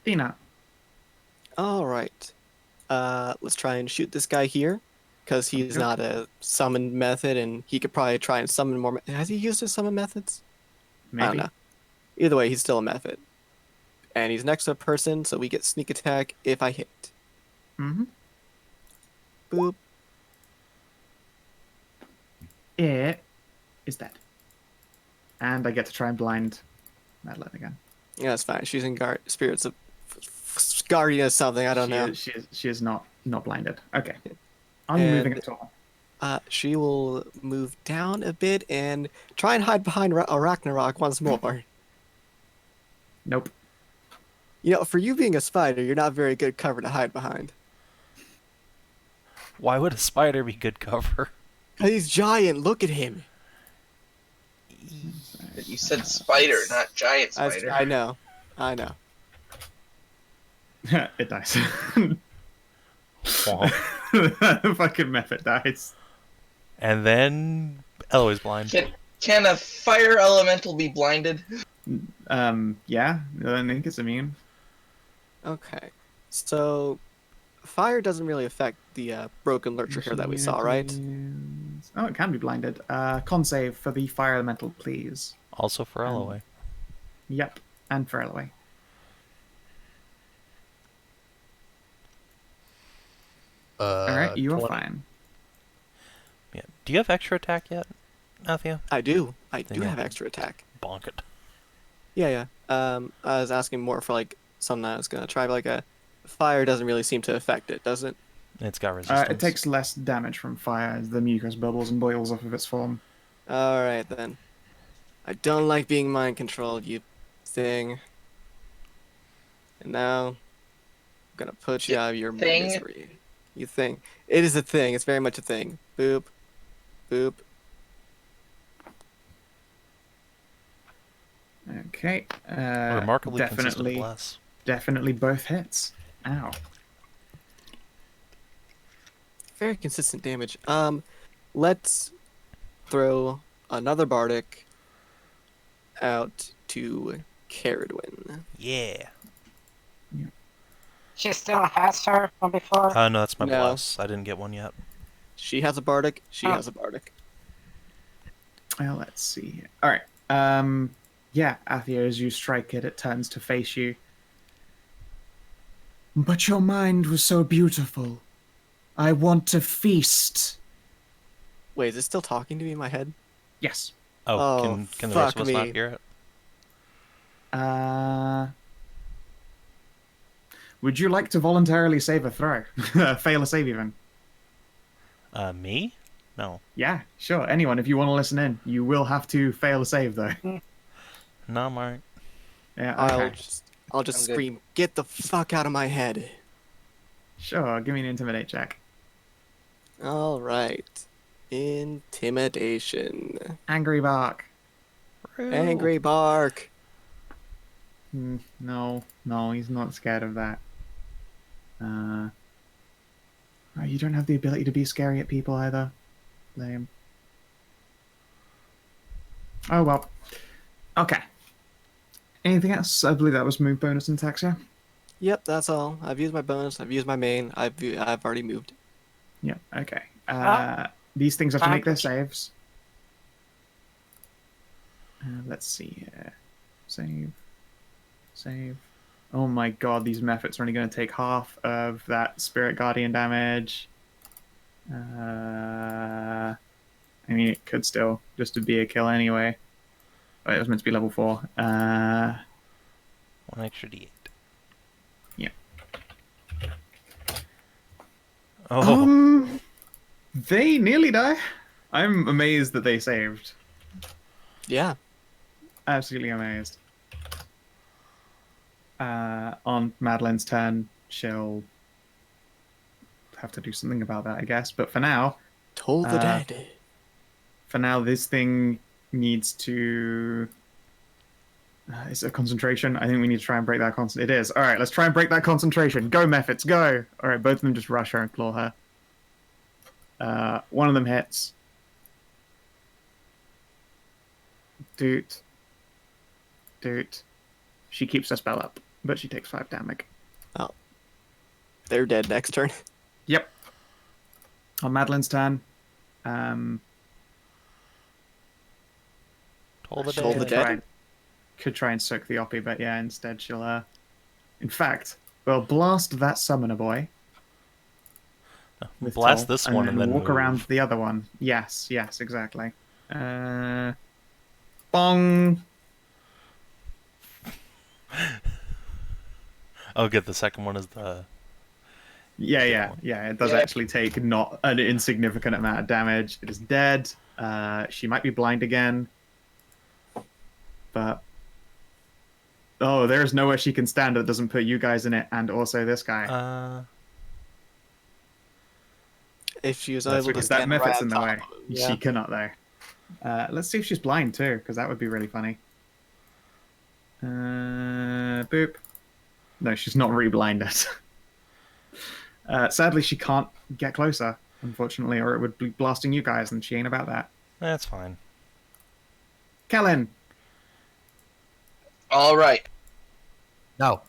Tina. Alright. Let's try and shoot this guy here. Because he's Okay. not a summon method, and he could probably try and summon more. Has he used his summon methods? I don't Maybe. know. Either way, he's still a method. And he's next to a person, so we get sneak attack if I hit. Mm-hmm. Boop. It is dead. And I get to try and blind Madilyn again. Yeah, that's fine. She's in spirits of guardian or something. I don't know. She is not blinded. Okay. I'm And- moving at all. She will move down a bit and try and hide behind Arachnarok once more. Nope. You know, for you being a spider, you're not very good cover to hide behind. Why would a spider be good cover? He's giant. Look at him. You said spider, not giant spider. I know. It dies. Womp. Fucking method dies. And then Elloe's blind. Can a fire elemental be blinded? Yeah. I think it's immune. Okay. So, fire doesn't really affect the broken lurcher here that we saw, right? Oh, it can be blinded. Con save for the fire elemental, please. Also for Elloe. Yep. And for Elloe. Alright, you are 20. fine. Yeah. Do you have extra attack yet, Athia? I do. I do Yeah. have extra attack. Bonk it. Yeah. I was asking more for like something I was gonna try. But, like a fire doesn't really seem to affect it, does it? It's got resistance. It takes less damage from fire as the mucus bubbles and boils off of its form. All right then. I don't like being mind controlled, you thing. And now, I'm gonna put you out of your Thing? misery. You thing. It is a thing. It's very much a thing. Boop. Boop. Okay. Remarkably consistent definitely, bless. definitely both hits. Ow. Very consistent damage. Let's throw another bardic out to Ceridwen. Yeah. She still has her from before. No, that's my No. bless. I didn't get one yet. She has a bardic. She Oh. has a bardic. Well, let's see here. Alright. Yeah, Athia, as you strike it, it turns to face you. But your mind was so beautiful. I want to feast. Wait, is it still talking to me in my head? Yes. Oh, Oh, can the rest fuck of us not me. hear it? Would you like to voluntarily save a throw? Fail a save even? Me? No. Yeah, sure. Anyone, if you want to listen in, you will have to fail a save though. No, I'm alright. Yeah, I'll okay. just I'm good. scream, "Get the fuck out of my head!" Sure, give me an intimidate check. All right, intimidation, Angry bark. angry bark. No, he's not scared of that. Oh, you don't have the ability to be scary at people either. Lame. Oh well. Okay. Anything else? I believe that was move bonus and tax, yeah? Yep, that's all. I've used my bonus. I've used my main. I've already moved. Yeah, okay. These things have to make their saves. Let's see here. Save. Oh my god, these methods are only going to take half of that Spirit Guardian damage. I mean, it could still just to be a kill anyway. Oh, it was meant to be level 4. 1 extra d8. Yeah. Oh. They nearly die. I'm amazed that they saved. Yeah. Absolutely amazed. On Madilyn's turn, she'll have to do something about that, I guess. But for now, Toll the dead. for now, this thing needs to. Is it a concentration? I think we need to try and break that concentration. It is. All right, let's try and break that concentration. Go, Methods, go! All right, both of them just rush her and claw her. One of them hits. Doot. She keeps her spell up, but she takes 5 damage. Oh. They're dead next turn. Yep. On Madilyn's turn. Toll the She Toll the dead. dead. Could try and soak the Oppie, but yeah, instead she'll, in fact, well, blast that summoner boy. with Blast Toll, this one and then walk move. around the other one. Yes, exactly. Bong! Oh, good. The second one is the... Yeah. It does actually take not an insignificant amount of damage. It is dead. She might be blind again. But... Oh, there's nowhere she can stand that doesn't put you guys in it, and also this guy. If she was That's able to because that stand method's right in the on way. top of him, She cannot, though. Let's see if she's blind, too, because that would be really funny. Boop. No, she's not re-blinded. Sadly, she can't get closer, unfortunately, or it would be blasting you guys, and she ain't about that. That's fine. Kellin! All right. No.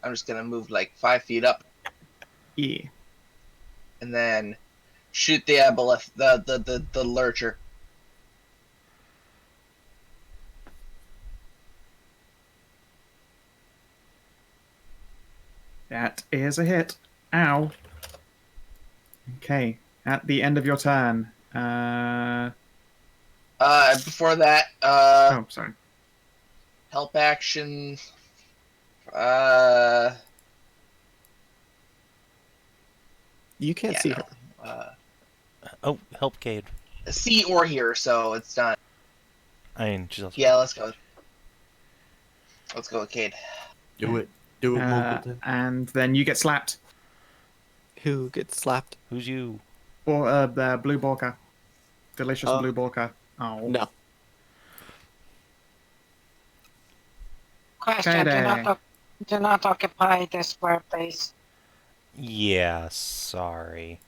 I'm just gonna move like 5 feet up Yeah. and then shoot the aboleth, the lurcher. That is a hit. Ow. Okay. At the end of your turn. Before that, Oh, sorry. help action. You can't Yeah, see no. her. Oh, help Cade. See or hear, so it's done. I mean, she's also... Yeah, let's go. Let's go with Cade. Do it. Do it, Muggleton. And then you get slapped. Who gets slapped? Who's you? Or the blue Borka. Delicious Oh. blue Borka. Oh. No. Question: Friday. do not occupy the square place. Yeah, sorry.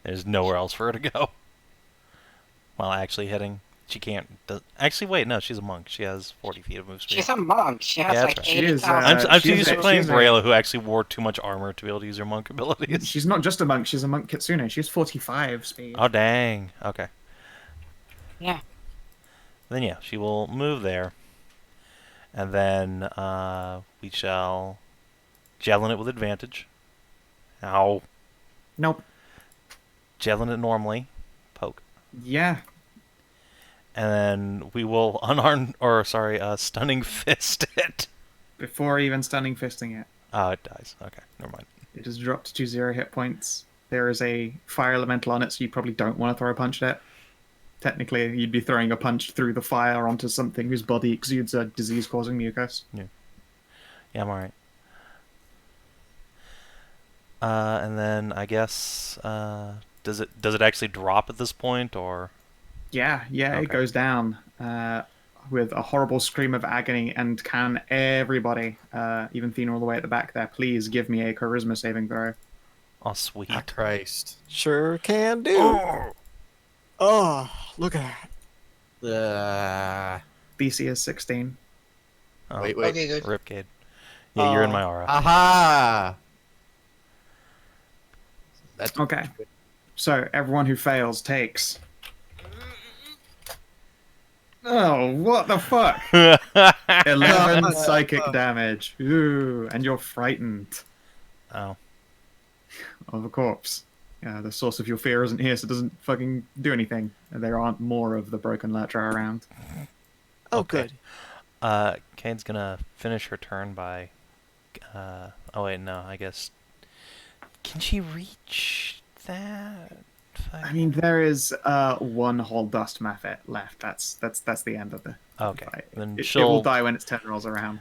There's nowhere else for her to go. While actually hitting. She can't... Actually, wait, no, she's a monk. She has 40 feet of move speed. She's a monk. She has Yeah, like that's right. She is, 80,000. I'm she's too used to a- playing she's a- Braille, who actually wore too much armor to be able to use her monk abilities. She's not just a monk, she's a monk Kitsune. She's 45 speed. Oh, dang. Okay. Yeah. Then yeah, she will move there. And then we shall javelin it with advantage. Ow. Nope. Javelin it normally. Poke. Yeah. and then we will stunning fist it. Before even stunning fisting it, Oh, it dies. Okay, never mind. it is dropped to 0 hit points. There is a fire elemental on it, so you probably don't want to throw a punch at it. Technically, you'd be throwing a punch through the fire onto something whose body exudes a disease-causing mucus. Yeah, I'm alright. And then I guess does it actually drop at this point, or? Yeah, Okay. it goes down with a horrible scream of agony. And can everybody, even Thena all the way at the back there, please give me a charisma saving throw? Oh, sweet. Ah, Christ. Sure can do. Oh, look at that. DC is 16. Oh, Wait. Okay, good. Ripcade. Yeah, you're in my aura. Aha! That's Okay. So everyone who fails takes. Oh, what the fuck? 11 psychic damage. Ooh, and you're frightened Oh. of a corpse. The source of your fear isn't here, so it doesn't fucking do anything. There aren't more of the broken Latria around. Oh, Okay. good. Kane's gonna finish her turn by. Oh wait, no. I guess. Can she reach that? I mean, there is one whole dust method left. That's the end of the Okay. fight. Then It she'll will die when its 10 rolls around.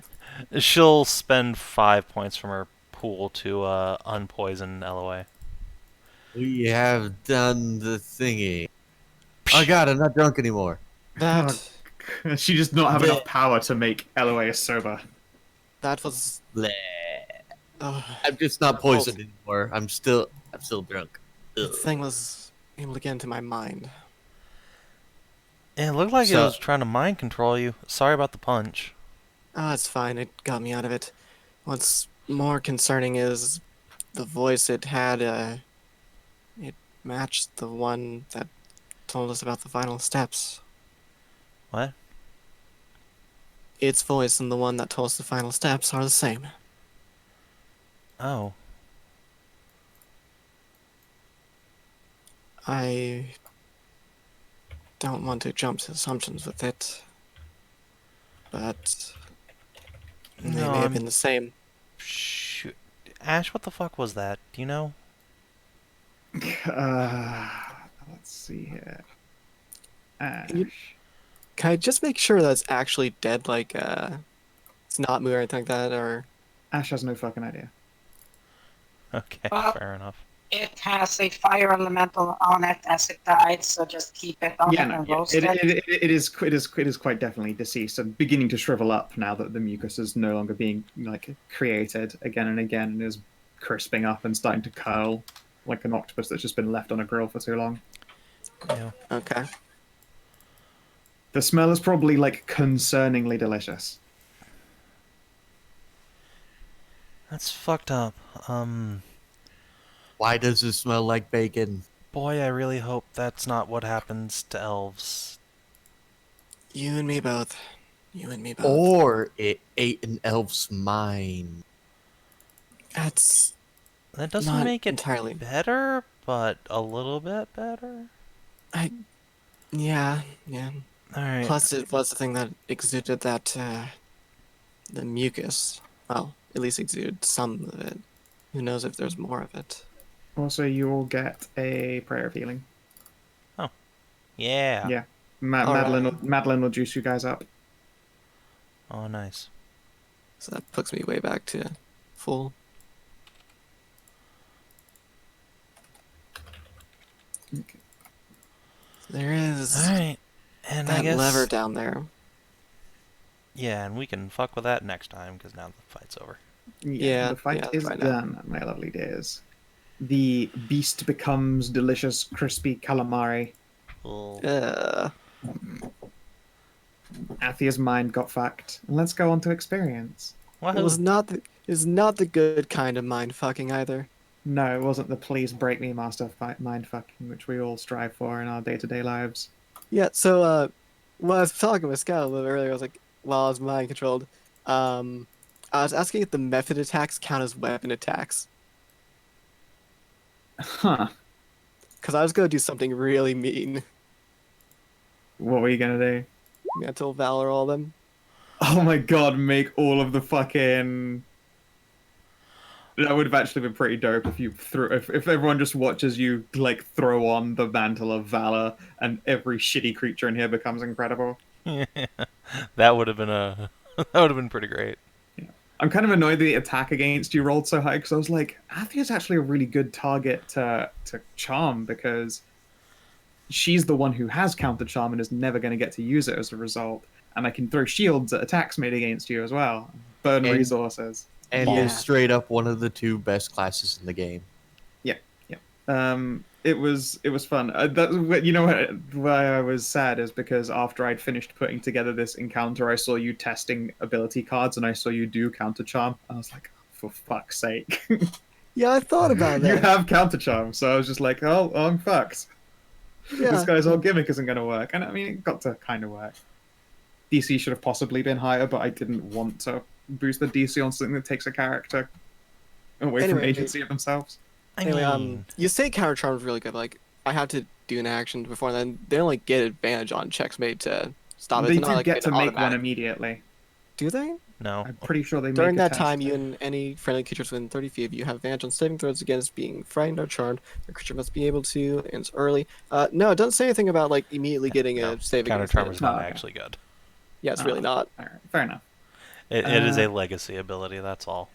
she'll spend 5 points from her pool to unpoison Elloe. We have done the thingy. Oh god, I'm not drunk anymore. That She does not have enough power to make Elloe sober. that was. Bleh. Oh, I'm just not poisoned anymore. I'm still drunk. the Ugh. thing was able to get into my mind. It looked like it So- was trying to mind control you. Sorry about the punch. Ah, it's fine. It got me out of it. What's more concerning is the voice it had. It matched the one that told us about the final steps. What? Its voice and the one that told us the final steps are the same. Oh. I don't want to jump to assumptions with it, but they No, may have I'm- been the same. Shoot. Ash, what the fuck was that? Do you know? Let's see here. Ash. Can I just make sure that's actually dead, like, it's not moving or anything like that, or... Ash has no fucking idea. Okay, Well- fair enough. It has a fire elemental on it as it died, so just keep it on Yeah, it no, and yeah. roast It is quite definitely deceased and beginning to shrivel up now that the mucus is no longer being like created again and again and is crisping up and starting to curl like an octopus that's just been left on a grill for too long. Yeah. Okay. The smell is probably like concerningly delicious. That's fucked up. Why does it smell like bacon? Boy, I really hope that's not what happens to elves. You and me both. You and me both. Or it ate an elf's mind. That's That doesn't not make it entirely. better, but a little bit better. Yeah. Alright. Plus, it was the thing that exuded that, the mucus. Well, at least exuded some of it. Who knows if there's more of it. Also, you will get a prayer of healing. Yeah. Yeah. Alright. Madilyn will juice you guys up. Oh, nice. So that puts me way back to full. Okay. There is Alright. And I that guess... lever down there. Yeah, and we can fuck with that next time, because now the fight's over. Yeah, the fight is right now. done, my lovely dears. The beast becomes delicious, crispy calamari. Well, Athia's mind got fucked. Let's go on to experience. wahoo. It was not the good kind of mind fucking either. No, it wasn't the please break me master mind fucking, which we all strive for in our day-to-day lives. Yeah, so when I was talking with Scout a little earlier, I was like, while I was mind controlled, I was asking if the method attacks count as weapon attacks. Huh. Because I was going to do something really mean. What were you gonna do? Mantle, Valor, all of them. Oh my god, make all of the fucking... That would have actually been pretty dope if you threw... If everyone just watches you, like, throw on the Mantle of Valor and every shitty creature in here becomes incredible. That would have been a that would have been pretty great. I'm kind of annoyed the attack against you rolled so high, because I was like, Athia's actually a really good target to charm, because she's the one who has counter charm and is never going to get to use it as a result. And I can throw shields at attacks made against you as well. Burn And- resources. And Yeah. is straight up one of the 2 best classes in the game. It was fun. You know what? Why I was sad is because after I'd finished putting together this encounter, I saw you testing ability cards, and I saw you do counter charm. I was like, for fuck's sake! Yeah, I thought about You that. have counter charm, so I was just like, oh, I'm fucked. Yeah. This guy's whole gimmick isn't going to work, and I mean, it got to kind of work. DC should have possibly been higher, but I didn't want to boost the DC on something that takes a character away from Anyway, agency of themselves. Anyway, you say counter charm is really good. But, like, I have to do an action before then. They don't like get advantage on checks made to stop it. They It's not, do like, get an to make one automatic. immediately. Do they? No. I'm pretty sure they During make a that time, test. you and any friendly creatures within 30 feet of you have advantage on saving throws against being frightened or charmed. The creature must be able to, and it's early. No, it doesn't say anything about like immediately getting No, a save Counter against charm it. is not Oh, okay. actually good. Yeah, it's really not. All right, fair enough. It is a legacy ability, that's all.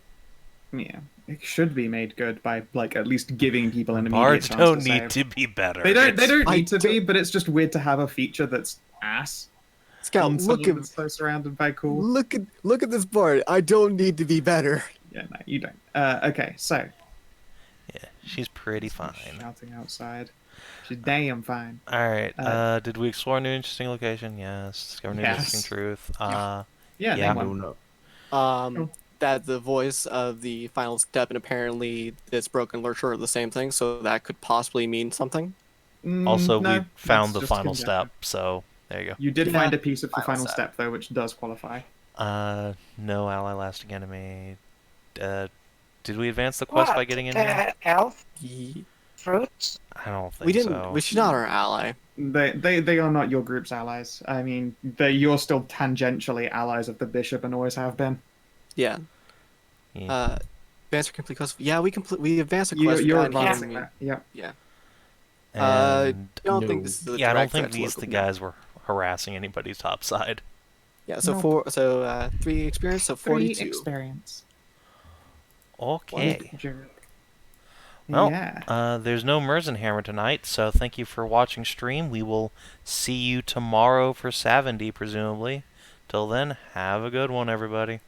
Yeah, it should be made good by like at least giving people an immediate Bards chance don't to need save. to be better. They don't. They It's- don't I need to be, don't- but it's just weird to have a feature that's ass. Scout, on look someone at that's so surrounded by cool. look at this board. I don't need to be better. Yeah, no, you don't. Okay, so Yeah, she's pretty fine. shouting outside. She's damn fine. Alright, Uh, did we explore a new interesting location? Yes. Discover new Yes. interesting truth. Yeah, Yeah. name No, one. no. That the voice of the final step and apparently this broken lurcher are the same thing, so that could possibly mean something. Also, No, we found that's the just final conjecture. step, so there you You did Yeah, find a piece of the final final step. step though, which does qualify. go. No ally lasting enemy. Did we advance the quest by getting in here? Elf Ye- fruit? I don't think We didn't. so. She's not our ally. They are not your group's allies. I mean, you're still tangentially allies of the bishop and always have been. Yeah. Yeah. Advance or complete quest. Yeah, we advanced a quest. You're without advancing needing- that. Yeah. I And- don't No. think this is the yeah, I don't direct think threat to these local- the guys were harassing anybody's top side. Yeah, so Nope. 3 experience, so 3 42. experience. Okay. Jerk. Well, Yeah. there's no Merzenhammer tonight, so thank you for watching stream. We will see you tomorrow for Savin, presumably. Till then, have a good one, everybody.